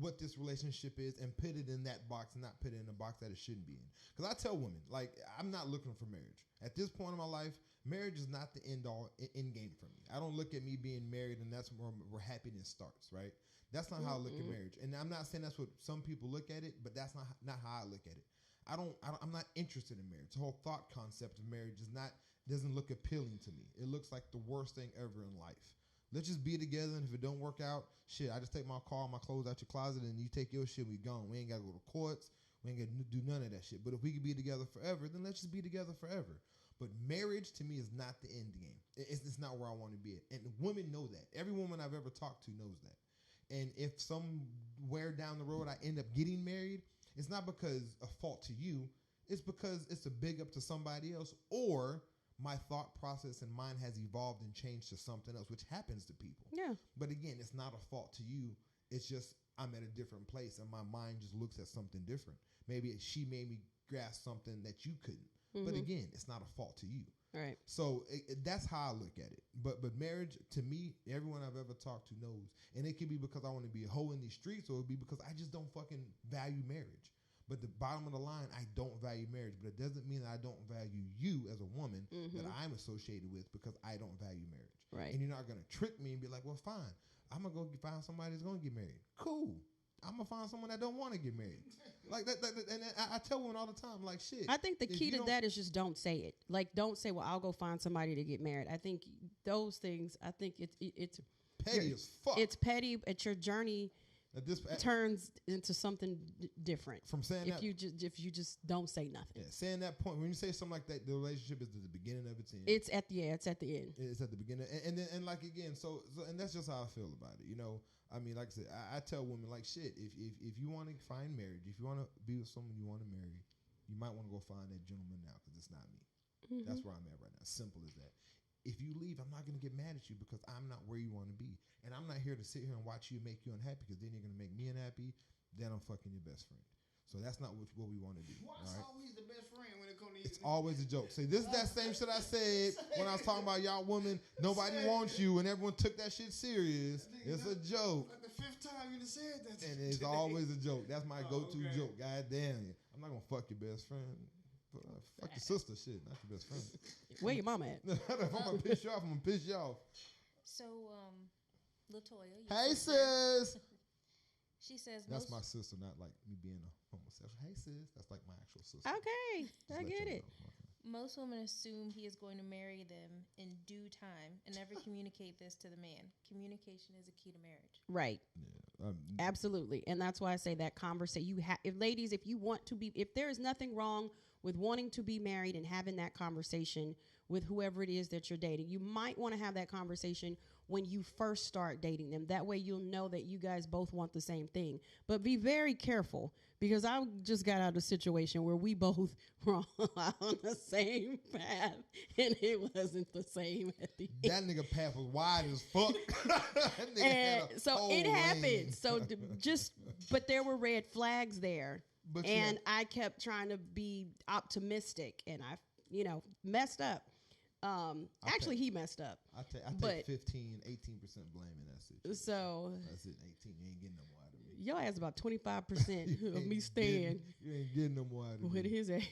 what this relationship is and put it in that box and not put it in a box that it shouldn't be in. Because I tell women, like, I'm not looking for marriage. At this point in my life, marriage is not the end game for me. I don't look at me being married and that's where happiness starts, right? That's not how I look at marriage. And I'm not saying that's what some people look at it, but that's not how I look at it. I'm not interested in marriage. The whole thought concept of marriage doesn't look appealing to me. It looks like the worst thing ever in life. Let's just be together, and if it don't work out, shit, I just take my car, my clothes out your closet, and you take your shit, we gone. We ain't got to go to courts. We ain't got to do none of that shit. But if we could be together forever, then let's just be together forever. But marriage, to me, is not the end game. It's not where I want to be at. And women know that. Every woman I've ever talked to knows that. And if somewhere down the road I end up getting married, it's not because of fault to you. It's because it's a big up to somebody else, or my thought process and mind has evolved and changed to something else, which happens to people. Yeah. But again, it's not a fault to you. It's just I'm at a different place and my mind just looks at something different. Maybe she made me grasp something that you couldn't. Mm-hmm. But again, it's not a fault to you. Right. So that's how I look at it. But marriage, to me, everyone I've ever talked to knows. And it could be because I want to be a hoe in these streets, or it would be because I just don't fucking value marriage. But the bottom of the line, I don't value marriage. But it doesn't mean that I don't value you as a woman that I'm associated with because I don't value marriage. Right. And you're not going to trick me and be like, well, fine. I'm going to go find somebody that's going to get married. Cool. I'm going to find someone that don't want to get married. Like that. And I tell women all the time, like, shit. I think the key to that is just don't say it. Like, don't say, well, I'll go find somebody to get married. I think those things, it's petty as fuck. It's petty, but your journey turns into something different from saying if you just don't say nothing. Yeah, saying that point when you say something like that, the relationship is at the beginning of its end. It's at the end. It's at the beginning, and like again, so and that's just how I feel about it. You know, I mean, like I said, I tell women like shit. If you want to find marriage, if you want to be with someone you want to marry, you might want to go find that gentleman now because it's not me. That's where I'm at right now. Simple as that. If you leave, I'm not going to get mad at you because I'm not where you want to be. And I'm not here to sit here and watch you make you unhappy because then you're going to make me unhappy. Then I'm fucking your best friend. So that's not what we want to do. What's always the best friend when it comes to It's always a joke. See, this is that same shit I said when I was talking about y'all women. Nobody wants you and everyone took that shit serious. It's a joke. Like the fifth time you said that. And it's always a joke. That's my go-to joke. God damn it. I'm not going to fuck your best friend. Fuck your sister, shit, not your best friend. Where your mama at? If I'm gonna piss you off, I'm gonna piss you off. So, Latoya. Hey, sis. She says that's my sister, not like me being a homosexual. Hey, sis. That's like my actual sister. Okay, I get it. Most women assume he is going to marry them in due time and never communicate this to the man. Communication is a key to marriage. Right. Yeah. Absolutely. And that's why I say that conversation. Ladies, if there is nothing wrong with wanting to be married and having that conversation with whoever it is that you're dating, you might want to have that conversation when you first start dating them. That way you'll know that you guys both want the same thing. But be very careful, because I just got out of a situation where we both were on the same path and it wasn't the same at the end. That nigga path was wide as fuck. That nigga had so it happened. So but there were red flags there. And I kept trying to be optimistic, and I, messed up. Actually, he messed up. I take 15, 18% blame in that situation. So that's it. 18, you ain't getting no more out of me. Your ass about 25% of me staying. You ain't getting no more out of me. With his ass.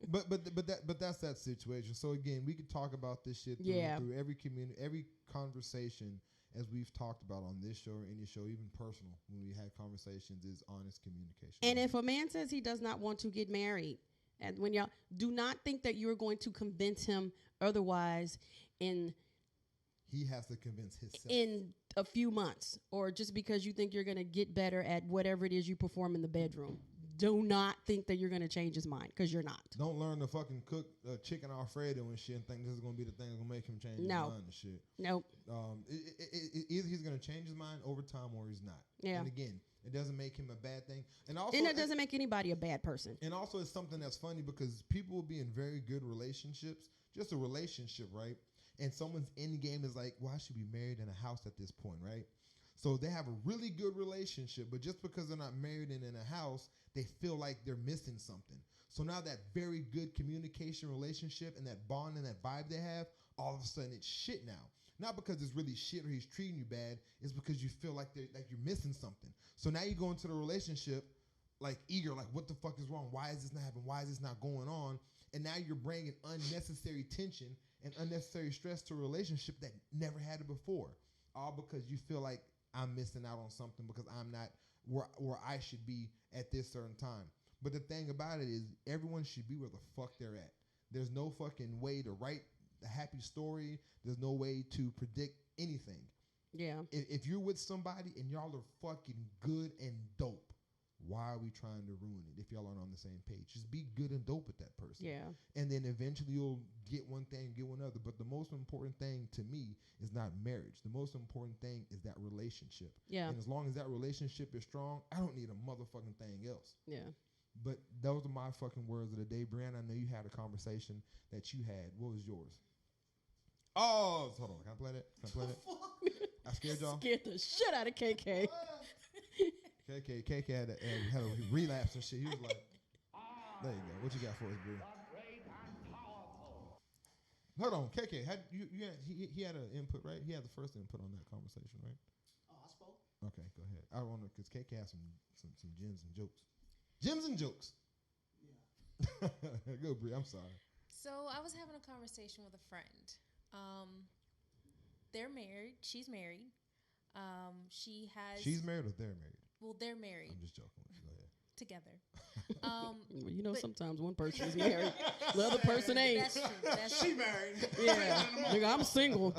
But that's that situation. So again, we could talk about this shit through every community, every conversation. As we've talked about on this show or any show, even personal, when we had conversations, is honest communication. And if a man says he does not want to get married, and when y'all do not think that you're going to convince him otherwise he has to convince himself in a few months, or just because you think you're going to get better at whatever it is you perform in the bedroom. Do not think that you're going to change his mind, because you're not. Don't learn to fucking cook chicken Alfredo and shit and think this is going to be the thing that's going to make him change his mind and shit. Nope. Either he's going to change his mind over time or he's not. Yeah. And again, it doesn't make him a bad thing. And also, it doesn't make anybody a bad person. And also, it's something that's funny because people will be in very good relationships, just a relationship, right? And someone's end game is like, well, I should be married in a house at this point, right? So they have a really good relationship, but just because they're not married and in a house, they feel like they're missing something. So now that very good communication relationship and that bond and that vibe they have, all of a sudden it's shit now. Not because it's really shit or he's treating you bad, it's because you feel like you're missing something. So now you go into the relationship like eager, like what the fuck is wrong? Why is this not happening? Why is this not going on? And now you're bringing unnecessary tension and unnecessary stress to a relationship that never had it before. All because you feel like I'm missing out on something because I'm not where I should be at this certain time. But the thing about it is everyone should be where the fuck they're at. There's no fucking way to write a happy story. There's no way to predict anything. Yeah. If you're with somebody and y'all are fucking good and dope, why are we trying to ruin it if y'all aren't on the same page? Just be good and dope with that person. Yeah. And then eventually you'll get one thing, get one other. But the most important thing to me is not marriage. The most important thing is that relationship. Yeah. And as long as that relationship is strong, I don't need a motherfucking thing else. Yeah. But those are my fucking words of the day. Brianna, I know you had a conversation that you had. What was yours? Oh, hold on. Can I play that? I scared y'all? Scared the shit out of KK. KK had a relapse and shit. He was like, there you go. What you got for us, bro? Hold on, KK. He had an input, right? He had the first input on that conversation, right? Oh, I spoke. Okay, go ahead. I want to, because KK has some gems and jokes. Gems and jokes. Yeah. Go, Bree. I'm sorry. So I was having a conversation with a friend. They're married. She's married. She has. She's married or they're married? Well, they're married. I'm just joking with you. Go ahead. Together. You know, sometimes one person is married, the other person ain't. That's true. That's She true. married. Yeah, nigga, I'm single.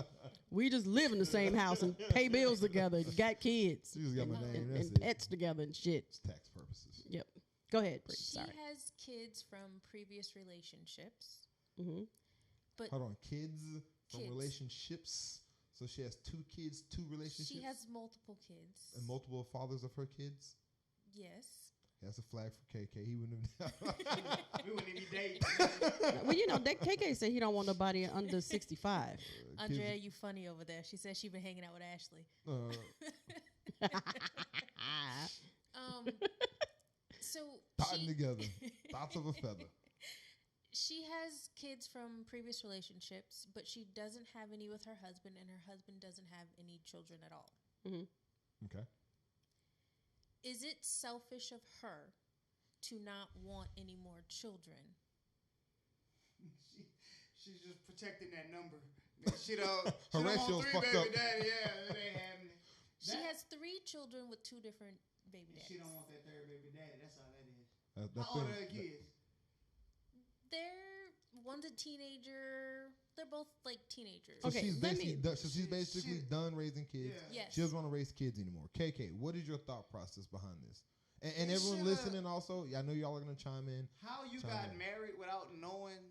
We just live in the same house and pay bills together. Got kids. She just got my name. That's And it. pets together and shit. It's tax purposes. Yep. Go ahead, Bree. She Sorry. has kids from previous relationships. Mm-hmm. But Hold on, kids from Kids. relationships. So she has 2 kids, 2 relationships. she has multiple kids. and multiple fathers of her kids. Yes. That's a flag for KK. He wouldn't have. We wouldn't even date. Well, you know, that KK said he don't want nobody under 65. Andrea, you funny over there. She said she been hanging out with Ashley. So Tied together. Thoughts of a feather. she has kids from previous relationships, but she doesn't have any with her husband, and her husband doesn't have any children at all. Mm-hmm. Okay. Is it selfish of her to not want any more children? She's just protecting that number. She don't. Her She don't ratio's want 3 fucked baby up. daddy. Yeah, it ain't happening. She has 3 children with 2 different baby daddies. She don't want that 3rd baby daddy. That's all that is. That How old thing- are her kids? One's a teenager. They're both like teenagers. So Okay, she's let basically me- done, so she's basically done raising kids. Yeah. Yes. She doesn't want to raise kids anymore. KK, what is your thought process behind this? And You everyone shoulda- listening also, I know y'all are gonna chime in. How you Chime got in. married without knowing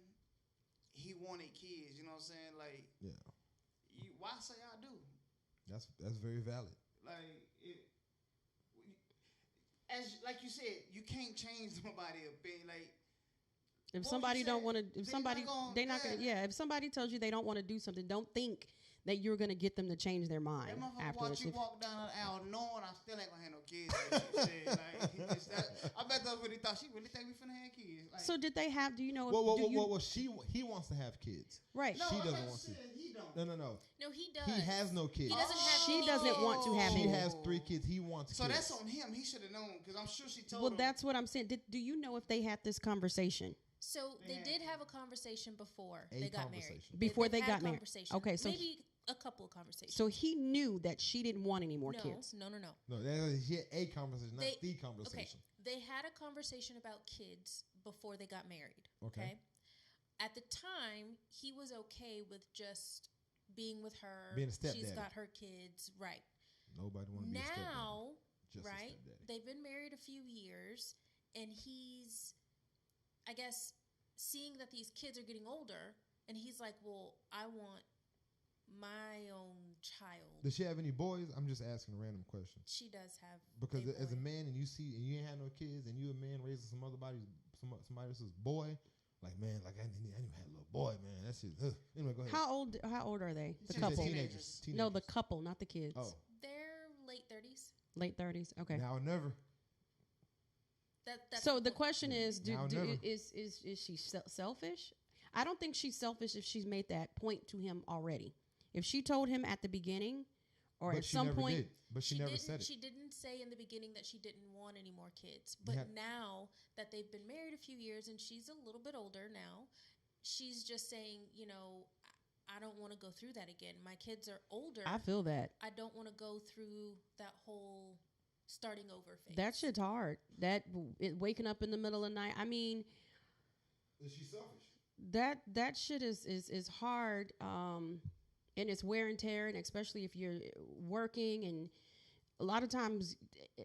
he wanted kids? You know what I'm saying? Like, Yeah, why say I do? that's very valid. Like, like you said, you can't change nobody opinion. Like, If what somebody you don't said, want to, they if somebody, not gonna- they not gonna, yeah. If somebody tells you they don't want to do something, don't think that you're gonna get them to change their mind that motherfucker afterwards. watch you If- walk down the aisle knowing I still ain't gonna have no kids. Like she said. Like, it's that, I bet that's what he thought. She really think we finna have kids. Like, So did they have? Do you know? Well, do you, he wants to have kids. right. no, she I doesn't thought want you to. said he don't. No. No, he does. He has no kids. He doesn't have. She any doesn't kids. want to have She any. has 3 kids. He wants So kids. that's on him. He should have known because I'm sure she told Well, him. that's what I'm saying. Do you know if they had this conversation So they Yeah. did have a conversation before A they got conversation. married. Before they they've got had a married. conversation. Okay, so maybe a couple of conversations. So he knew that she didn't want any more no, kids. no. No, he had a conversation, not They- the conversation. They had a conversation about kids before they got married. Okay. Okay. At the time, he was okay with just being with her. Being a She's stepdaddy. got her kids, right? Nobody want to be a stepdaddy. Now, Just a right? stepdaddy. They've been married a few years, and he's, I guess, seeing that these kids are getting older, and he's like, "Well, I want my own child." Does she have any boys? I'm just asking a random question. She does have Because a as a boy. man, and you see, and you ain't had no kids, and you a man raising somebody else's boy, like man, like I need to have a little boy, man. That's just anyway. Go ahead. How old are they? The She's couple. Teenagers. No, the couple, not the kids. Oh, They're late 30s. Late 30s. Okay. now or never. That's So the point. question is, Now or never. is she selfish? I don't think she's selfish if she's made that point to him already. If she told him at the beginning, or But at she some never point, did. But she never didn't, said it. She didn't say in the beginning that she didn't want any more kids. But Yeah. now that they've been married a few years and she's a little bit older now, she's just saying, you know, I don't want to go through that again. My kids are older. I feel that. I don't want to go through that whole starting over phase. That shit's hard. Waking up in the middle of the night. I mean, Is she selfish? that shit is hard. And it's wear and tear, and especially if you're working, and a lot of times,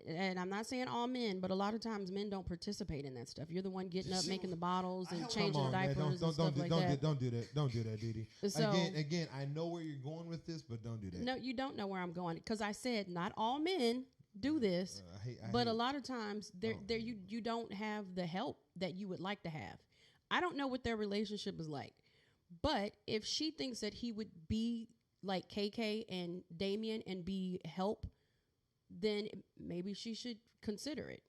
and I'm not saying all men, but a lot of times men don't participate in that stuff. You're the one getting up, making the bottles, and changing the diapers and stuff like that. Don't do that. Don't do that, Didi. So- Again, I know where you're going with this, but don't do that. No, you don't know where I'm going, because I said not all men do this, I but hate a lot of times you don't have the help that you would like to have. I don't know what their relationship is like, but if she thinks that he would be like KK and Damien and be help, then maybe she should consider it.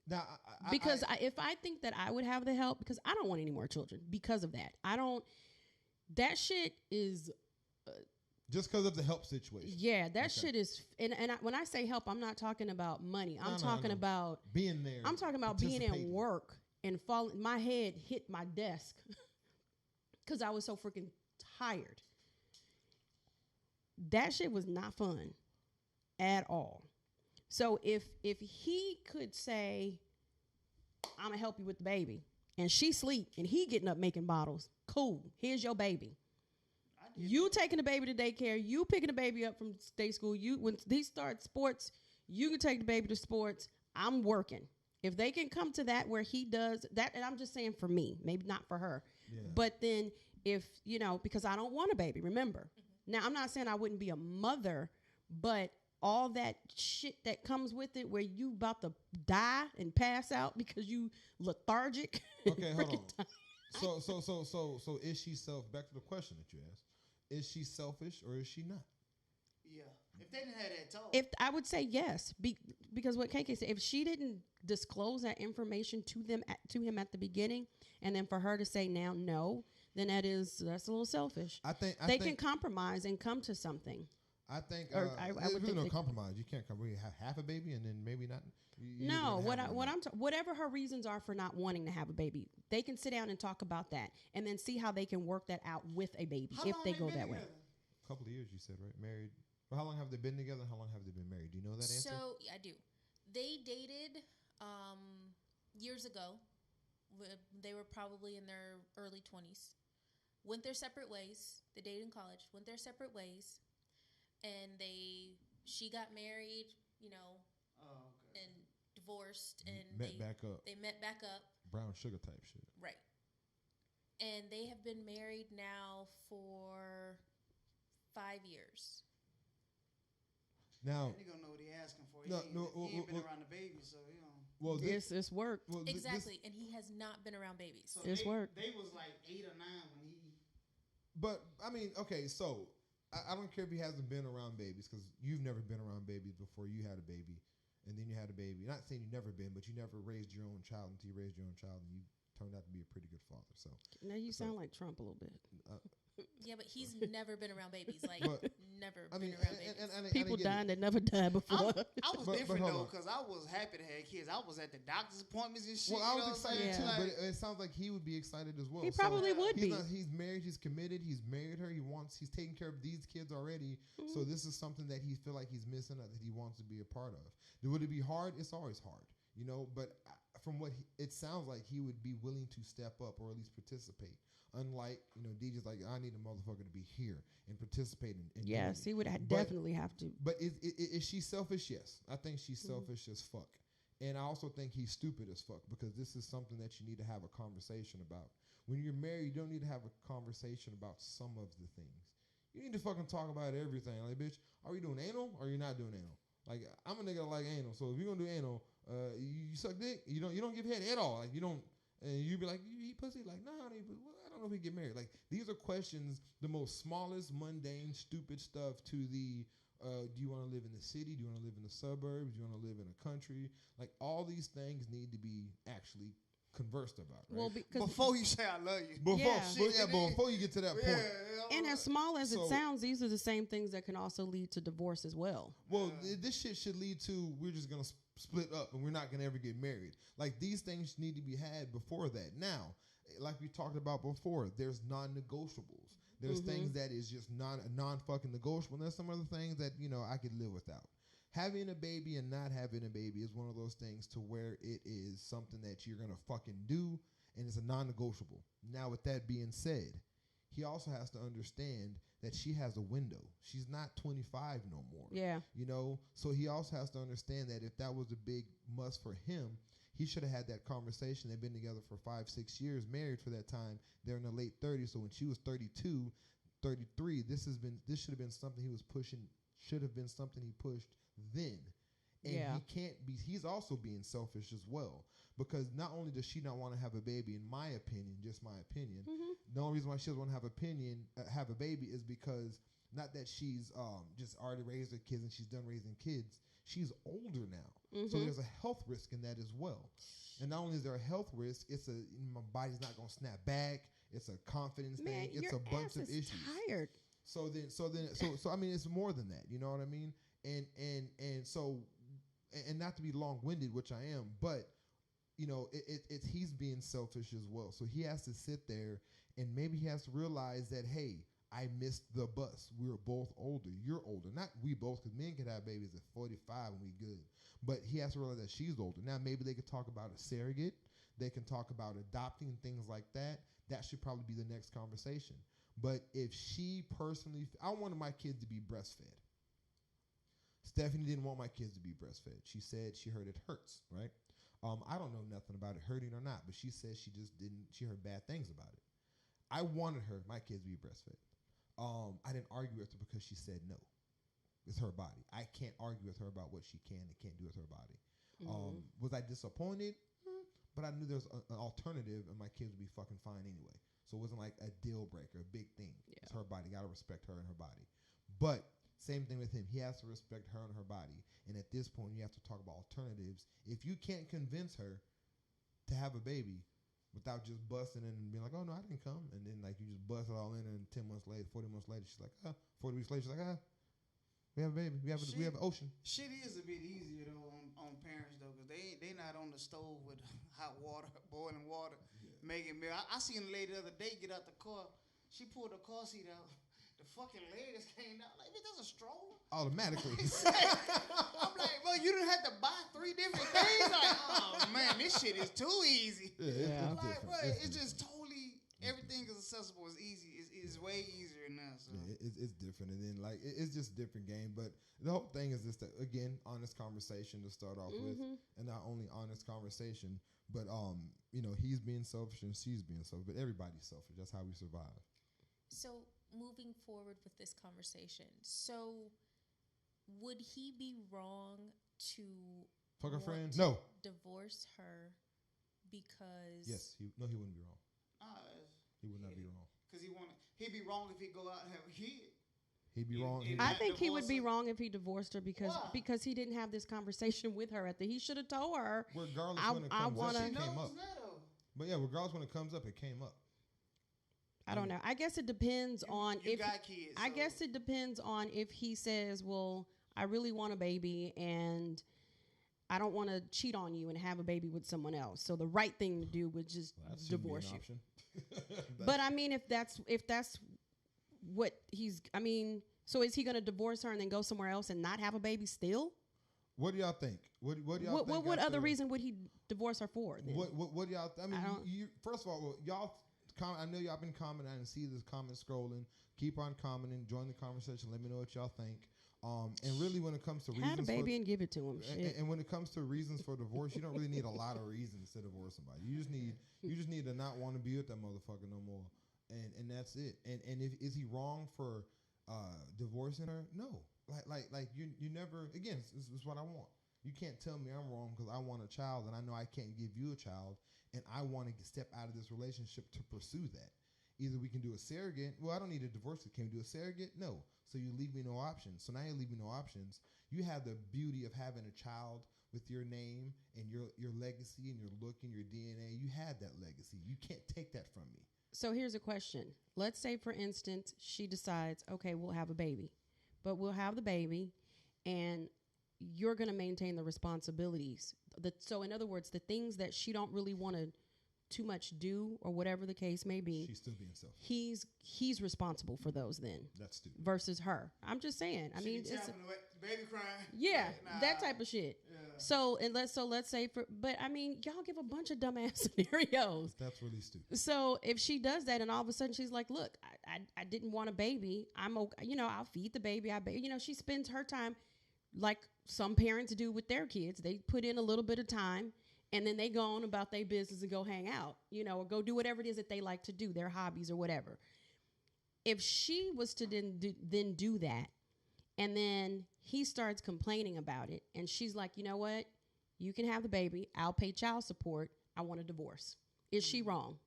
Now, Because if I think that I would have the help, because I don't want any more children because of that. That shit is Just because of the help situation. Yeah, that shit is. When I say help, I'm not talking about money. I'm talking about being there. I'm talking about being at work and falling. My head hit my desk because I was so freaking tired. That shit was not fun at all. So if he could say, I'm gonna help you with the baby, and she sleep and he getting up making bottles, cool. Here's your baby. You taking the baby to daycare, you picking the baby up from day school. You when these start sports, you can take the baby to sports. I'm working. If they can come to that where he does that, and I'm just saying for me, maybe not for her. Yeah. But then if, because I don't want a baby, remember. Now, I'm not saying I wouldn't be a mother, but all that shit that comes with it where you about to die and pass out because you lethargic. Okay, hold on. So is she back to the question that you asked. Is she selfish or is she not? Yeah. If they didn't have that talk. If I would say yes, because what KK said, if she didn't disclose that information to him at the beginning, and then for her to say now no, then that's a little selfish. I think they can compromise and come to something. I think I would think no compromise. You can't have half a baby and then maybe not. Whatever her reasons are for not wanting to have a baby, they can sit down and talk about that, and then see how they can work that out with a baby if they go that way. A couple of years, you said, right? Married. Well, how long have they been together? How long have they been married? Do you know that answer? So yeah, I do. They dated years ago. They were probably in their early 20s. Went their separate ways. They dated in college. Went their separate ways, and she got married. And divorced, and they met back up. Brown sugar type shit. Right. And they have been married now for 5 years. Now you gonna know what he asking for. He ain't been around the baby, so Well, it's work. Well, exactly, and he has not been around babies. So it's work. They was like 8 or 9 when he. But I mean, okay, so I don't care if he hasn't been around babies because you've never been around babies before you had a baby. And then you had a baby. Not saying you've never been, but you never raised your own child until you raised your own child, and you turned out to be a pretty good father. So now you sound like Trump a little bit. Yeah, but he's never been around babies. Like never been around babies. People dying that never died before. I was different though because I was happy to have kids. I was at the doctor's appointments and shit. Well, I was excited too, but it sounds like he would be excited as well. He probably would be. He's married. He's committed. He's married her. He's taking care of these kids already. Mm-hmm. So this is something that he feel like he's missing that he wants to be a part of. Would it be hard? It's always hard, But from what it sounds like, he would be willing to step up or at least participate. Unlike, DJ's like, I need a motherfucker to be here and participate in yes, he would definitely have to. But is she selfish? Yes. I think she's selfish as fuck. And I also think he's stupid as fuck because this is something that you need to have a conversation about. When you're married, you don't need to have a conversation about some of the things. You need to fucking talk about everything. Like, bitch, are we doing anal or are you not doing anal? Like, I'm a nigga that like anal, so if you're gonna do anal, you suck dick. You don't give head at all. Like, you don't, and you be like, you eat pussy. Like, nah, honey, but I don't know if we get married. Like, these are questions, the most smallest, mundane, stupid stuff. To the, do you want to live in the city? Do you want to live in the suburbs? Do you want to live in a country? Like, all these things need to be actually conversed about, right? Well, before you say I love you. Before you get to that point. And as small as it sounds, these are the same things that can also lead to divorce as well. Well, this shit should lead to we're just going to split up and we're not going to ever get married. Like, these things need to be had before that. Now, like we talked about before, there's non-negotiables. There's things that is just non-fucking negotiable. And there's some other things that, I could live without. Having a baby and not having a baby is one of those things to where it is something that you're going to fucking do, and it's a non-negotiable. Now, with that being said, he also has to understand that she has a window. She's not 25 no more. Yeah. So he also has to understand that if that was a big must for him, he should have had that conversation. They've been together for 5-6 years, married for that time. They're in their late 30s. So when she was 32, 33, this should have been something he was pushing, should have been something he pushed then. And he's also being selfish as well, because not only does she not want to have a baby, in my opinion, just my opinion, the only reason why she doesn't want to have a baby is because not that she's just already raised her kids and she's done raising kids. She's older now. So there's a health risk in that as well. And not only is there a health risk, my body's not going to snap back. It's a confidence thing. It's a bunch of issues. Tired. So I mean, it's more than that. You know what I mean? And not to be long winded, which I am, but you know, it's he's being selfish as well. So he has to sit there and maybe he has to realize that, hey, I missed the bus. We were both older. You're older. Not we both, because men can have babies at 45 and we good. But he has to realize that she's older. Now, maybe they could talk about a surrogate. They can talk about adopting, things like that. That should probably be the next conversation. But if she personally, I wanted my kids to be breastfed. Stephanie didn't want my kids to be breastfed. She said she heard it hurts, right? I don't know nothing about it hurting or not, but she said she just didn't, she heard bad things about it. I wanted my kids to be breastfed. I didn't argue with her because she said no. It's her body. I can't argue with her about what she can and can't do with her body. Mm-hmm. Was I disappointed? But I knew there was an alternative and my kids would be fucking fine anyway. So it wasn't like a deal breaker, a big thing. Yeah. It's her body. Got to respect her and her body. But same thing with him. He has to respect her and her body. And at this point, you have to talk about alternatives. If you can't convince her to have a baby without just busting in and being like, oh, no, I didn't come. And then, like, you just bust it all in and 10 months later, 40 months later, she's like, 40 weeks later, she's like, we have a baby. We have an ocean. Shit is a bit easier, though, on parents, though, because they not on the stove with hot water, boiling water, making milk. I seen a lady the other day get out the car. She pulled the car seat out. The fucking legs came out. Like, that's a stroller? Automatically. I'm like, well, you didn't have to buy 3 different things? Like, oh, man, this shit is too easy. Yeah, like, bro, it's just totally, everything is accessible. It's easy. It's way easier now. So. Yeah, it's different. And then, like, it's just a different game. But the whole thing is just, again, honest conversation to start off with. And not only honest conversation, but, you know, he's being selfish and she's being selfish. But everybody's selfish. That's how we survive. So moving forward with this conversation, so would he be wrong to fuck her friends? No. Divorce her because yes, he wouldn't be wrong. He would not be wrong. Because he'd be wrong if he go out and have a kid. He'd be wrong. I think he would be wrong if he divorced her because he didn't have this conversation with her. He should have told her. Regardless when it comes up, it came up. But yeah, regardless when it comes up, it came up. I don't know. I guess it depends on if got kids. I guess it depends on if he says, "Well, I really want a baby and I don't want to cheat on you and have a baby with someone else." So the right thing to do would just divorce you. But I mean, if that's what he's, I mean, so is he going to divorce her and then go somewhere else and not have a baby still? What do y'all think? What do y'all think? What other reason would he divorce her for? Then? What do y'all? I mean, you first of all, y'all. I know y'all been commenting. I didn't see this comment scrolling. Keep on commenting. Join the conversation. Let me know what y'all think. And really, when it comes to reasons, had a baby and give it to him. And when it comes to reasons for divorce, you don't really need a lot of reasons to divorce somebody. You just need to not want to be with that motherfucker no more. And that's it. And if is he wrong for divorcing her? No. Like you never. Again, this is what I want. You can't tell me I'm wrong because I want a child and I know I can't give you a child and I want to step out of this relationship to pursue that. Either we can do a surrogate. Well, I don't need a divorce. Can we do a surrogate? No. So you leave me no options. So now you leave me no options. You have the beauty of having a child with your name and your legacy and your look and your DNA. You had that legacy. You can't take that from me. So here's a question. Let's say, for instance, she decides, okay, we'll have a baby. But we'll have the baby and you're going to maintain the responsibilities. So in other words, the things that she don't really want to too much do or whatever the case may be, she's still being selfish. He's responsible for those then. That's stupid. Versus her. I'm just saying. I mean, it's baby crying. Yeah, that type of shit. Yeah. So let's say but I mean, y'all give a bunch of dumbass scenarios. That's really stupid. So if she does that and all of a sudden she's like, look, I didn't want a baby. I'm okay. I'll feed the baby. She spends her time like some parents do with their kids. They put in a little bit of time and then they go on about their business and go hang out, or go do whatever it is that they like to do, their hobbies or whatever. If she was to then do that, and then he starts complaining about it, and she's like, you know what? You can have the baby. I'll pay child support. I want a divorce. Is she wrong?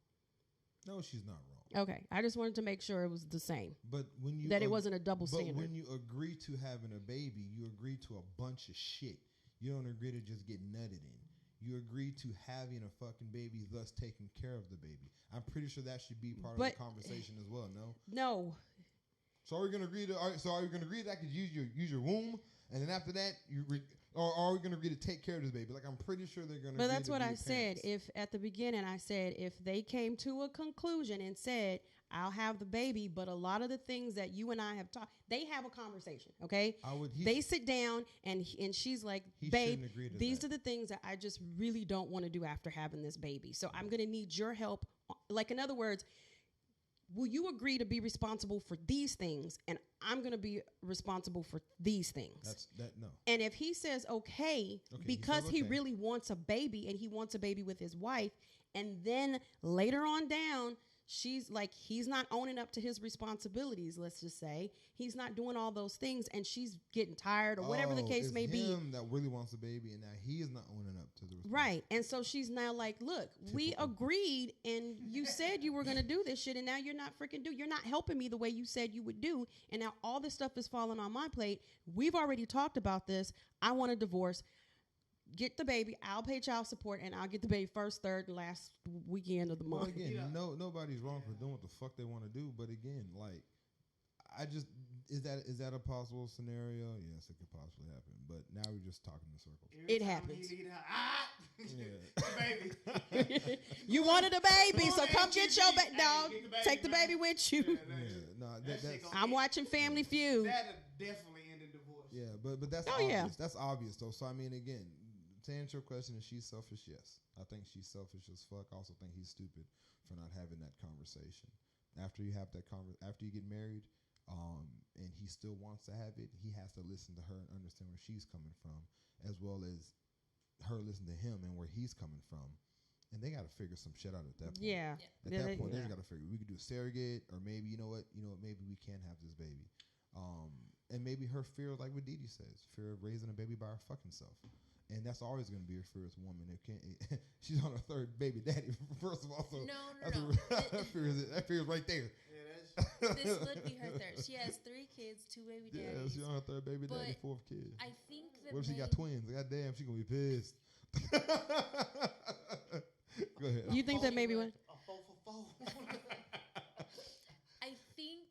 No, she's not wrong. Okay. I just wanted to make sure it was the same. But when it wasn't a double standard. But when you agree to having a baby, you agree to a bunch of shit. You don't agree to just get nutted in. You agree to having a fucking baby, thus taking care of the baby. I'm pretty sure that should be part of the conversation as well, no? No. So are we gonna agree to? So are we gonna agree that I could use your womb, and then after that or are we gonna agree to take care of this baby? Like I'm pretty sure they're gonna. But that's what I said. If at the beginning I said if they came to a conclusion and said I'll have the baby, but a lot of the things that you and I have talked, they have a conversation. Okay, they sit down and she's like, babe, these are the things that I just really don't want to do after having this baby. So I'm gonna need your help. Like in other words, will you agree to be responsible for these things, and I'm going to be responsible for these things? No. And if he says okay because he really wants a baby and he wants a baby with his wife, and then later on down, she's like, he's not owning up to his responsibilities, let's just say. He's not doing all those things, and she's getting tired or whatever the case may be. Him that really wants a baby, and now he is not owning up to the responsibility. Right. And so she's now like, look, we agreed, and you said you were going to do this shit, and now you're not freaking You're not helping me the way you said you would do, and now all this stuff is falling on my plate. We've already talked about this. I want a divorce. Get the baby. I'll pay child support, and I'll get the baby first, third, and last weekend of the month. Well, again, nobody's wrong for doing what the fuck they want to do. But again, like, is that a possible scenario? Yes, it could possibly happen. But now we're just talking in circles. It happens. Baby. You wanted a baby, so come get your dog. Take the baby with you. I'm watching Family Feud. That'll definitely end in divorce. Yeah, but that's obvious. Yeah. That's obvious though. So I mean, again, to answer your question, is she selfish? Yes, I think she's selfish as fuck. I also think he's stupid for not having that conversation. After you have that after you get married, and he still wants to have it, he has to listen to her and understand where she's coming from, as well as her listen to him and where he's coming from. And they got to figure some shit out at that point. Yeah. At that point, they got to figure we could do a surrogate, or maybe you know what, maybe we can have this baby. And maybe her fear, like what Dee Dee says, fear of raising a baby by her fucking self. And that's always going to be her fear as a woman. She's on her third baby daddy, first of all. So no. That fear is right there. This would be her third. She has 3 kids, 2 baby daddies. Yeah, she's on her third baby daddy, 4th kid. I think that what if she got twins? God damn, she's going to be pissed. Go ahead. You think that maybe what? A 4 for 4. I think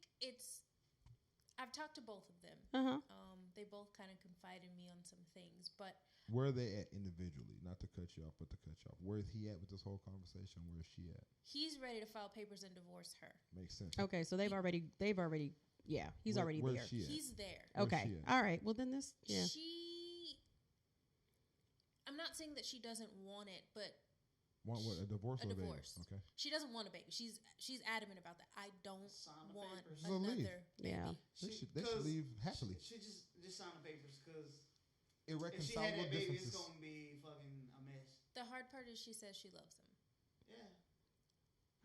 I've talked to both of them. Uh-huh. They both kind of confide in me on some things, but where are they at individually? Not to cut you off, but to cut you off. Where is he at with this whole conversation? Where is she at? He's ready to file papers and divorce her. Makes sense. Okay, so they've already yeah, he's already there. He's there. Okay. All right. Well then I'm not saying that she doesn't want it, but want what? A divorce or a divorce. Baby? Okay. She doesn't want a baby. She's adamant about that. I don't want another baby. Yeah. They should leave happily. She just sign the papers because irreconcilable if she had that baby, differences. it's gonna be fucking a mess. The hard part is she says she loves him. Yeah.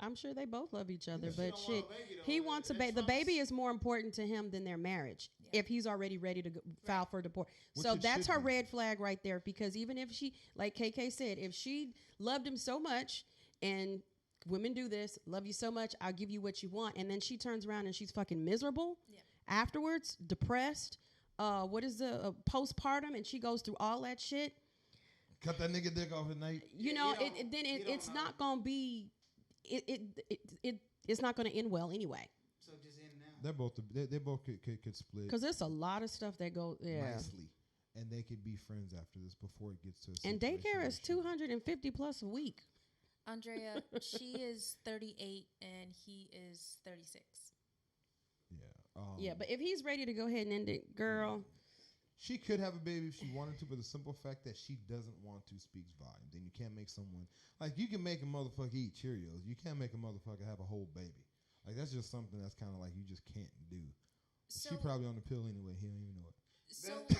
I'm sure they both love each other, She but don't shit, want a baby, though. he wants a baby. The baby is more important to him than their marriage. Yeah. If he's already ready to file for divorce, Which so it that's should her be. red flag right there. Because even if she, like KK said, if she loved him so much, and women do this, love you so much, I'll give you what you want, and then she turns around and she's fucking miserable afterwards, depressed. What is the postpartum, and she goes through all that shit. Cut that nigga dick off at night. It's not gonna be. It's not gonna end well anyway. So just end now. They both could split. Because there's a lot of stuff that go nicely, and they could be friends after this before it gets to a and daycare is $250 plus a week. Andrea, she is 38 and he is 36. Yeah. But if he's ready to go ahead and end it, girl. She could have a baby if she wanted to, but the simple fact that she doesn't want to speaks volumes. Then you can't make someone like you can make a motherfucker eat Cheerios. You can't make a motherfucker have a whole baby. Like that's just something that's kind of like you just can't do. So, she probably on the pill anyway. He don't even know it. So when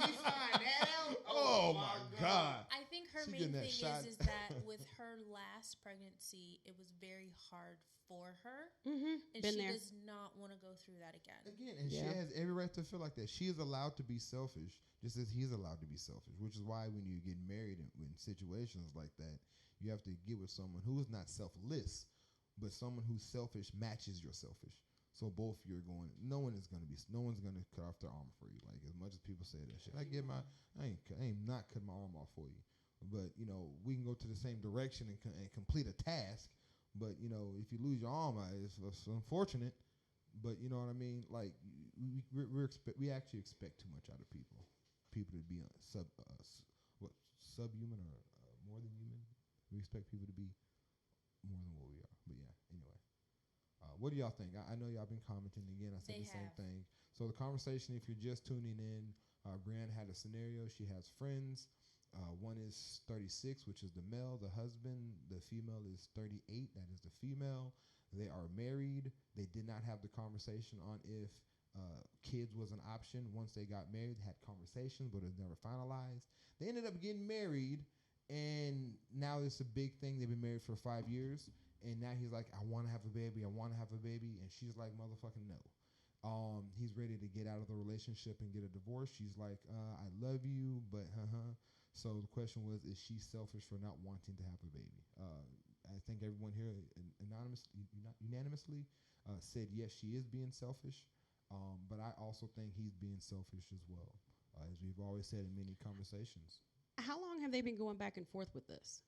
he find that out, oh my God! I think her She main getting thing that shot. is that with her last pregnancy, it was very hard for her, and Been she there. does not want to go through that again. And she has every right to feel like that. She is allowed to be selfish, just as he's allowed to be selfish. Which is why when you get married in situations like that, you have to get with someone who is not selfless, but someone who's selfish matches your selfish. So both you're going. No one's gonna cut off their arm for you. Like as much as people say that shit, I ain't not cutting my arm off for you. But we can go to the same direction and complete a task. But if you lose your arm, it's unfortunate. But you know what I mean? Like we actually expect too much out of people. People to be subhuman or more than human. We expect people to be more than what we are. But yeah, anyway. What do y'all think? I know y'all been commenting again. I said the same thing. So the conversation, if you're just tuning in, Brianna had a scenario. She has friends. One is 36, which is the male, the husband. The female is 38. That is the female. They are married. They did not have the conversation on if kids was an option. Once they got married, they had conversations, but it was never finalized. They ended up getting married, and now it's a big thing. They've been married for 5 years, and now he's like, I want to have a baby. I want to have a baby. And she's like, motherfucking no. He's ready to get out of the relationship and get a divorce. She's like, I love you, but So the question was, is she selfish for not wanting to have a baby? I think everyone here unanimously said yes, she is being selfish. But I also think he's being selfish as well, as we've always said in many conversations. How long have they been going back and forth with this?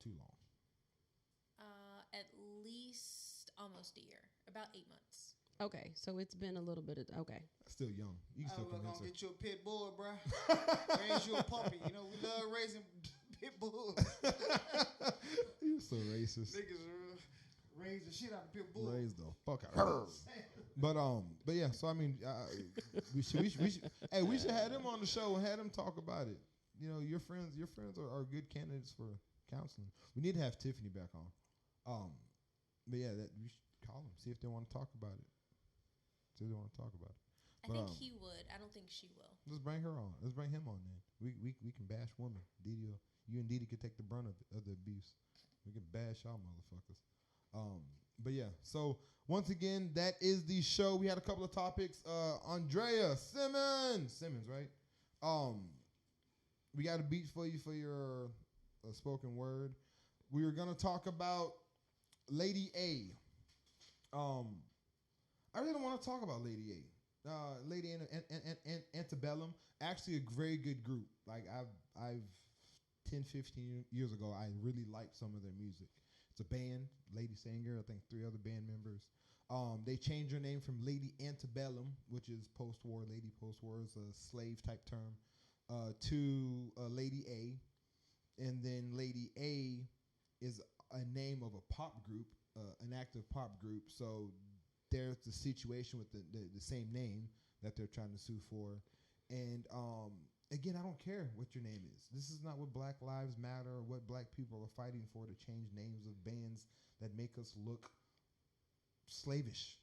Too long. At least almost a year, about 8 months. Okay, so it's been a little bit of, okay. Still young. You can still convince her. Get you a pit bull, bro. Raise you a puppy. You know, we love raising pit bulls. You're so racist. Niggas raise the shit out of pit bulls. Raise the fuck out of her. But yeah, so I mean, we should hey, we should have them on the show and have them talk about it. You know, your friends are good candidates for counseling. We need to have Tiffany back on. But yeah, we should call them, see if they want to talk about it. See if they want to talk about it. I think he would. I don't think she will. Let's bring her on. Let's bring him on then. We can bash women. You and Didi could take the brunt of the abuse. We can bash y'all motherfuckers. But yeah, so once again, that is the show. We had a couple of topics. Andrea Simmons, right? We got a beat for you for your spoken word. We were gonna talk about Lady A. I really don't want to talk about Lady A. Lady Antebellum, actually a very good group. Like I've 10, 15 years ago, I really liked some of their music. It's a band, Lady Singer, I think 3 other band members. They changed their name from Lady Antebellum, which is post-war, lady post-war is a slave type term, to Lady A. And then Lady A is a name of a pop group, an active pop group. So there's the situation with the same name that they're trying to sue for. And again, I don't care what your name is. This is not what Black Lives Matter or what black people are fighting for, to change names of bands that make us look slavish.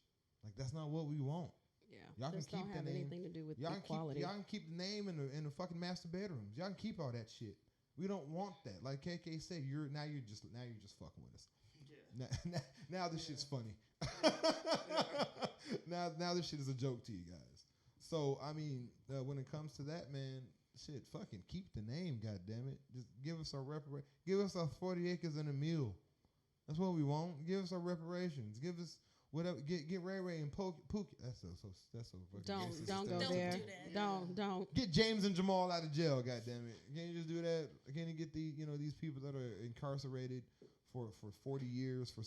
Like, that's not what we want. Yeah, y'all this can keep don't have the name. anything to do with y'all equality. Y'all can keep the name in the fucking master bedrooms. Y'all can keep all that shit. We don't want that. Like KK said, you're just fucking with us. Yeah. Now this shit's funny. Now this shit is a joke to you guys. So I mean, when it comes to that, man, shit, fucking keep the name, goddammit. Just give us our give us our 40 acres and a mule. That's what we want. Give us our reparations. Give us whatever. Get Ray Ray and Pookie. That's so fucking. Don't go there. Don't. Get James and Jamal out of jail, goddammit. Can you just do that? Can you get these people that are incarcerated for 40 years for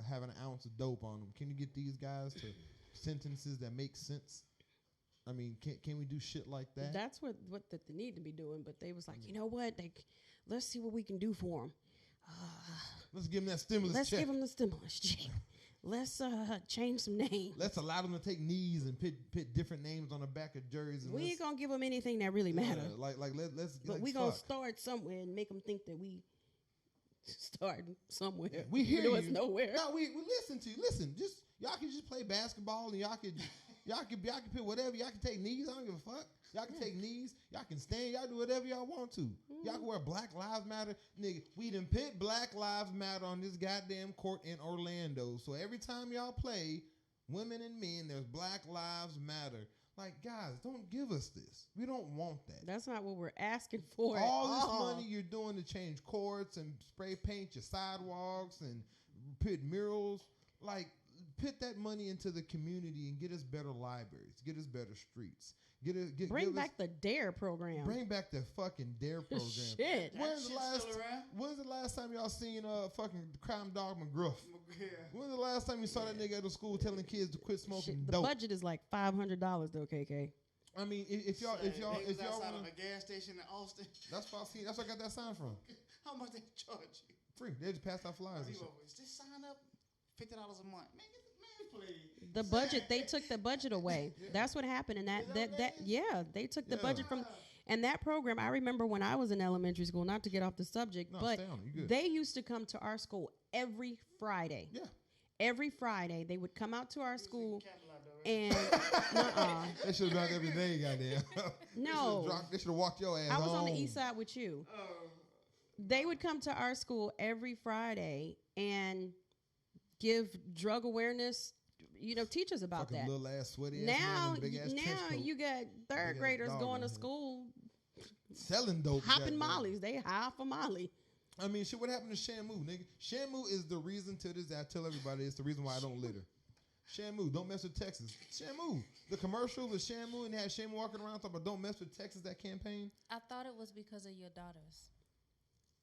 having an ounce of dope on them? Can you get these guys to sentences that make sense? I mean, can we do shit like that? That's what they need to be doing. But they was like, you know what? Let's see what we can do for them. Let's give them that stimulus check. Let's give them the stimulus check. Let's change some names. Let's allow them to take knees and put different names on the back of jerseys. We ain't gonna give them anything that really matters. Let's. But we gonna start somewhere and make them think that we starting somewhere. Yeah, we hear you. It's nowhere. No, we listen to you. Listen, y'all can just play basketball and y'all can put whatever. Y'all can take knees. I don't give a fuck. Y'all can take knees. Y'all can stand. Y'all do whatever y'all want to. Y'all can wear Black Lives Matter. Nigga, we done put Black Lives Matter on this goddamn court in Orlando. So every time y'all play, women and men, there's Black Lives Matter. Like, guys, don't give us this. We don't want that. That's not what we're asking for. All this money you're doing to change courts and spray paint your sidewalks and put murals, like, put that money into the community and get us better libraries, get us better streets, bring back the DARE program. Bring back the fucking DARE program. Shit. When's the last time y'all seen fucking crime dog McGruff? Yeah. When's the last time you saw that nigga at the school telling kids to quit smoking dope? The budget is like $500 though, KK. I mean, if y'all outside of a gas station in Austin. That's why I got that sign from. How much they charge you? Free. They just passed out flyers. Just sign up, $50 a month. Man, please. The budget, they took the budget away. Yeah. That's what happened, and they took the budget from. And that program, I remember when I was in elementary school. Not to get off the subject, but they used to come to our school every Friday. Yeah. Every Friday, they would come out to our school. And they should have done every day, goddamn. No, they should have walked your ass. I was home. on the east side with you. They would come to our school every Friday and give drug awareness. Teach us about fucking that. Little ass sweaty ass now, big ass you got third graders going to school selling dope, hopping mollies. They high for Molly. I mean, shit. What happened to Shamu, nigga? Shamu is the reason to this. I tell everybody, it's the reason why I don't litter. Shamu, don't mess with Texas. Shamu, the commercial with Shamu, and they had Shamu walking around talking about don't mess with Texas, that campaign. I thought it was because of your daughters.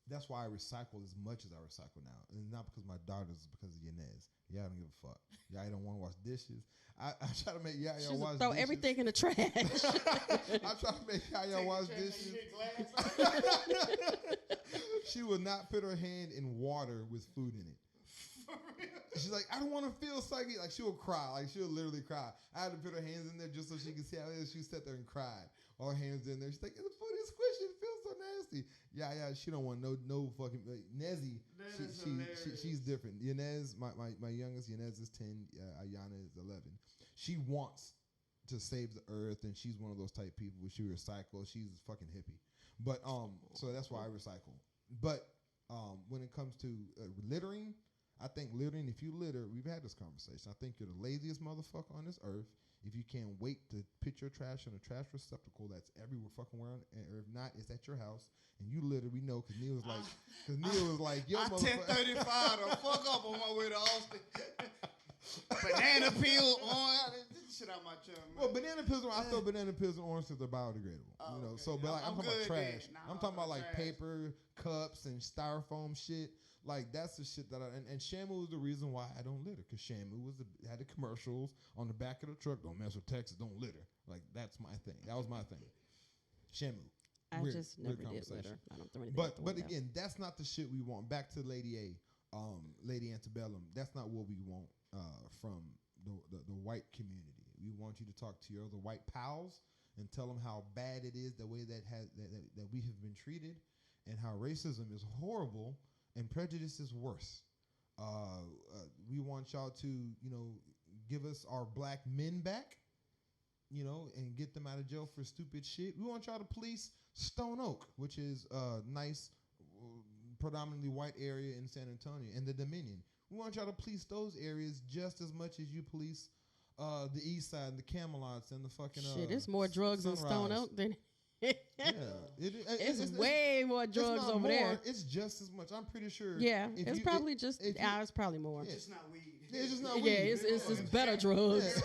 That's why I recycle as much as I recycle now. And not because my daughters, it's because of Yanez. Y'all don't give a fuck. Y'all don't want to wash dishes. I try to make y'all wash throw dishes. Everything in the trash. I try to make y'all wash dishes. She will not put her hand in water with food in it. She's like, I don't want to feel psychic. Like, she'll cry. Like, she'll literally cry. I had to put her hands in there just so she could see how it is. She sat there and cried. All her hands in there. She's like, the food is squishy. It feels so nasty. Yeah. She don't want no fucking Nezzy. She's different. Yanez, my youngest, Yanez is 10. Ayana is 11. She wants to save the earth, and she's one of those type people where she recycles. She's a fucking hippie. But so that's why I recycle. But when it comes to littering, I think littering, if you litter, we've had this conversation. I think you're the laziest motherfucker on this earth if you can't wait to put your trash in a trash receptacle that's everywhere fucking where, or if not, it's at your house, and you litter, we know, because Neil was like, yo, I 10:35 to fuck up on my way to Austin. Banana peel, orange, shit out my chest. Well, banana peels, I throw banana peels and oranges because they're biodegradable. Okay. So, but like, I'm talking about trash. I'm talking about like paper, cups, and styrofoam shit. Like, that's the shit that and Shamu is the reason why I don't litter, because Shamu had the commercials on the back of the truck. Don't mess with Texas, don't litter. Like, that's my thing. That was my thing. Shamu. I just never did litter. I don't throw anything. But again, that's not the shit we want. Back to Lady A, Lady Antebellum. That's not what we want from the white community. We want you to talk to your other white pals and tell them how bad it is, the way that we have been treated, and how racism is horrible. And prejudice is worse. We want y'all to, give us our black men back, and get them out of jail for stupid shit. We want y'all to police Stone Oak, which is a nice, predominantly white area in San Antonio, and the Dominion. We want y'all to police those areas just as much as you police the East Side, the Camelots, and the fucking shit. There's more drugs in Stone Oak than. It's way more drugs over there. It's just as much. I'm pretty sure. Yeah, it's probably it's probably more. It's just not weed. Yeah, it's just not weed. Yeah, it's just better drugs.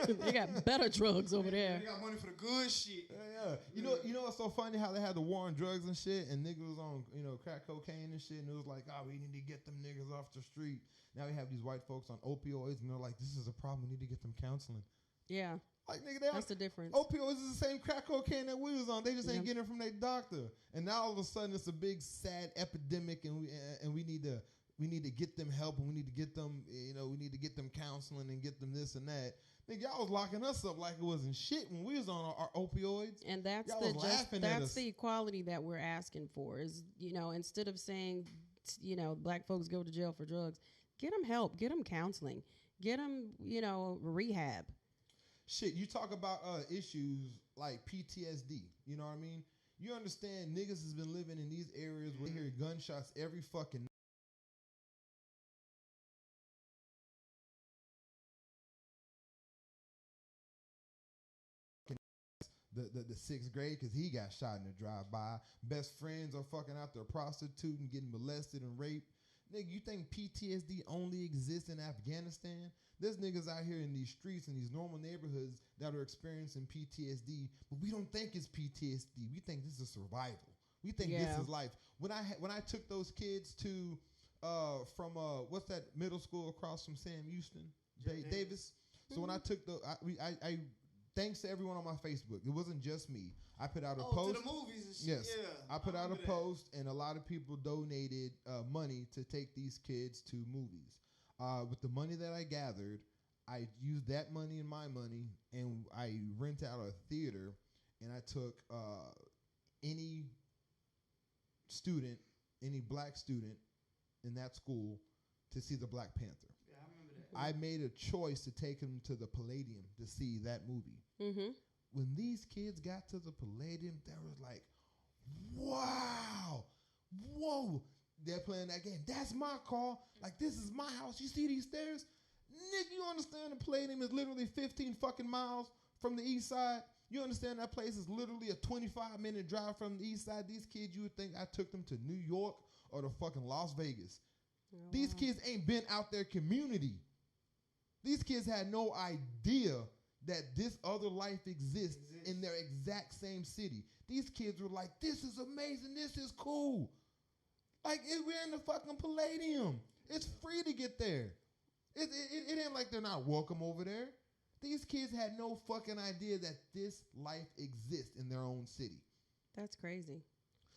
They got better drugs over there. They got money for the good shit. Yeah. You know what's so funny? How they had the war on drugs and shit, and niggas was on crack cocaine and shit, and it was like, we need to get them niggas off the street. Now we have these white folks on opioids, and they're like, this is a problem. We need to get them counseling. Yeah. Like, nigga, that's the difference. Opioids is the same crack cocaine that we was on. They just ain't getting it from their doctor. And now all of a sudden it's a big sad epidemic, and we need to get them help, and we need to get them we need to get them counseling and get them this and that. Nigga, y'all was locking us up like it wasn't shit when we was on our opioids. And that's the equality that we're asking for. Is instead of saying black folks go to jail for drugs, get them help, get them counseling, get them rehab. Shit, you talk about issues like PTSD. You know what I mean? You understand niggas has been living in these areas where they hear gunshots every fucking the sixth grade because he got shot in a drive-by. Best friends are fucking out there prostituting, getting molested and raped. Nigga, you think PTSD only exists in Afghanistan? There's niggas out here in these streets in these normal neighborhoods that are experiencing PTSD, but we don't think it's PTSD. We think this is survival. We think this is life. When I took those kids to from what's that middle school across from Sam Houston, Davis. So when I took I thanks to everyone on my Facebook. It wasn't just me. I put out a post. To the movies and shit. Yes, Yeah, I put out a post, and a lot of people donated money to take these kids to movies. With the money that I gathered, I used that money and my money, and I rent out a theater, and I took any student, any black student in that school to see the Black Panther. Yeah, I remember that. I made a choice to take them to the Palladium to see that movie. Mm-hmm. When these kids got to the Palladium, they was like, wow, whoa, they're playing that game. That's my call. Like, this is my house. You see these stairs? Nigga, you understand the Palladium is literally 15 fucking miles from the east side? You understand that place is literally a 25-minute drive from the east side? These kids, you would think I took them to New York or to fucking Las Vegas. Oh, these kids ain't been out their community. These kids had no idea that this other life exists in their exact same city. These kids were like, this is amazing. This is cool. Like, we're in the fucking Palladium. It's free to get there. It ain't like they're not welcome over there. These kids had no fucking idea that this life exists in their own city. That's crazy.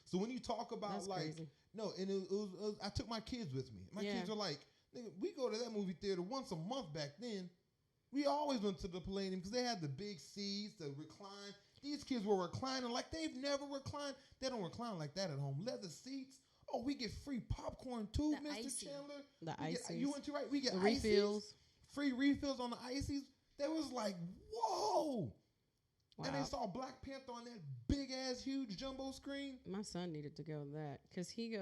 So when you talk about That's crazy. No, and it was I took my kids with me. My kids are like, nigga, we go to that movie theater once a month back then. We always went to the Palladium because they had the big seats, the recline. These kids were reclining like they've never reclined. They don't recline like that at home. Leather seats. Oh, we get free popcorn too, Mr. Chandler. The ices. You went to right. We get refills. Free refills on the ices. They was like, whoa. Wow. And they saw Black Panther on that big ass huge jumbo screen. My son needed to go to that because he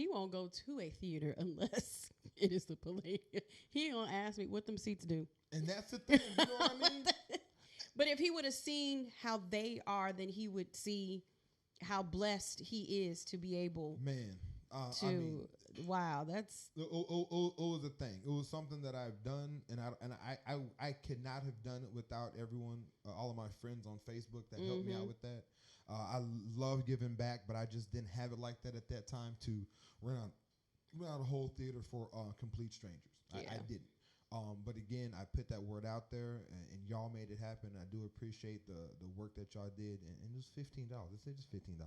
won't go to a theater unless it is the Palladium. He ain't gonna ask me what them seats do. And that's the thing, you know what I mean? But if he would have seen how they are, then he would see how blessed he is to be able wow, that's it was a thing. It was something that I've done, and I could not have done it without everyone, all of my friends on Facebook that helped me out with that. I love giving back, but I just didn't have it like that at that time to rent out a whole theater for complete strangers. Yeah. I didn't. But again, I put that word out there, and y'all made it happen. I do appreciate the work that y'all did, and it was $15. They said just $15.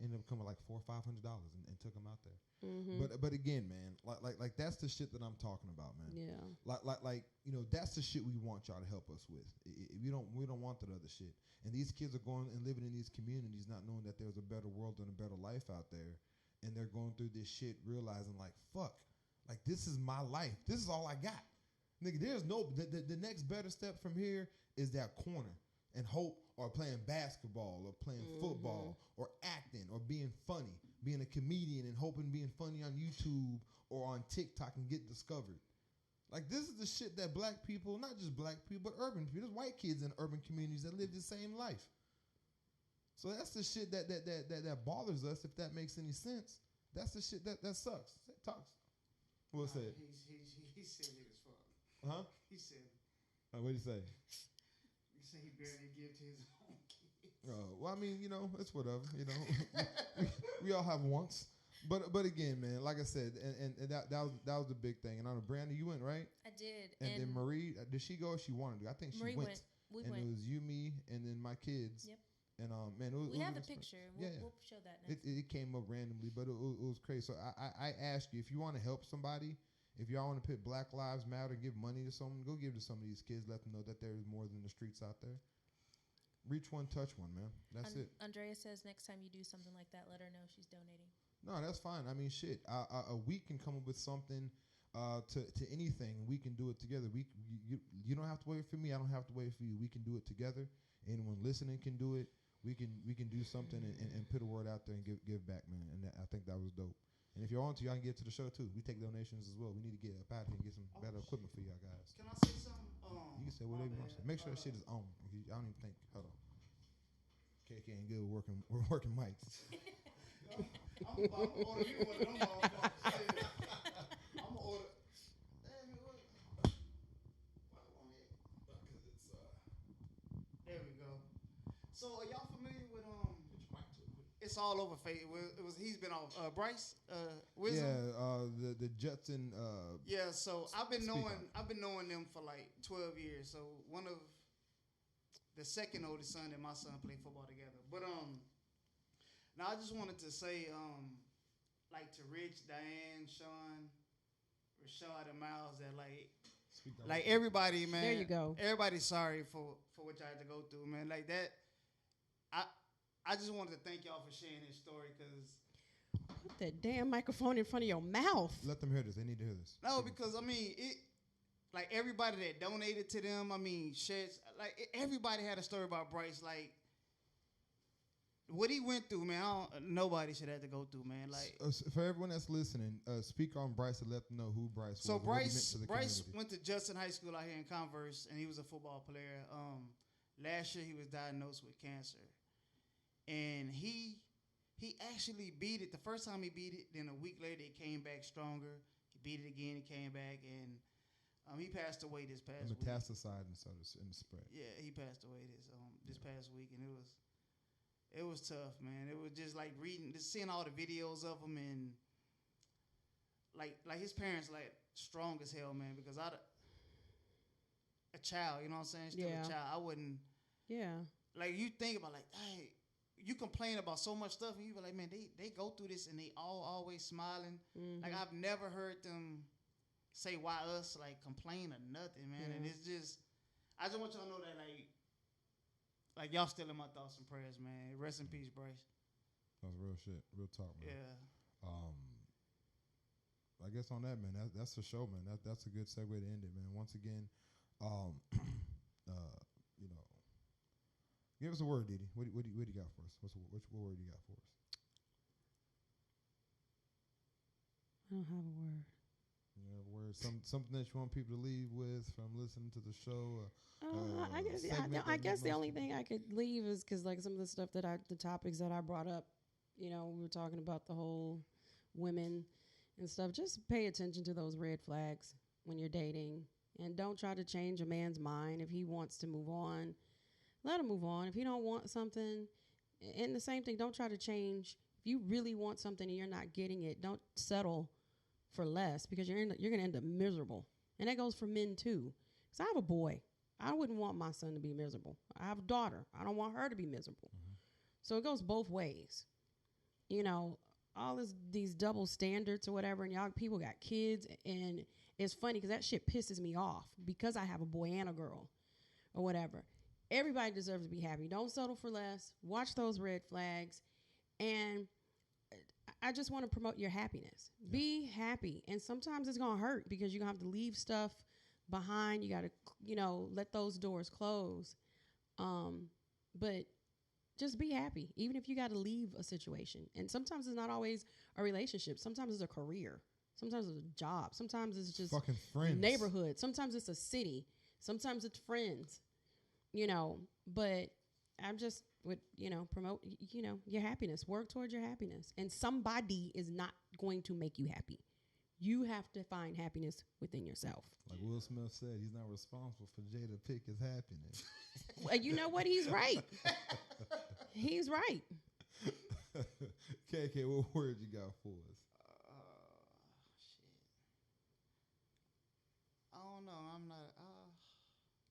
Ended up coming like $400 or $500 and took them out there. Mm-hmm. But again, man, like that's the shit that I'm talking about, man. Yeah. Like you know, that's the shit we want y'all to help us with. We don't want that other shit. And these kids are going and living in these communities, not knowing that there's a better world and a better life out there, and they're going through this shit, realizing like, fuck, like this is my life. This is all I got, nigga. There's no the next better step from here is that corner and hope, or playing basketball, or playing football, or acting, or being funny, being a comedian and hoping being funny on YouTube or on TikTok and get discovered. Like, this is the shit that black people, not just black people, but urban people, there's white kids in urban communities that live the same life. So that's the shit that bothers us, if that makes any sense. That's the shit that sucks. Talks. What's that? He said it as fuck. Huh? He said. What did he say? He said he barely give to his own kids. Well, I mean, you know, it's whatever. You know, we all have wants. But again, man, like I said, and that was the big thing. And I know, Brandy, you went, right? I did. And then Marie, did she go or she wanted to? I think she Marie went. We and went. it was you, me, and then my kids. Yep. And man, we have the picture. We'll show that next. It came up randomly, but it was crazy. So I ask you, if you want to help somebody, if y'all want to put Black Lives Matter, give money to someone, go give to some of these kids. Let them know that there is more than the streets out there. Reach one, touch one, man. That's it. Andrea says next time you do something like that, let her know she's donating. No, that's fine. I mean, shit. We can come up with something to anything. We can do it together. You don't have to wait for me. I don't have to wait for you. We can do it together. Anyone listening can do it. We can do something and put a word out there and give back, man. And I think that was dope. And if you want to, y'all can get to the show too. We take donations as well. We need to get up out here and get some better equipment for y'all guys. Can I say something? You can say whatever you want to say. Make sure that shit is on. I don't even think. Hold on. KK ain't good with working mics. I'm order me one of them. all over. He's been on Bryce Wisdom. Yeah, the Jetson. Yeah, so I've been knowing them for like 12 years. So one of the second oldest son and my son play football together. But now I just wanted to say like to Rich, Diane, Sean, Rashad, and Miles that like everybody, man. There you go. Everybody's sorry for what y'all had to go through, man. Like that. I just wanted to thank y'all for sharing this story because put that damn microphone in front of your mouth. Let them hear this. They need to hear this. No, because I mean it. Like everybody that donated to them, I mean, everybody had a story about Bryce. Like what he went through, man. Nobody should have to go through, man. Like for everyone that's listening, speak on Bryce and let them know who Bryce was. So Bryce went to Justin High School out here in Converse, and he was a football player. Last year he was diagnosed with cancer, and he actually beat it. The first time he beat it, then a week later he came back stronger. He beat it again. He came back, and he passed away this past week. Metastasized in the spread. Yeah, he passed away this past week, and it was tough, man. It was just like seeing all the videos of him, and like his parents, like strong as hell, man. Because a child, you know what I'm saying? Still a child. I wouldn't. Yeah. Like you think about hey, you complain about so much stuff, and you be like, man, they go through this, and they always smiling. Mm-hmm. Like I've never heard them say why us, like complain or nothing, man. And it's just, I just want y'all to know that like y'all still in my thoughts and prayers, man. Rest in peace, Bryce. That was real shit, real talk, man. Yeah. I guess on that, man, that's the show, man. That's a good segue to end it, man. Once again, you know, give us a word, Didi. What do you got for us? What word do you got for us? I don't have a word. You have a word, something that you want people to leave with from listening to the show. I guess the only thing I could leave is because like some of the stuff the topics that I brought up, you know, we were talking about the whole women and stuff. Just pay attention to those red flags when you're dating, and don't try to change a man's mind. If he wants to move on, let him move on. If he don't want something, and the same thing, don't try to change. If you really want something and you're not getting it, don't settle for less, because you're going to end up miserable. And that goes for men too. Because I have a boy. I wouldn't want my son to be miserable. I have a daughter. I don't want her to be miserable. Mm-hmm. So it goes both ways. You know, all these double standards or whatever, and y'all people got kids, and it's funny because that shit pisses me off because I have a boy and a girl or whatever. Everybody deserves to be happy. Don't settle for less. Watch those red flags. And I just want to promote your happiness. Yeah. Be happy. And sometimes it's going to hurt because you're going to have to leave stuff behind. You got to, you know, let those doors close. But just be happy, even if you got to leave a situation. And sometimes it's not always a relationship. Sometimes it's a career. Sometimes it's a job. Sometimes it's just fucking friends. Neighborhood. Sometimes it's a city. Sometimes it's friends, you know. But I'm just would, you know, promote, you know, your happiness. Work towards your happiness. And somebody is not going to make you happy. You have to find happiness within yourself. Like Will Smith said, he's not responsible for Jay to pick his happiness. Well, you know what? He's right. He's right. KK, what word you got for us? Shit. I don't know. I'm not.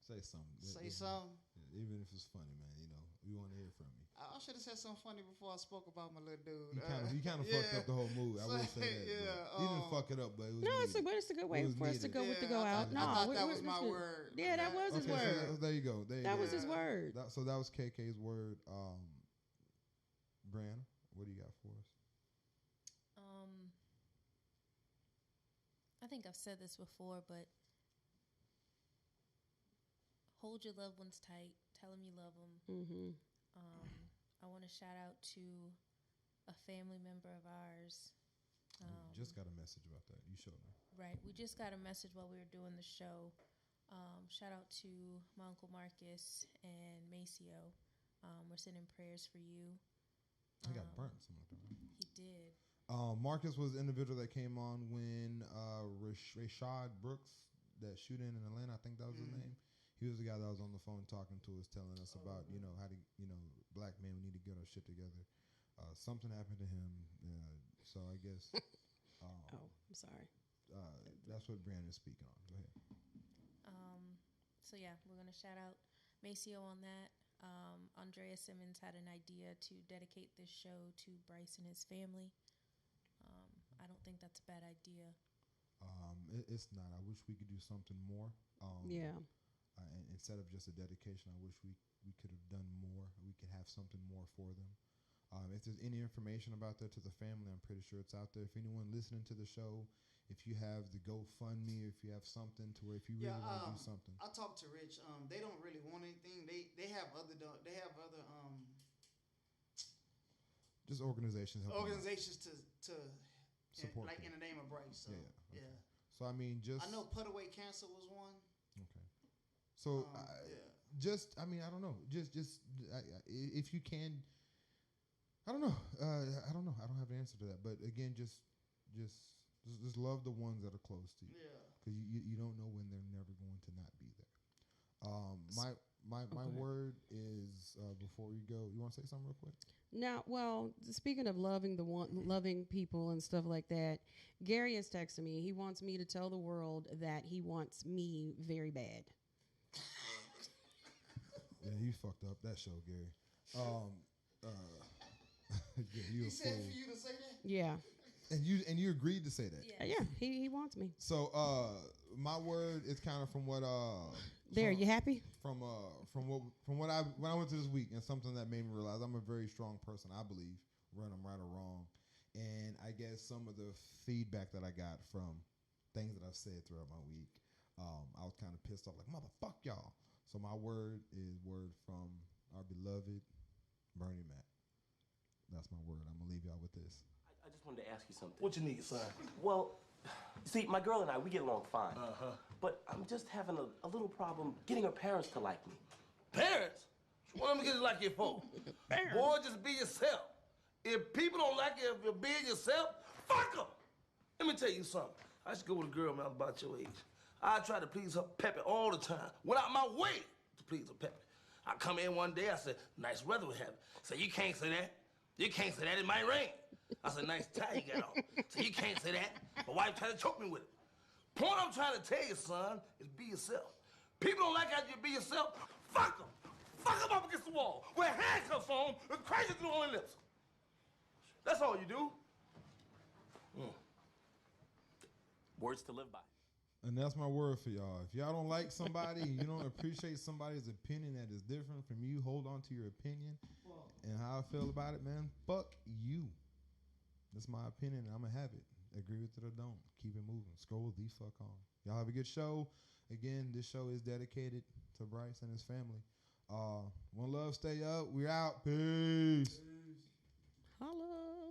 Say something. Say something. Yeah, even if it's funny, man. You know, we want to hear from you. I should have said something funny before I spoke about my little dude. You kind of fucked up the whole movie. I will say that. Yeah. You didn't fuck it up, but it was it's a good way for us to go with the go out. No, I thought that was my word. Yeah, that was his word. So there you go. That was his word. So that was KK's word. Brianna, what do you got for us? I think I've said this before, but hold your loved ones tight. Tell them you love them. Mm-hmm. I want to shout out to a family member of ours. We just got a message about that. You showed me. Right. We just got a message while we were doing the show. Shout out to my Uncle Marcus and Maceo. We're sending prayers for you. He got burnt. Something like that, right? He did. Marcus was the individual that came on when Rashad Brooks, that shooting in Atlanta, I think that was his name. He was the guy that was on the phone talking to us, telling us about, you know, how to, you know, black men, we need to get our shit together. Something happened to him. So I guess. I'm sorry. That's what Brandon's speaking on. Go ahead. So yeah, we're gonna shout out Maceo on that. Andrea Simmons had an idea to dedicate this show to Bryce and his family. I don't think that's a bad idea. It's not. I wish we could do something more. Yeah. And instead of just a dedication, I wish we could have done more. We could have something more for them. If there's any information about that to the family, I'm pretty sure it's out there. If anyone listening to the show, if you have the GoFundMe, if you have something to where if you really want to do something. I talked to Rich. They don't really want anything. They have other just organizations to support like them. In the name of Bryce. So, yeah. Okay. So I mean, just I know Put Away Cancer was one. Okay. So I mean, I don't know. Just if you can. I don't know. I don't know. I don't have an answer to that. But again, just love the ones that are close to you. Yeah. Because you don't know when they're never going to not be there. My word is before you go. You want to say something real quick? Now, well, speaking of loving people and stuff like that, Gary has texted me. He wants me to tell the world that he wants me very bad. Yeah, you fucked up that show, Gary. Yeah, he said for you to say that? Yeah. And you agreed to say that? Yeah, he wants me. So my word is kind of from what you happy? From when I went to this week, and something that made me realize I'm a very strong person, I believe, whether I'm right or wrong. And I guess some of the feedback that I got from things that I've said throughout my week, I was kind of pissed off, like, motherfuck y'all. So my word is word from our beloved Bernie Mac. That's my word. I'm going to leave y'all with this. I just wanted to ask you something. What you need, son? Well, see, my girl and I, we get along fine. But I'm just having a little problem getting her parents to like me. Parents? What am I getting like you for? Boy, just be yourself. If people don't like you if you're being yourself, fuck them. Let me tell you something. I used to go with a girl, man, about your age. I try to please her Peppy all the time. Went out my way to please her Peppy. I come in one day, I said, nice weather we have. Say, you can't say that. You can't say that, it might rain. I said, nice tie you got on. So you can't say that. My wife tried to choke me with it. Point I'm trying to tell you, son, is be yourself. People don't like how you be yourself. Fuck them. Fuck them up against the wall. Wear handcuffs on and crazy through on their lips. That's all you do. Words to live by. And that's my word for y'all. If y'all don't like somebody and you don't appreciate somebody's opinion that is different from you, hold on to your opinion. And how I feel about it, man, fuck you. That's my opinion, and I'm going to have it. Agree with it or don't. Keep it moving. Scroll the fuck on. Y'all have a good show. Again, this show is dedicated to Bryce and his family. One love, stay up. We're out. Peace. Holla.